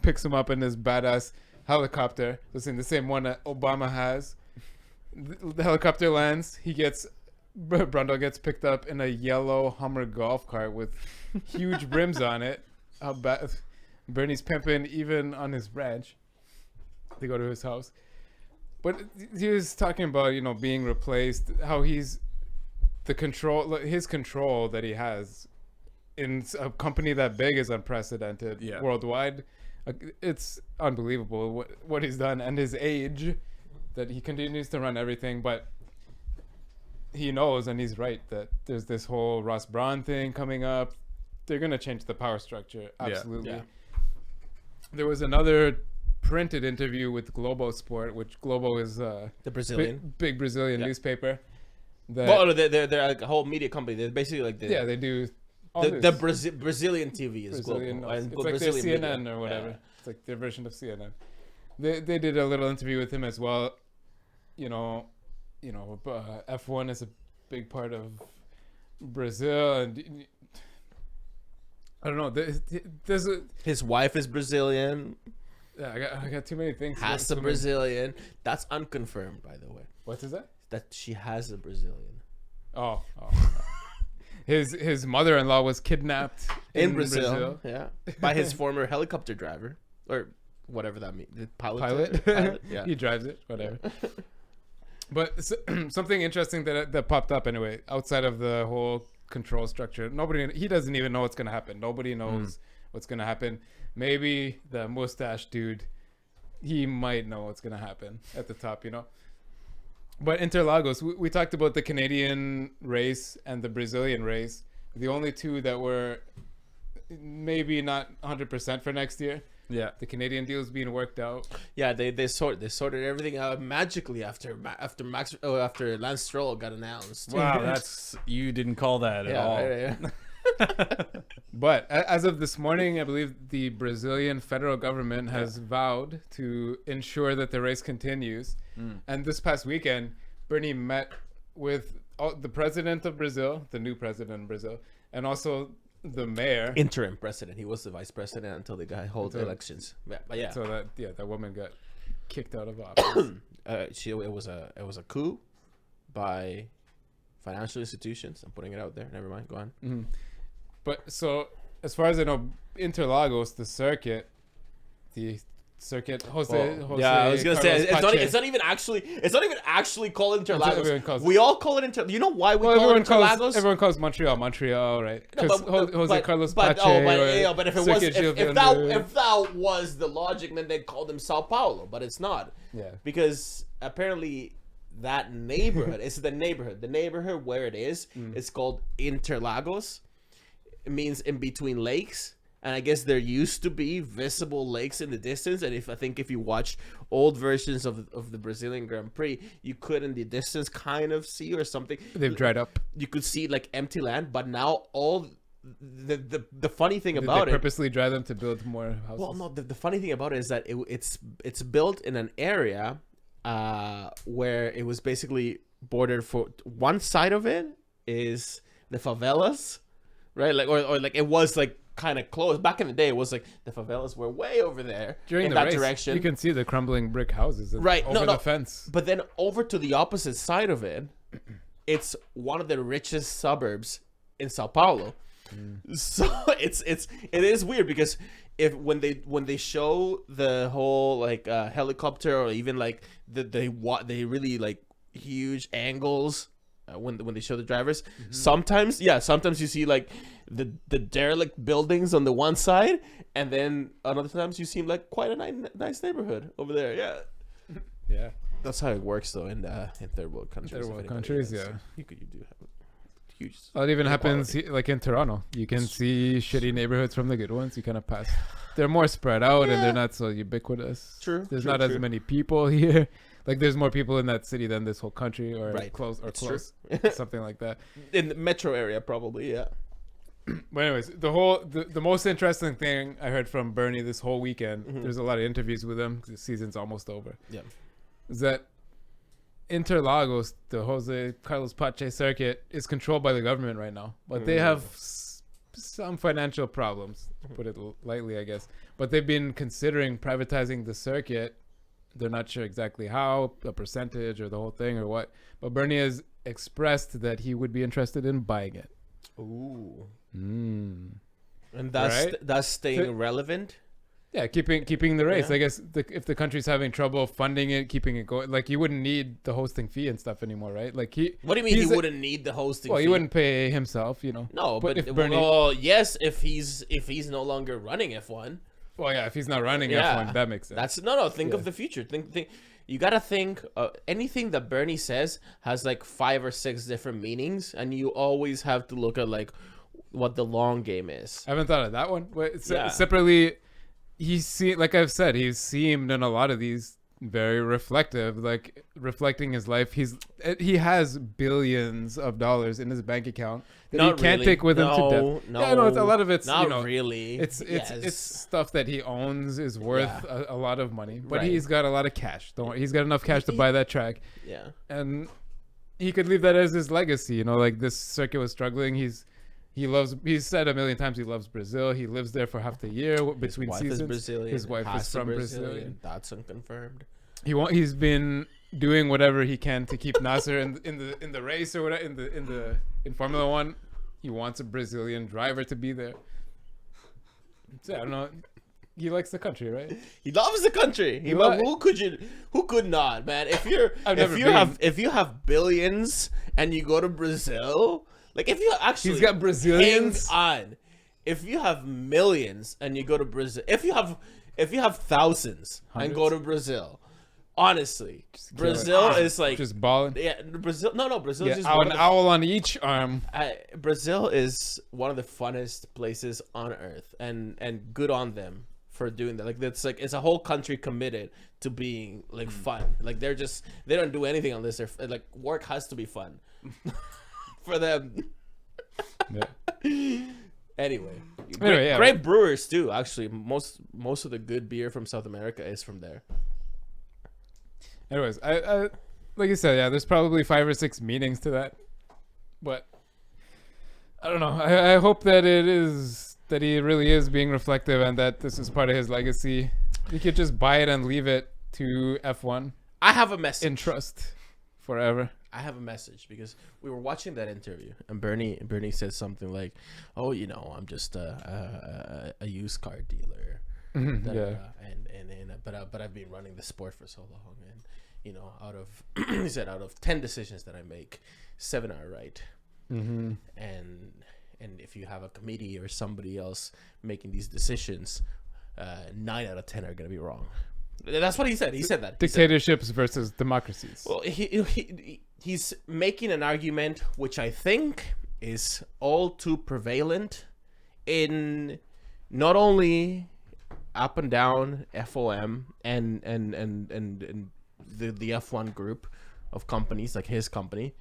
Picks him up in his badass helicopter. Listen, the same one that Obama has. The helicopter lands. Brundle gets picked up in a yellow Hummer golf cart with huge rims on it. How bad. Bernie's pimping even on his ranch. They go to his house. But he was talking about, being replaced, how his control that he has in a company that big is unprecedented worldwide. It's unbelievable what he's done, and his age, that he continues to run everything. But he knows, and he's right, that there's this whole Ross Brawn thing coming up. They're going to change the power structure. Absolutely. Yeah. There was another printed interview with Globo Sport, which Globo is The Brazilian. big Brazilian newspaper. That, Well, they're like a whole media company. They're basically like they do all the this Brazilian TV is Brazilian. global. And It's like their Brazilian CNN media. or whatever. Yeah. It's like their version of CNN. They did a little interview with him as well. F1 is a big part of Brazil, and I don't know. There's His wife is Brazilian. I got too many things. Has a Brazilian. That's unconfirmed, by the way. What is that? That she has a Brazilian. Oh. His mother-in-law was kidnapped In Brazil. Yeah. By his former helicopter driver. Or whatever that means. The pilot? Pilot. Yeah. He drives it. Whatever. But something interesting that popped up anyway, outside of the whole control structure. He doesn't even know what's going to happen. Nobody knows what's going to happen. Maybe the mustache dude, he might know what's going to happen at the top, But Interlagos, we talked about the Canadian race and the Brazilian race. The only two that were maybe not 100% for next year. Yeah. The Canadian deal is being worked out. Yeah, they sorted everything out magically after Lance Stroll got announced. Wow, you didn't call that at all. Yeah. But as of this morning, I believe the Brazilian federal government has vowed to ensure that the race continues. And this past weekend, Bernie met with the president of Brazil, the new president of Brazil, and also the mayor. Interim president. He was the vice president until they hold elections. Yeah, but yeah. So that woman got kicked out of office. It was a coup by financial institutions. I'm putting it out there. Never mind. Go on. Mm-hmm. But so as far as I know, Interlagos, the circuit, Jose. Yeah, I was gonna say Carlos it's not even actually called Everyone Interlagos. calls We all call it Inter. You know why we call it Interlagos? Everyone calls Montreal, right? Because Jose Carlos but Pache. but if it was if that was the logic, then they'd call them Sao Paulo, but it's not. Yeah. Because apparently that neighborhood is the neighborhood where it is. It's called Interlagos. It means in between lakes. And I guess there used to be visible lakes in the distance. And if you watched old versions of the Brazilian Grand Prix, you could in the distance kind of see or something. They've dried up. You could see like empty land, but now all the funny thing Did about they it. purposely dry them to build more houses? Well, no. The funny thing about it is that it's built in an area where it was basically bordered for one side of it is the favelas, right? Like or like it was like kind of close. Back in the day, it was like the favelas were way over there in that direction. You can see the crumbling brick houses over the fence. But then over to the opposite side of it, it's one of the richest suburbs in Sao Paulo. So it is weird because when they show the whole like helicopter or even like they really like huge angles when they show the drivers. Sometimes you see like the derelict buildings on the one side, and then other times you see like quite a nice neighborhood over there. Yeah. That's how it works though in third world countries. Third world countries, yeah. You do have huge. Well, it even happens like in Toronto. You can see shitty neighborhoods from the good ones. You kind of pass. They're more spread out and they're not so ubiquitous. True. There's not as many people here. Like there's more people in that city than this whole country, or close, something like that. In the metro area, probably, yeah. But anyways, the most interesting thing I heard from Bernie this whole weekend. There's a lot of interviews with him. The season's almost over. Yeah. Is that Interlagos, the Jose Carlos Pache circuit, is controlled by the government right now, but they have some financial problems, to put it lightly, I guess. But they've been considering privatizing the circuit. They're not sure exactly how, a percentage or the whole thing or what. But Bernie has expressed that he would be interested in buying it. Ooh. And that's staying relevant. Yeah, keeping the race. Yeah. I guess if the country's having trouble funding it, keeping it going, like you wouldn't need the hosting fee and stuff anymore, right? Like What do you mean he wouldn't need the hosting? Well, fee? he wouldn't pay himself, No, but if Bernie, yes, if he's no longer running F1. Well, yeah, if he's not running F1, that makes sense. Think of the future. Think. You gotta think. Anything that Bernie says has like 5 or 6 different meanings, and you always have to look at like what the long game is. I haven't thought of that one. But separately. Like I've said, he's seemed in a lot of these very reflective, like reflecting his life. He has billions of dollars in his bank account that he can't take with him to death. No, it's a lot of it's not really. It's stuff that he owns is worth a lot of money, but he's got a lot of cash. He's got enough cash to buy that track. Yeah, and he could leave that as his legacy. Like this circuit was struggling. He's said a million times he loves Brazil. He lives there for half the year between seasons. His wife is from Brazil. That's unconfirmed. He's been doing whatever he can to keep Nasser in the race or whatever in Formula One. He wants a Brazilian driver to be there. So, I don't know. He likes the country, right? He loves the country. Who could not, man? If you have billions and you go to Brazil. Like if you actually, he's got Brazilians. Hang on, if you have millions and you go to Brazil, if you have thousands and go to Brazil, honestly, Brazil is like just balling. Yeah, Brazil. No, Brazil is just an owl on each arm. Brazil is one of the funnest places on earth, and good on them for doing that. Like it's a whole country committed to being like fun. Like they don't do anything unless they're like work has to be fun. For them. Anyway, great brewers too. Actually, most of the good beer from South America is from there. Anyways, I like you said, there's probably 5 or 6 meanings to that, but I don't know. I hope that he really is being reflective and that this is part of his legacy. He could just buy it and leave it to F1. I have a message in trust forever. I have a message because we were watching that interview and Bernie said something like, "Oh, I'm just a used car dealer." But I've been running the sport for so long, and out of he said out of 10 decisions that I make, 7 are right. And if you have a committee or somebody else making these decisions, 9 out of 10 are gonna be wrong. That's what he said. He said that. Dictatorships versus democracies. Well, he's making an argument which I think is all too prevalent in not only up and down FOM and the F1 group of companies like his company,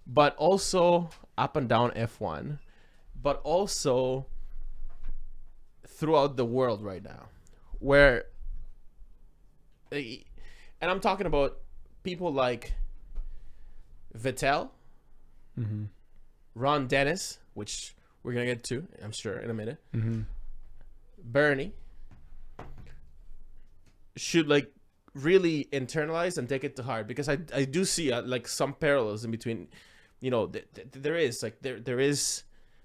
but also up and down F1, but also throughout the world right now, where. And I'm talking about people like Vettel, Ron Dennis, which we're gonna get to, I'm sure, in a minute. Bernie should like really internalize and take it to heart, because I do see like some parallels in between. There is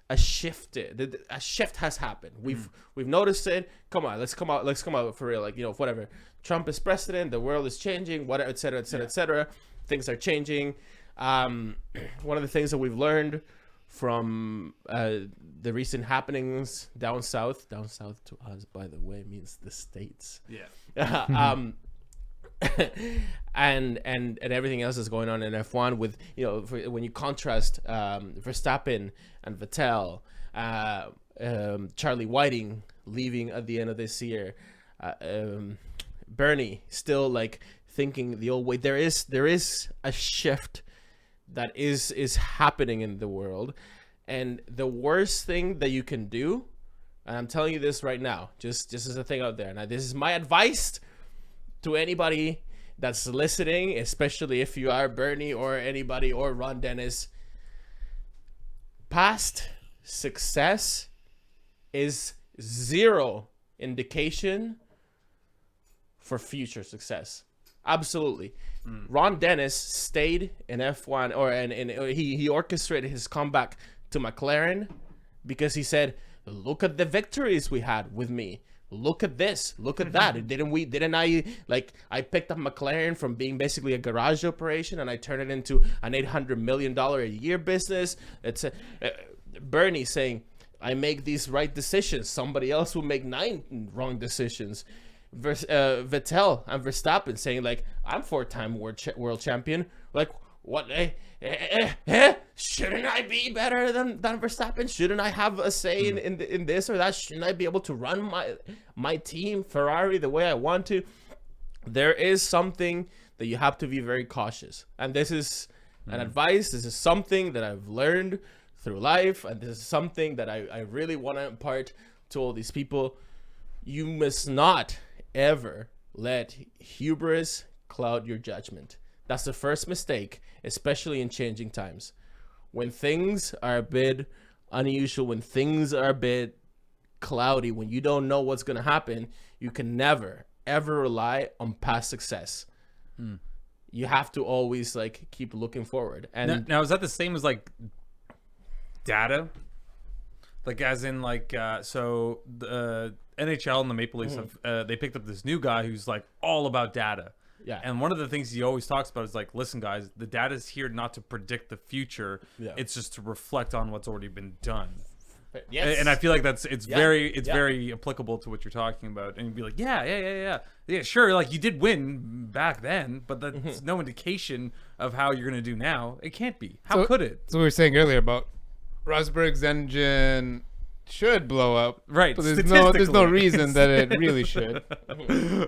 a shift. A shift has happened. We've noticed it. Come on, let's come out for real. Like whatever. Trump is president. The world is changing. Whatever, etc., etc., etc. Things are changing. One of the things that we've learned from the recent happenings down south to us, by the way, means the States. Yeah. And everything else is going on in F1 with, when you contrast Verstappen and Vettel, Charlie Whiting leaving at the end of this year, Bernie still like thinking the old way. There is a shift that is happening in the world, and the worst thing that you can do, and I'm telling you this right now, just as a thing out there. Now, this is my advice to anybody that's listening, especially if you are Bernie or anybody or Ron Dennis. Past success is zero indication for future success. Absolutely. Ron Dennis stayed in F1, and he orchestrated his comeback to McLaren because he said, look at the victories we had with me. Look at this. Look at that. I picked up McLaren from being basically a garage operation, and I turned it into an $800 million a year business. It's Bernie saying, I make these right decisions. Somebody else will make 9 wrong decisions. Vettel and Verstappen saying, like, I'm 4-time world champion. Like, what? Shouldn't I be better than Verstappen? Shouldn't I have a say in this or that? Shouldn't I be able to run my team Ferrari the way I want to? There is something that you have to be very cautious, and this is an advice. This is something that I've learned through life, and this is something that I really want to impart to all these people. You must not ever let hubris cloud your judgment. That's the first mistake, especially in changing times. When things are a bit unusual, when things are a bit cloudy, when you don't know what's going to happen, you can never, ever rely on past success. You have to always like keep looking forward. And now is that the same as like data? Like as in like, so the NHL and the Maple Leafs have, they picked up this new guy who's like all about data. Yeah. And one of the things he always talks about is like, listen, guys, the data is here not to predict the future. Yeah. It's just to reflect on what's already been done. Yes. And I feel like it's very applicable to what you're talking about. And you'd be like, yeah, sure. Like you did win back then, but that's no indication of how you're going to do now. It can't be. How could it? So we were saying earlier about Rosberg's engine should blow up, right? But there's no reason that it really should.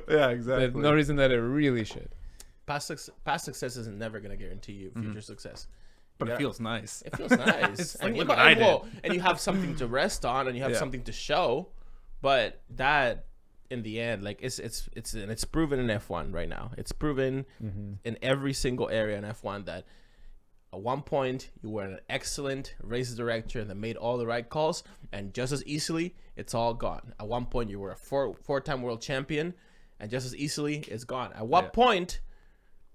Yeah, exactly. There's no reason that it really should. Past success is never going to guarantee you future success. But it feels nice. It feels nice. It's like, look what I did. And you have something to rest on, and you have something to show. But that, in the end, like it's proven in F1 right now. It's proven in every single area in F1 that at one point you were an excellent race director that made all the right calls, and just as easily it's all gone. At one point you were a four-time world champion, and just as easily it's gone. At what point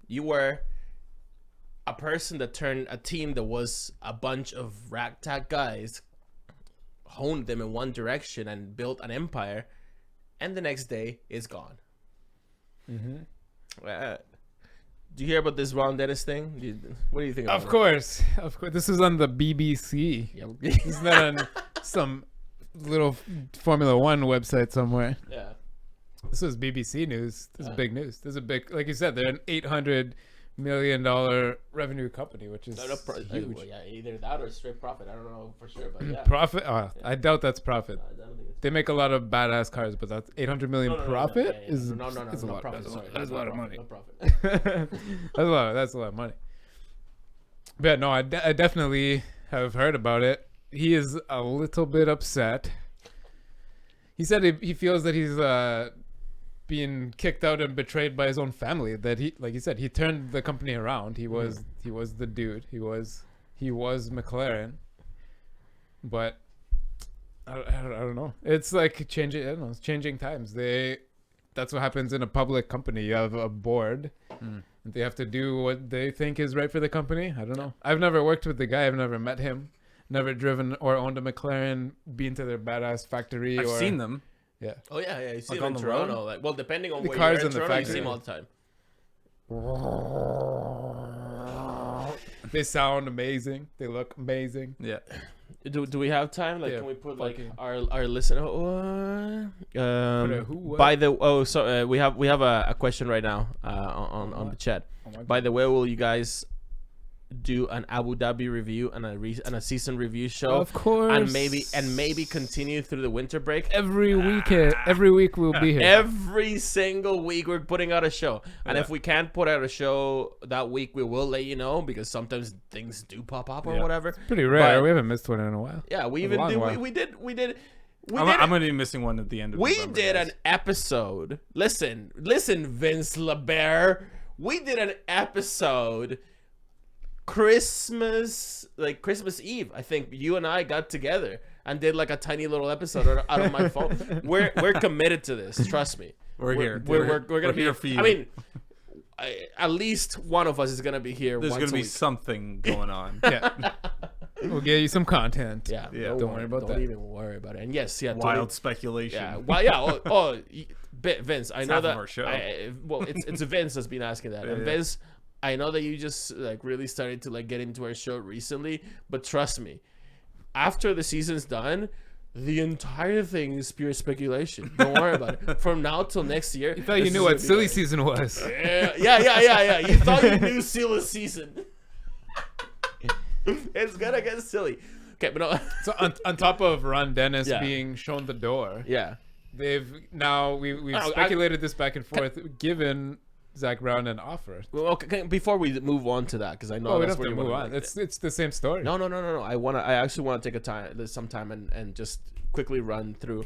you were a person that turned a team that was a bunch of ragtag guys, honed them in one direction and built an empire, and the next day it's gone. Do you hear about this Ron Dennis thing? What do you think about it? Of course. This is on the BBC. Yep. This is not on some little Formula One website somewhere. Yeah. This is BBC news. This is big news. This is a big, like you said, they're an $800 million revenue company, which is huge. Yeah, either that or straight profit. I don't know for sure, but yeah. Profit? I doubt that's profit. I don't think it's They make a lot of badass cars, but that's 800 million profit is no, is a lot. profit. That's a lot of money. No profit. That's a lot of money. But no, I definitely have heard about it. He is a little bit upset. He said he feels that he's being kicked out and betrayed by his own family. That he, like he said, he turned the company around. He was the dude. He was McLaren, but. I don't know. It's like changing. I don't know. It's changing times. That's what happens in a public company. You have a board. And they have to do what they think is right for the company. I don't know. I've never worked with the guy. I've never met him. Never driven or owned a McLaren. Been to their badass factory. I've seen them. Yeah. Oh yeah. You see Like them on in the Toronto. road? Like, well, depending on The where cars you're in in the Toronto, you see factory. them all the time. They sound amazing. They look amazing. Yeah. Do we have time? Like, Yeah, can we put like fucking- our listener? By the we have a question right now on the chat. Oh my By God. the way, will you guys do an Abu Dhabi review and a season review show? Of course. And maybe continue through the winter break. every week we'll be here. Every single week we're putting out a show, and Yeah. if we can't put out a show that week, we will let you know, because sometimes things do pop up or Yeah. whatever. Pretty rare. But- we haven't missed one in a while. Yeah, we A even long do. while. We did. I'm going to be missing one at the end of We November, did guys. an episode. Listen, Vince LeBear. We did an episode Christmas Eve. I think you and I got together and did like a tiny little episode out of my phone. We're committed to this. Trust me. We're here. We're gonna be here for you. I mean, at least one of us is gonna be here. There's once going to a be week. something going on. Yeah. We'll get you some content. Yeah, Yeah. Don't worry about don't that. even worry about it. And yes, yeah, Wild totally. speculation. Yeah, well, yeah. Vince, I know half that. of our show. It's Vince that's been asking that. And Yeah. Vince, I know that you just like really started to like get into our show recently, but trust me, after the season's done, the entire thing is pure speculation. Don't worry about it. From now till next year, You thought you knew what silly season was. Yeah. You thought you knew silly season. It's gonna get silly. Okay, but no. So on top of Ron Dennis Yeah. being shown the door, Yeah. we've I- speculated this back and forth, given Zach Brown an offer. Well, okay, before we move on to that, because I know Oh, we that's don't where have to you move want on. It's the same story. No. I actually want to take some time and just quickly run through,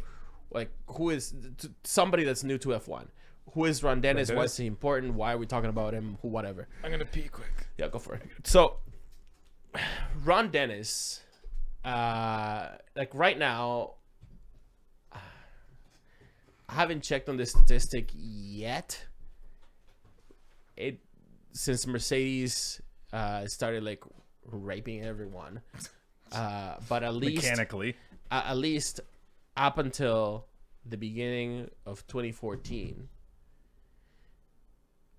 like, who is somebody that's new to F1. Who is Ron Dennis? Why is he important? Why are we talking about him? Whatever. I'm gonna pee quick. Yeah, go for it. So, Ron Dennis, like right now, I haven't checked on this statistic yet. Since Mercedes started like raping everyone, but at least Mechanically. at least up until the beginning of 2014,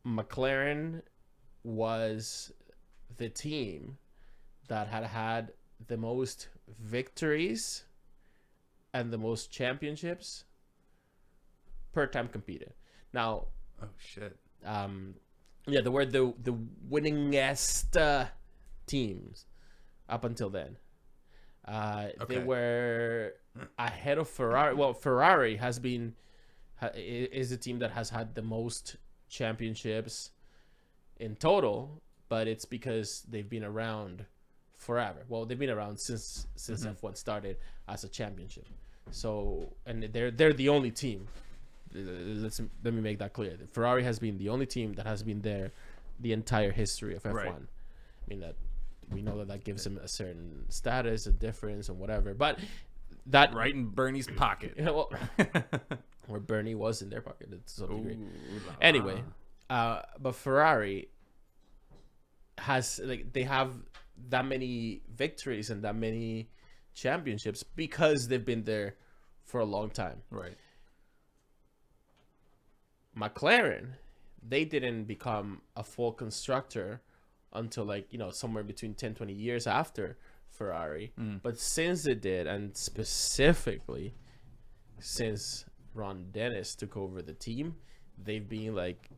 McLaren was the team that had the most victories and the most championships per time competed. Now, Oh, shit. yeah, they were the winningest teams up until then. They Okay. were ahead of Ferrari. Well, Ferrari is the team that has had the most championships in total, but it's because they've been around forever. Well, they've been around since F1 started as a championship. So, and they're the only team. Let me make that clear. Ferrari has been the only team that has been there the entire history of F1. Right. I mean, that we know that gives them a certain status, a difference, and whatever. But that Right in Bernie's pocket. you know, where Bernie was in their pocket to some degree. Ooh, la, la. Anyway, but Ferrari they have that many victories and that many championships because they've been there for a long time. Right. McLaren, they didn't become a full constructor until somewhere between 10-20 years after Ferrari. But since they did, and specifically since Ron Dennis took over the team, they've been like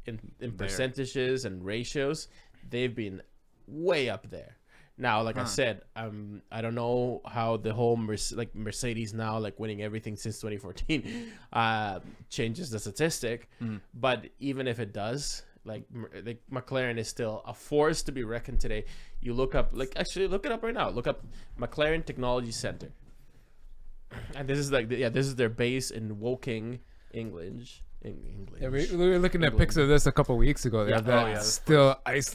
in percentages and ratios, they've been way up there. Now, like I said, I don't know how the whole Mercedes now winning everything since 2014 changes the statistic, but even if it does, McLaren is still a force to be reckoned today. You look up, actually look it up right now. Look up McLaren Technology Center, and this is this is their base in Woking, England. Yeah, we were looking at pics of this a couple weeks ago. They have that that's still ice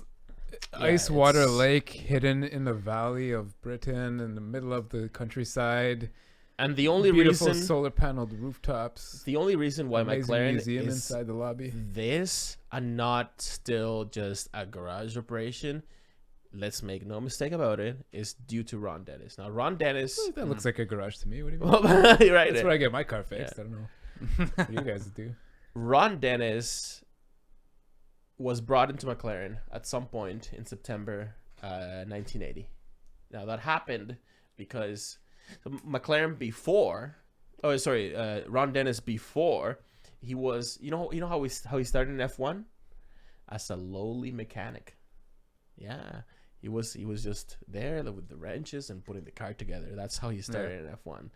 water it's- lake hidden in the valley of Britain in the middle of the countryside. And the only Beautiful reason, solar paneled rooftops. the only reason why Amazing McLaren museum is inside the lobby. this and not still just a garage operation, let's make no mistake about it, is due to Ron Dennis. Now, Ron Dennis, That looks like a garage to me. What do you mean? you're right. That's where I get my car fixed. Yeah. I don't know what you guys do. Ron Dennis was brought into McLaren at some point in September 1980. Now that happened because McLaren before, Ron Dennis before, he was, you know how he started in F1 as a lowly mechanic. Yeah, he was just there with the wrenches and putting the car together. That's how he started in F1.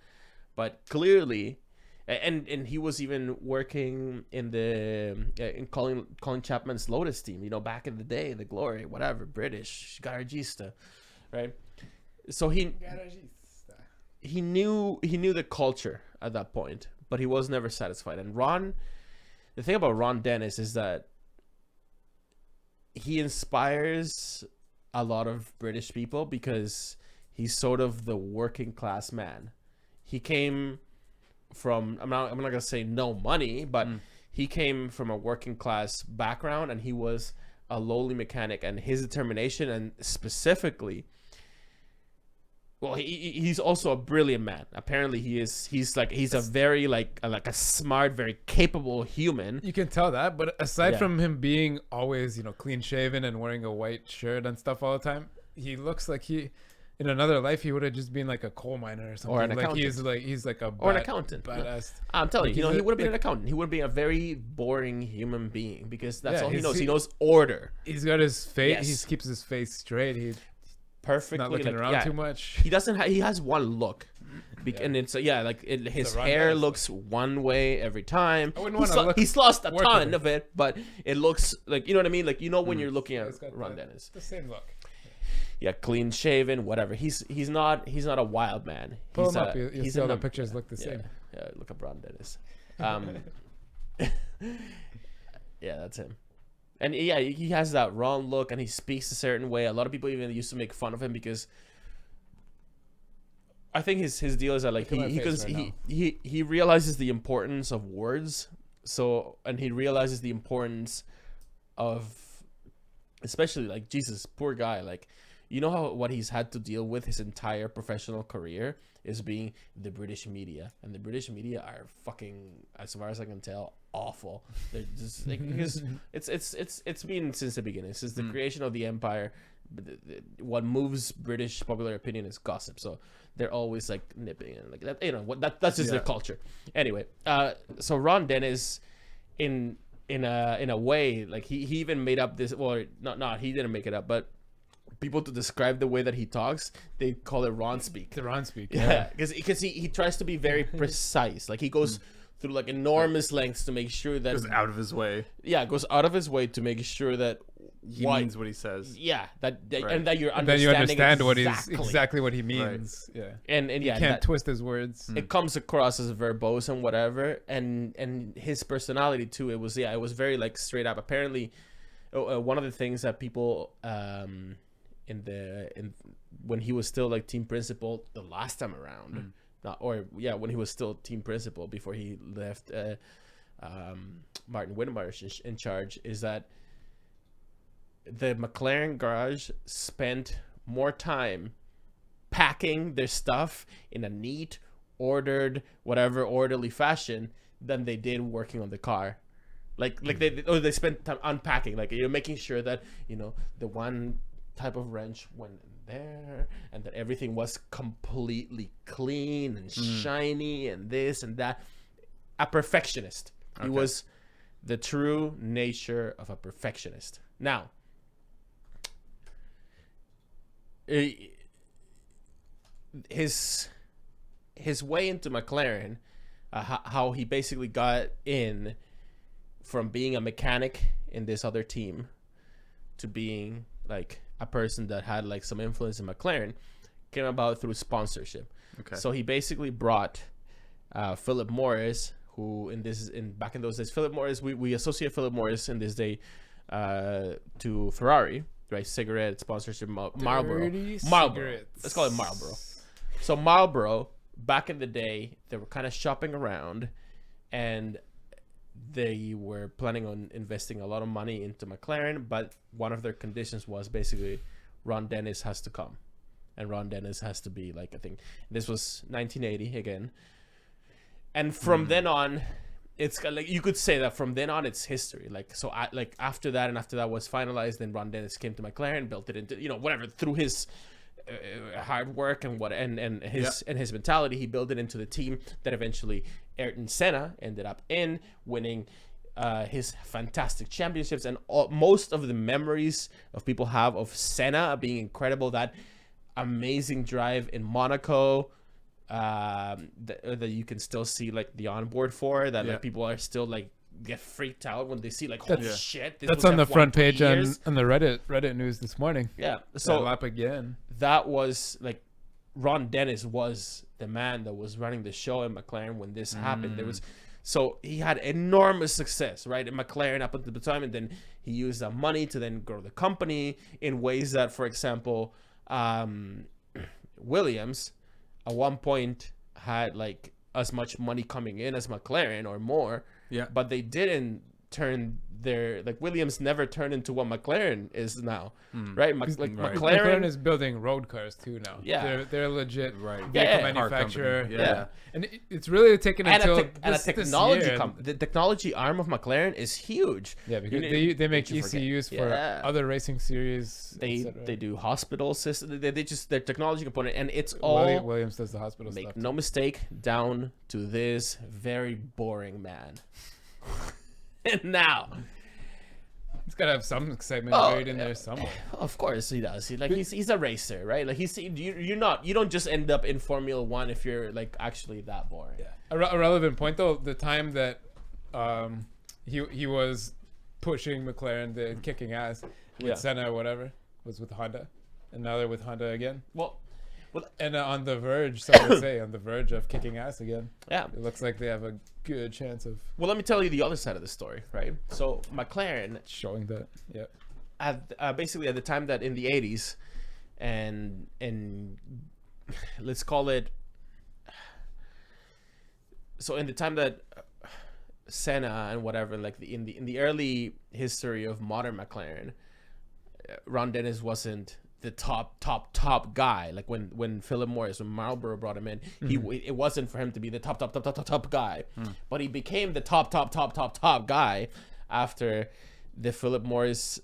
But clearly, and he was even working in in Colin Chapman's Lotus team. You know, back in the day, the glory, whatever, British garagista, right? So he knew the culture at that point, but he was never satisfied. And the thing about Ron Dennis is that he inspires a lot of British people because he's sort of the working class man. He came from, I'm not gonna say no money, but he came from a working class background, and he was a lowly mechanic. And his determination, and specifically, well, he's also a brilliant man. Apparently, he's a very like a smart, very capable human. You can tell that, but aside from him being always, clean shaven and wearing a white shirt and stuff all the time, he looks like in another life he would have just been like a coal miner or something. Or an accountant. An accountant. Badass. I'm telling you, he would have been an accountant. He would be a very boring human being because that's all he knows. He knows order. He's got his face. He keeps his face straight. He perfectly not looking around too much. He doesn't. He has one look, and it's his hair looks one way every time. I wouldn't want to look. He's lost a ton of it, but it looks like, you know what I mean. Like, when you're looking at Ron Dennis, the same look. Yeah, clean shaven, whatever. He's not a wild man. Pull him up. You see all the pictures look the same. Yeah, look up Ron Dennis. Yeah, that's him. And yeah, he has that wrong look, and he speaks a certain way. A lot of people even used to make fun of him because I think his deal is that like he realizes the importance of words. So, and he realizes the importance of, especially like, Jesus, poor guy. Like, what he's had to deal with his entire professional career is being the British media, and the British media are fucking, as far as I can tell, awful. They're just like, because it's been since the beginning, since the creation of the empire. What moves British popular opinion is gossip, so they're always like nipping and like that. That's just their culture. Anyway, so Ron Dennis, in a way, like he even made up this. Well, not he didn't make it up, but people to describe the way that he talks, they call it Ron speak. The Ron speak, yeah, because he tries to be very precise. Like, he goes through like enormous lengths to make sure that goes out of his way. Yeah, goes out of his way to make sure that he means what he says. Yeah, that right. And that you're understanding. And then you understand exactly what he means. Right. Yeah, and yeah, you can't twist his words. It comes across as verbose and whatever, and his personality too. It was very like straight up. Apparently, one of the things that people when he was still like team principal the last time around, when he was still team principal before he left Martin Whitmarsh in charge, is that the McLaren garage spent more time packing their stuff in a neat, orderly fashion than they did working on the car. Like they spent time unpacking, like, making sure that the one type of wrench went in there, and that everything was completely clean and shiny and this and that. A perfectionist. He was the true nature of a perfectionist. Now, his way into McLaren, how he basically got in from being a mechanic in this other team to being like a person that had like some influence in McLaren, came about through sponsorship. So he basically brought Philip Morris, who back in those days, Philip Morris, we associate Philip Morris in this day to Ferrari, right? Cigarette sponsorship, Marlboro. Let's call it Marlboro. So Marlboro, back in the day, they were kind of shopping around, and they were planning on investing a lot of money into McLaren, but one of their conditions was basically Ron Dennis has to come, and Ron Dennis has to be like, I think this was 1980 again, and from then on, it's like you could say that from then on it's history. Like so, after that was finalized, then Ron Dennis came to McLaren, built it into whatever through his hard work and his mentality. He built it into the team that eventually Ayrton Senna ended up in, winning his fantastic championships, and most of the memories of people have of Senna being incredible. That amazing drive in Monaco. That you can still see like the onboard for that, like people are still like get freaked out when they see like holy shit. That's on the front page on the Reddit news this morning. Yeah, so lap again. That was like Ron Dennis was the man that was running the show in McLaren when this happened. So he had enormous success, right, in McLaren up until the time, and then he used that money to then grow the company in ways that, for example, Williams at one point had like as much money coming in as McLaren or more, but they didn't turn their Williams never turned into what McLaren is now, right? McLaren is building road cars too now. They're legit vehicle manufacturer. And it's really taken until a technology the technology arm of McLaren is huge. Yeah, because they make ECUs for other racing series. They do hospital system. They just their technology component, and it's all Williams does the hospital stuff. Make no mistake, down to this very boring man. And now he's gotta have some excitement buried in there somewhere. Of course he does. He's a racer, right? Like you don't just end up in Formula One if you're like actually that boring. Yeah. A relevant point though, the time that he was pushing McLaren, kicking ass with Senna or whatever, was with Honda, and now they're with Honda again. Well, and on the verge, some would say, on the verge of kicking ass again. Yeah, it looks like they have a good chance of. Well, let me tell you the other side of the story, right? So McLaren showing that, at basically at the time that in the 80s, and let's call it. So in the time that Senna and whatever, like in the early history of modern McLaren, Ron Dennis wasn't the top guy. Like when Philip Morris, when Marlboro brought him in, it wasn't for him to be the top guy, but he became the top guy after the Philip Morris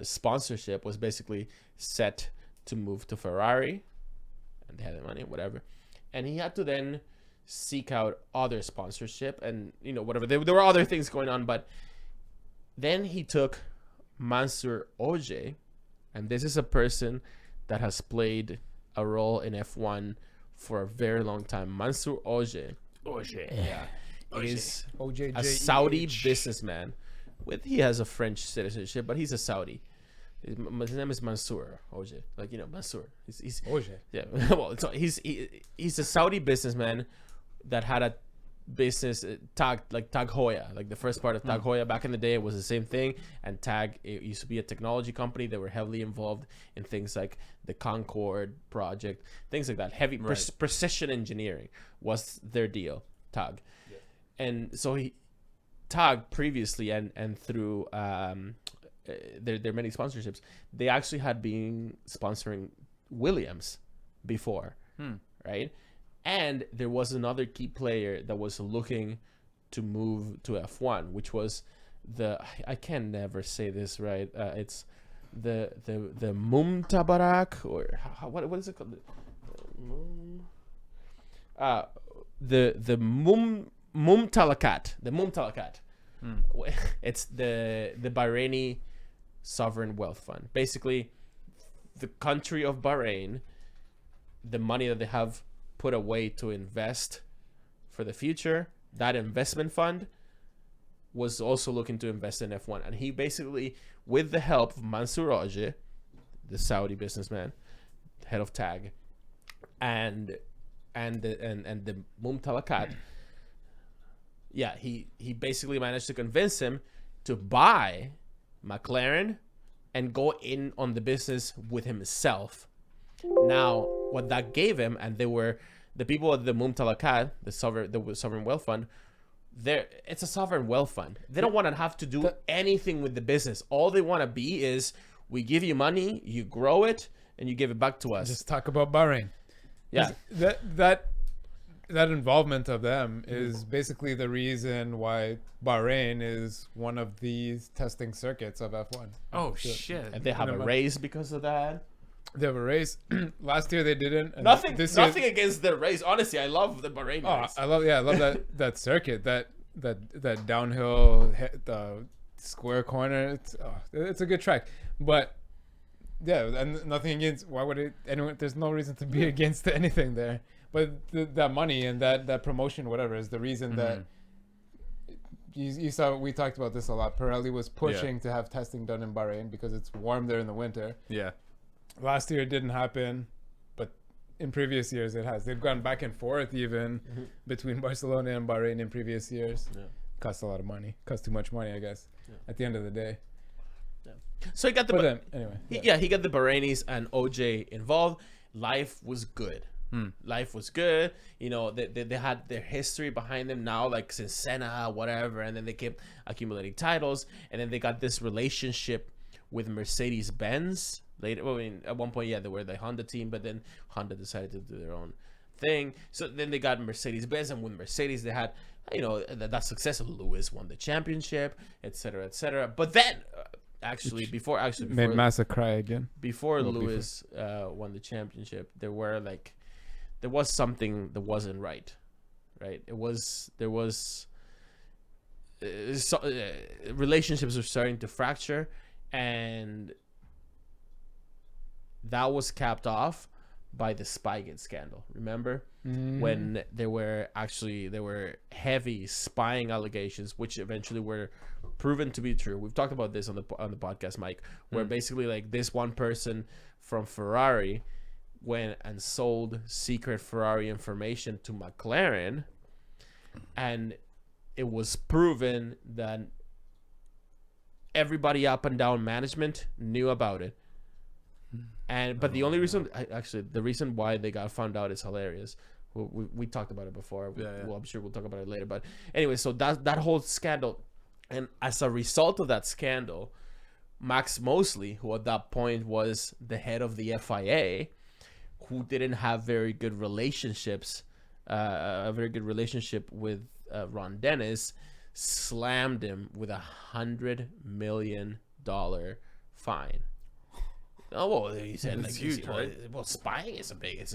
sponsorship was basically set to move to Ferrari, and they had the money, whatever, and he had to then seek out other sponsorship and whatever. There were other things going on, but then he took Mansour Ogier. And this is a person that has played a role in F1 for a very long time. Mansour Ogier is a Saudi businessman. He has a French citizenship, but he's a Saudi. His name is Mansour Ogier, Mansour. He's Ogier. Yeah. Well, he's a Saudi businessman that had a business Tag Heuer, like the first part of Tag Heuer back in the day. It was the same thing, and Tag, it used to be a technology company. They were heavily involved in things like the Concorde project, things like that. Heavy precision engineering was their deal, Tag. And so Tag previously and through their many sponsorships, they actually had been sponsoring Williams before, right? And there was another key player that was looking to move to F1, which was I can never say this right. It's the Mumtabarak, or what is it called? The Mumtalakat. The Mumtalakat. It's the Bahraini sovereign wealth fund. Basically, the country of Bahrain, the money that they have put away to invest for the future, that investment fund was also looking to invest in F1. And he basically, with the help of Mansour Ogier, the Saudi businessman, head of Tag, and the Mumtalakat, he basically managed to convince him to buy McLaren and go in on the business with himself. Now, what that gave him, and they were the people at the Mumtalakat, the sovereign wealth fund. It's a sovereign wealth fund. They don't want to have to do anything with the business. All they want to be is, we give you money, you grow it, and you give it back to us. Just talk about Bahrain. Yeah, that that involvement of them is basically the reason why Bahrain is one of these testing circuits of F1. Oh shit! And they have a race because of that. They have a race. Last year they didn't. And Nothing year, against the race. Honestly, I love the Bahrain race. I love that circuit, that downhill, the square corner. It's a good track, but yeah, and nothing against. Why would it? Anyone? There's no reason to be against anything there. But that money and that promotion, whatever, is the reason that you saw. We talked about this a lot. Pirelli was pushing to have testing done in Bahrain because it's warm there in the winter. Yeah. Last year it didn't happen, but in previous years it has. They've gone back and forth even between Barcelona and Bahrain in previous years. Yeah. Cost a lot of money. Cost too much money, I guess. Yeah. At the end of the day. Yeah. So he got anyway. He got the Bahrainis and OJ involved. Life was good. Life was good. You know, they had their history behind them now, like since Senna, whatever, and then they kept accumulating titles, and then they got this relationship with Mercedes-Benz later. Well, I mean, at one point, they were the Honda team, but then Honda decided to do their own thing. So then they got Mercedes-Benz, and with Mercedes, they had, you know, that success. Lewis won the championship, etc., etc. But then, before made Massa cry again. Before Lewis won the championship, there was something that wasn't right. Relationships were starting to fracture, and that was capped off by the Spygate scandal. Remember when there were heavy spying allegations, which eventually were proven to be true. We've talked about this on the podcast, Mike, where basically like this one person from Ferrari went and sold secret Ferrari information to McLaren, and it was proven that everybody up and down management knew about it. But the only reason, the reason why they got found out is hilarious. We talked about it before. Well, I'm sure we'll talk about it later. But anyway, so that whole scandal, and as a result of that scandal, Max Mosley, who at that point was the head of the FIA, who didn't have very good relationships, a very good relationship with Ron Dennis, slammed him with $100 million fine. Oh, well, he said like huge, right? Well, spying is a big.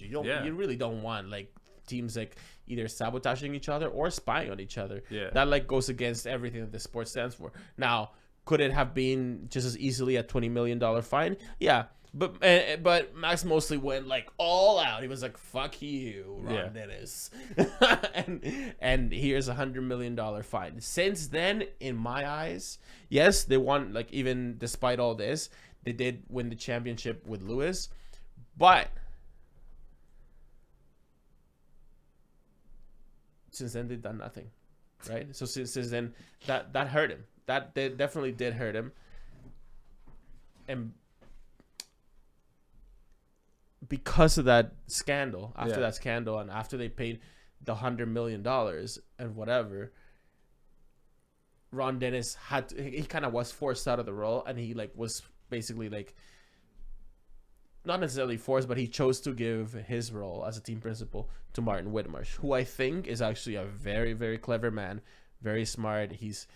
You really don't want like teams like either sabotaging each other or spying on each other. Yeah, that like goes against everything that the sport stands for. Now, could it have been just as easily a $20 million fine? Yeah. But Max Mosley went like all out. He was like, "Fuck you, Ron Dennis," and here's $100 million fine. Since then, in my eyes, yes, they won. Like even despite all this, they did win the championship with Lewis, but since then they've done nothing, right? So since then, that hurt him. That definitely did hurt him, and because of that scandal, that scandal, and after they paid the $100 million and whatever, Ron Dennis he kind of was forced out of the role, and he like was basically like not necessarily forced, but he chose to give his role as a team principal to Martin Whitmarsh, who I think is actually a very, very clever man, very smart. He's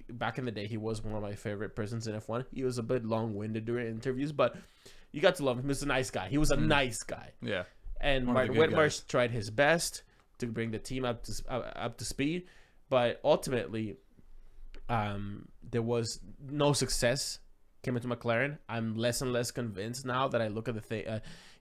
back in the day, he was one of my favorite persons in F1. He was a bit long-winded during interviews, but you got to love him. He was a nice guy. He was a nice guy. Yeah. And Martin Whitmarsh tried his best to bring the team up to speed, but ultimately, there was no success came into McLaren. I'm less and less convinced now that I look at the thing.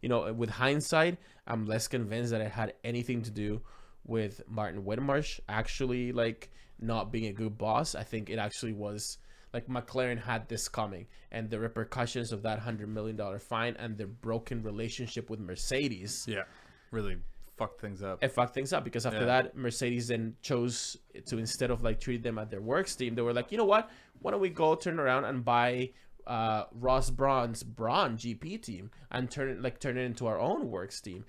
With hindsight, I'm less convinced that it had anything to do with Martin Whitmarsh actually like not being a good boss. I think it actually was. Like McLaren had this coming, and the repercussions of that $100 million fine and the broken relationship with Mercedes. Yeah, really fucked things up. It fucked things up because after that, Mercedes then chose to, instead of like treat them at their works team, they were like, you know what? Why don't we go turn around and buy Ross Brawn's Brawn GP team and turn it into our own works team?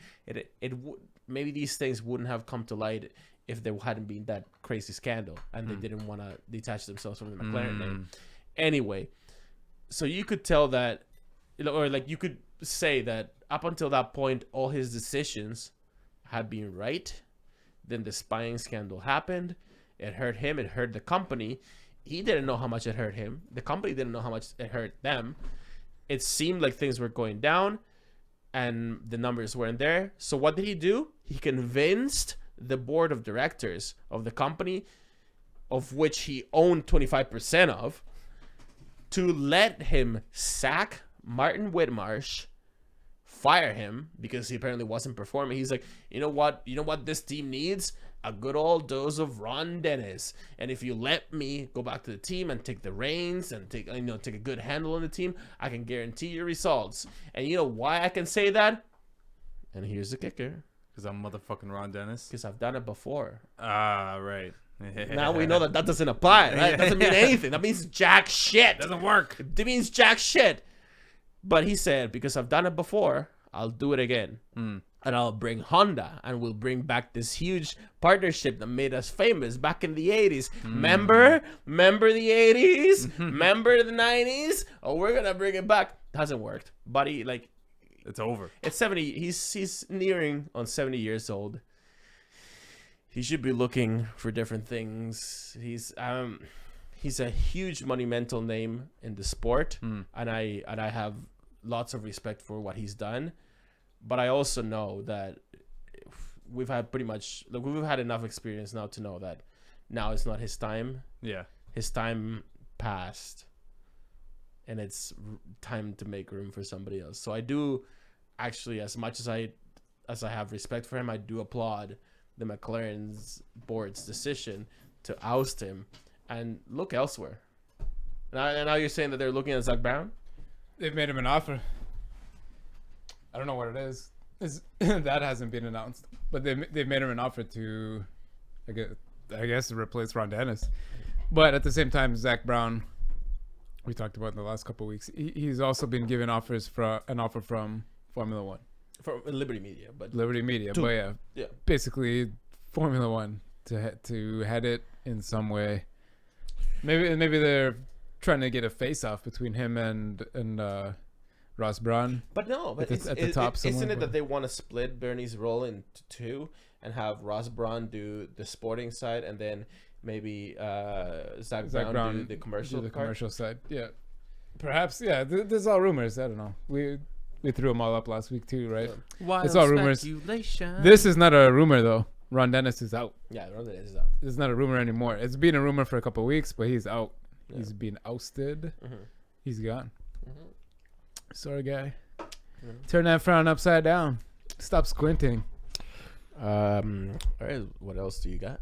Maybe these things wouldn't have come to light if there hadn't been that crazy scandal and they didn't want to detach themselves from the McLaren name. Anyway, so you could tell that, or like you could say that up until that point, all his decisions had been right. Then the spying scandal happened. It hurt him. It hurt the company. He didn't know how much it hurt him. The company didn't know how much it hurt them. It seemed like things were going down and the numbers weren't there. So what did he do? He convinced the board of directors of the company, of which he owned 25% of, to let him sack Martin Whitmarsh, fire him because he apparently wasn't performing. He's like, you know what this team needs? A good old dose of Ron Dennis. And if you let me go back to the team and take the reins and take a good handle on the team, I can guarantee you results. And you know why I can say that? And here's the kicker. Because I'm motherfucking Ron Dennis. Because I've done it before. Ah, right. Now we know that doesn't apply. Right? That doesn't mean anything. That means jack shit. Doesn't work. It means jack shit. But he said, because I've done it before, I'll do it again. And I'll bring Honda, and we'll bring back this huge partnership that made us famous back in the 80s. Remember the 80s? Remember the 90s? Oh, we're going to bring it back. Hasn't worked. Buddy, like... It's over. It's 70. He's nearing on 70 years old. He should be looking for different things. He's a huge monumental name in the sport, and I have lots of respect for what he's done. But I also know that we've had enough experience now to know that now it's not his time. Yeah, his time passed, and it's time to make room for somebody else. So I do actually, as much as I have respect for him, I do applaud the McLaren's board's decision to oust him and look elsewhere. Now you're saying that they're looking at Zach Brown? They've made him an offer. I don't know what it is. That hasn't been announced, but they've made him an offer to, I guess, replace Ron Dennis. But at the same time, Zach Brown, we talked about in the last couple of weeks, he's also been given an offer from Formula One, from Liberty Media, but yeah, basically Formula One to head it in some way. Maybe they're trying to get a face-off between him and Ross Brawn. But no, but at the top isn't it that they want to split Bernie's role into two and have Ross Brawn do the sporting side and then maybe Zach Brown do the commercial side? Yeah, perhaps. Yeah, there's all rumors. I don't know. We threw them all up last week too, right? Wild it's all rumors. This is not a rumor though. Ron Dennis is out. Yeah, Ron Dennis is out. It's not a rumor anymore. It's been a rumor for a couple of weeks, but he's out. Yeah. He's been ousted. He's gone. Sorry, guy. Turn that frown upside down. Stop squinting. All right. What else do you got?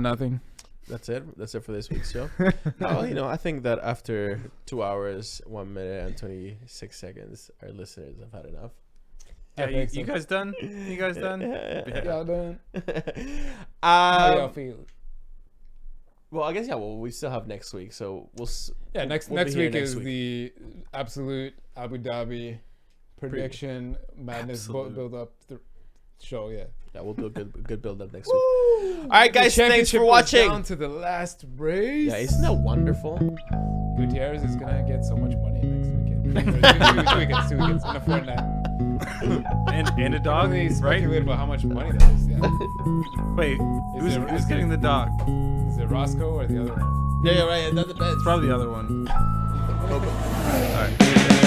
Nothing. That's it for this week's show. I think that after 2 hours, 1 minute and 26 seconds, our listeners have had enough. Yeah, you guys done? You guys done? Y'all done? How y'all feel? Well, I guess we still have next week, so we'll. Yeah, next week is the absolute Abu Dhabi prediction madness build up show. Yeah, we'll do a good build up next week. All right, guys, thanks for watching. Down to the last race. Yeah, isn't that wonderful? Gutierrez is gonna get so much money next weekend. two weekends in a fortnight. and a dog, really right? Speculate about how much money that is. Yeah. Wait, who's getting the dog? Is it Roscoe or the other one? Yeah, right. That depends. It's probably the other one. Okay. All right.